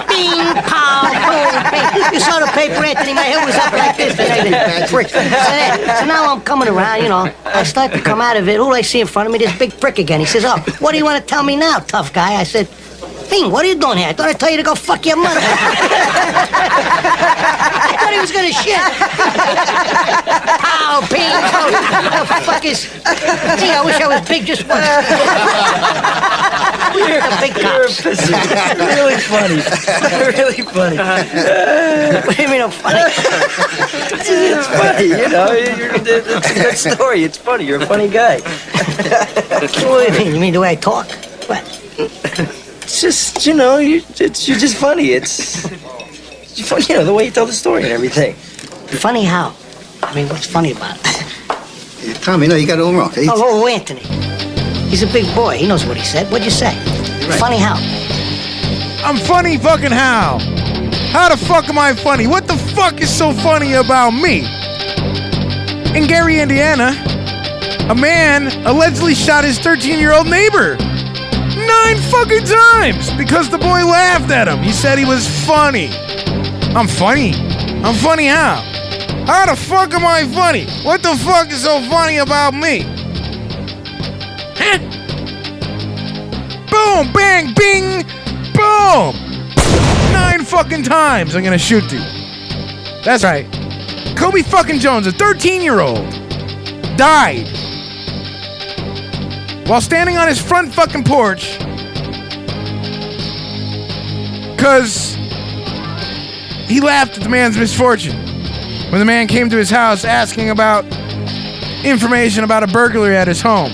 Bing, pow, boom, bing. You saw the paper, Anthony, my head was up like this. So now I'm coming around, I start to come out of it. Who do I see in front of me? This big prick again. He says, "Oh, what do you want to tell me now, tough guy?" I said, "Bing, what are you doing here? I thought I'd tell you to go fuck your mother." I thought he was gonna shit. Pow, bing, pow. What the fuck is... Gee, I wish I was big just once. The big cops. Really funny. Really funny. What do you mean I'm funny? It's funny, it's a good story. It's funny. You're a funny guy. What do you mean? You mean the way I talk? What? It's just, you're just funny. It's funny, the way you tell the story and everything. Funny how? I mean, what's funny about it? Tommy, no, you got it all wrong. Oh, Anthony. He's a big boy. He knows what he said. What'd you say? Right. Funny how? I'm funny fucking how? How the fuck am I funny? What the fuck is so funny about me? In Gary, Indiana, a man allegedly shot his 13-year-old neighbor 9 fucking times because the boy laughed at him. He said he was funny. I'm funny. I'm funny how? How the fuck am I funny? What the fuck is so funny about me? Huh? Boom, bang, bing, boom. 9 fucking times I'm gonna shoot you. That's right. Kobe fucking Jones, a 13-year-old, died while standing on his front fucking porch because he laughed at the man's misfortune when the man came to his house asking about information about a burglary at his home.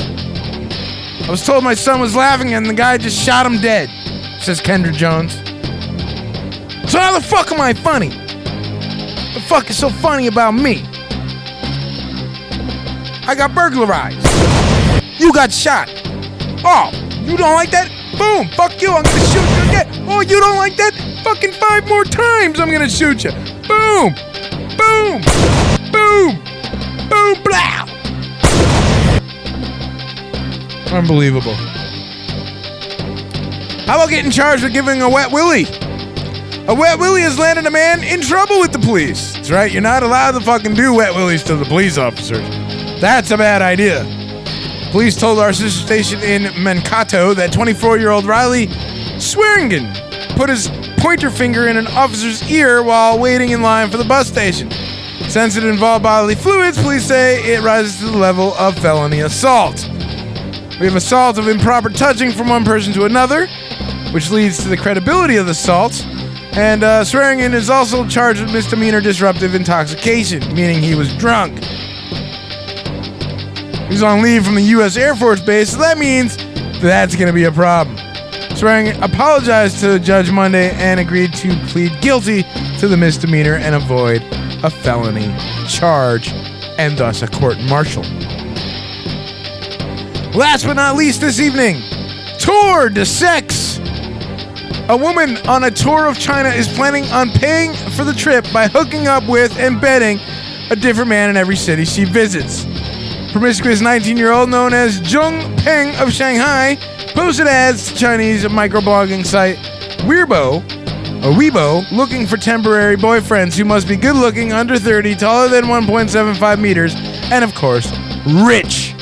"I was told my son was laughing and the guy just shot him dead," says Kendra Jones. So how the fuck am I funny? What the fuck is so funny about me? I got burglarized. You got shot. Oh, you don't like that? Boom, fuck you, I'm gonna shoot you again. Oh, you don't like that? Fucking 5 more times, I'm gonna shoot you. Boom, boom, boom, boom, blah. Unbelievable. How about getting charged with giving a wet willy? A wet willy has landed a man in trouble with the police. That's right, you're not allowed to fucking do wet willies to the police officers. That's a bad idea. Police told our sister station in Mankato that 24-year-old Riley Swearingen put his pointer finger in an officer's ear while waiting in line for the bus station. Since it involved bodily fluids, police say it rises to the level of felony assault. We have assault of improper touching from one person to another, which leads to the credibility of the assault. And Swearingen is also charged with misdemeanor disruptive intoxication, meaning he was drunk. He's on leave from the U.S. Air Force Base, so that means that's going to be a problem. Swearingen apologized to the judge Monday and agreed to plead guilty to the misdemeanor and avoid a felony charge and thus a court-martial. Last but not least this evening, Tour de Sex. A woman on a tour of China is planning on paying for the trip by hooking up with and bedding a different man in every city she visits. Promiscuous 19-year-old known as Zheng Peng of Shanghai posted ads to Chinese microblogging site Weibo, looking for temporary boyfriends who must be good-looking, under 30, taller than 1.75 meters, and of course, rich.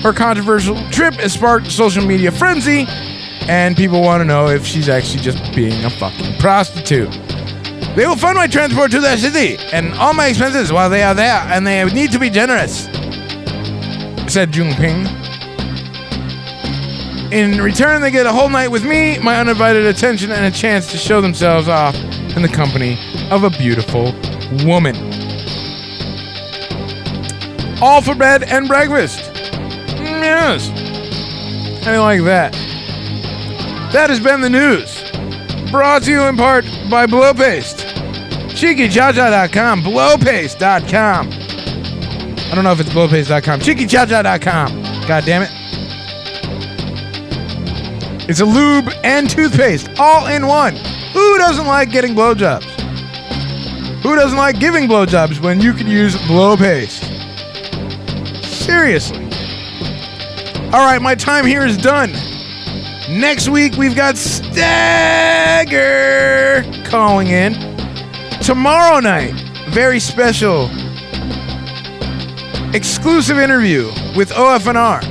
Her controversial trip has sparked a social media frenzy, and people want to know if she's actually just being a fucking prostitute. They will fund my transport to their city and all my expenses while they are there, and they need to be generous, said Jinping. In return, they get a whole night with me, my undivided attention, and a chance to show themselves off in the company of a beautiful woman. All for bed and breakfast. Yes. How do you like that? That has been the news. Brought to you in part by Blowpaste. CheekyChaCha.com. Blowpaste.com. I don't know if it's blowpaste.com. CheekyChaCha.com. God damn it. It's a lube and toothpaste all in one. Who doesn't like getting blowjobs? Who doesn't like giving blowjobs when you can use Blowpaste? Seriously. All right, my time here is done. Next week, we've got Stagger calling in. Tomorrow night, very special exclusive interview with OFNR.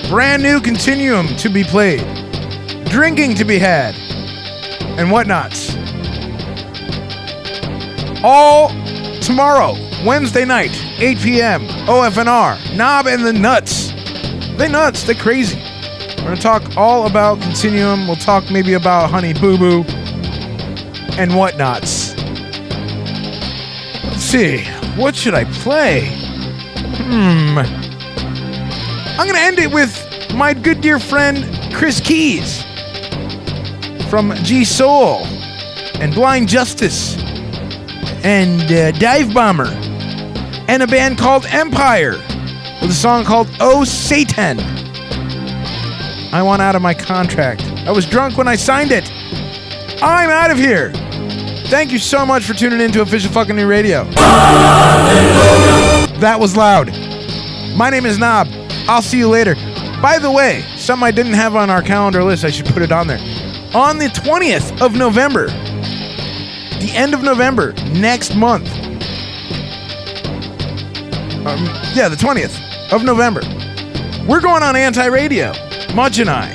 Brand new Continuum to be played. Drinking to be had. And whatnots. All tomorrow, Wednesday night, 8 p.m., OFNR. Knob and the Nuts. They nuts, they crazy. We're going to talk all about Continuum. We'll talk maybe about Honey Boo Boo and whatnots. Let's see. What should I play? I'm going to end it with my good dear friend Chris Keys from G Soul and Blind Justice and Dive Bomber and a band called Empire with a song called Oh Satan. I want out of my contract. I was drunk when I signed it. I'm out of here. Thank you so much for tuning in to Official Fucking New Radio. That was loud. My name is Knob. I'll see you later. By the way, something I didn't have on our calendar list, I should put it on there. On the 20th of November, the end of November, next month. The 20th of November. We're going on anti-radio. Mutch and I.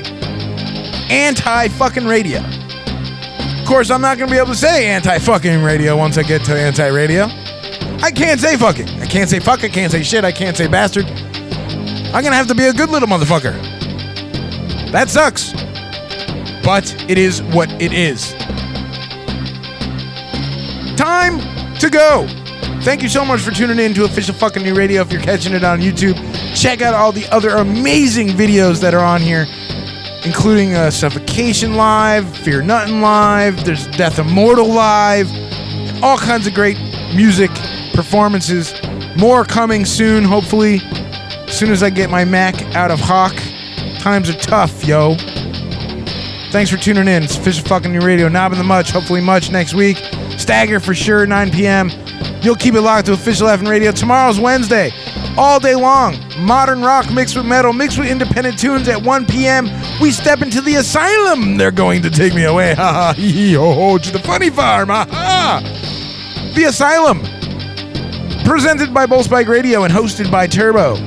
Anti-fucking radio. Of course, I'm not going to be able to say anti-fucking radio once I get to anti-radio. I can't say fucking. I can't say fuck. I can't say shit. I can't say bastard. I'm going to have to be a good little motherfucker. That sucks. But it is what it is. Time to go. Thank you so much for tuning in to Official Fucking New Radio. If you're catching it on YouTube, check out all the other amazing videos that are on here, including Suffocation Live, Fear Nuttin' Live, there's Death Immortal Live, all kinds of great music, performances. More coming soon, hopefully, as soon as I get my Mac out of hock. Times are tough, yo. Thanks for tuning in. It's Official Fucking New Radio. Knob and The Mutch. Hopefully Mutch next week. Stagger for sure, 9 p.m. You'll keep it locked to Official FM Radio. Tomorrow's Wednesday. All day long. Modern rock mixed with metal, mixed with independent tunes at 1 p.m. We step into the asylum. They're going to take me away. Ha ha, hee hee, ho ho, to the funny farm. Ha ha. The Asylum. Presented by Bull Spike Radio and hosted by Turbo.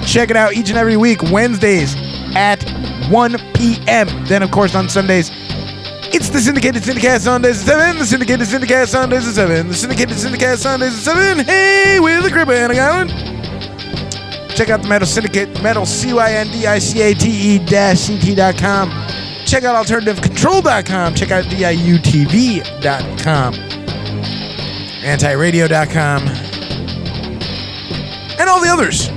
Check it out each and every week, Wednesdays at 1 p.m. Then, of course, on Sundays, it's the Syndicated Syndicast Sundays at 7. The Syndicated Syndicast Sundays at 7. The Syndicated Syndicast Sundays at 7. Hey, with the Cripple and a Island. Check out the Metal Syndicate, Metal CYNDICATE-CT.com. Check out AlternativeControl.com. Check out DIUTV.com. Antiradio.com. And all the others.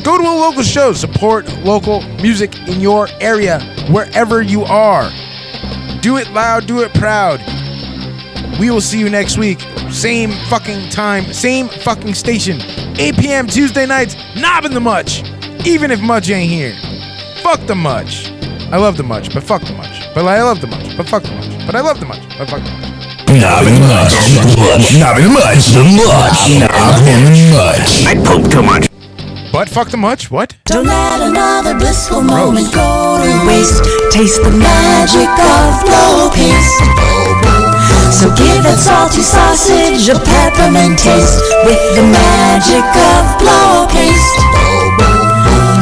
Go to a local show. Support local music in your area, wherever you are. Do it loud, do it proud. We will see you next week. Same fucking time, same fucking station. 8 p.m. Tuesday nights, Knob and The Mutch. Even if Mutch ain't here. Fuck the Mutch. I love the Mutch, but fuck the Mutch. But I love the Mutch, but fuck the Mutch. But I love the Mutch, but fuck the Mutch. Knob and The Mutch. Knob and The Mutch. The Mutch. Knob and The Mutch. I poke too much. But fuck the Mutch? What? Don't let another blissful moment go to waste. Taste the magic of blow paste. So give that salty sausage a peppermint taste with the magic of blow paste.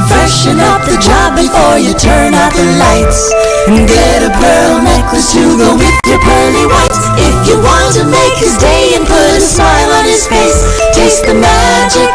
Freshen up the job before you turn out the lights, and get a pearl necklace to go with your pearly whites. If you want to make his day and put a smile on his face, taste the magic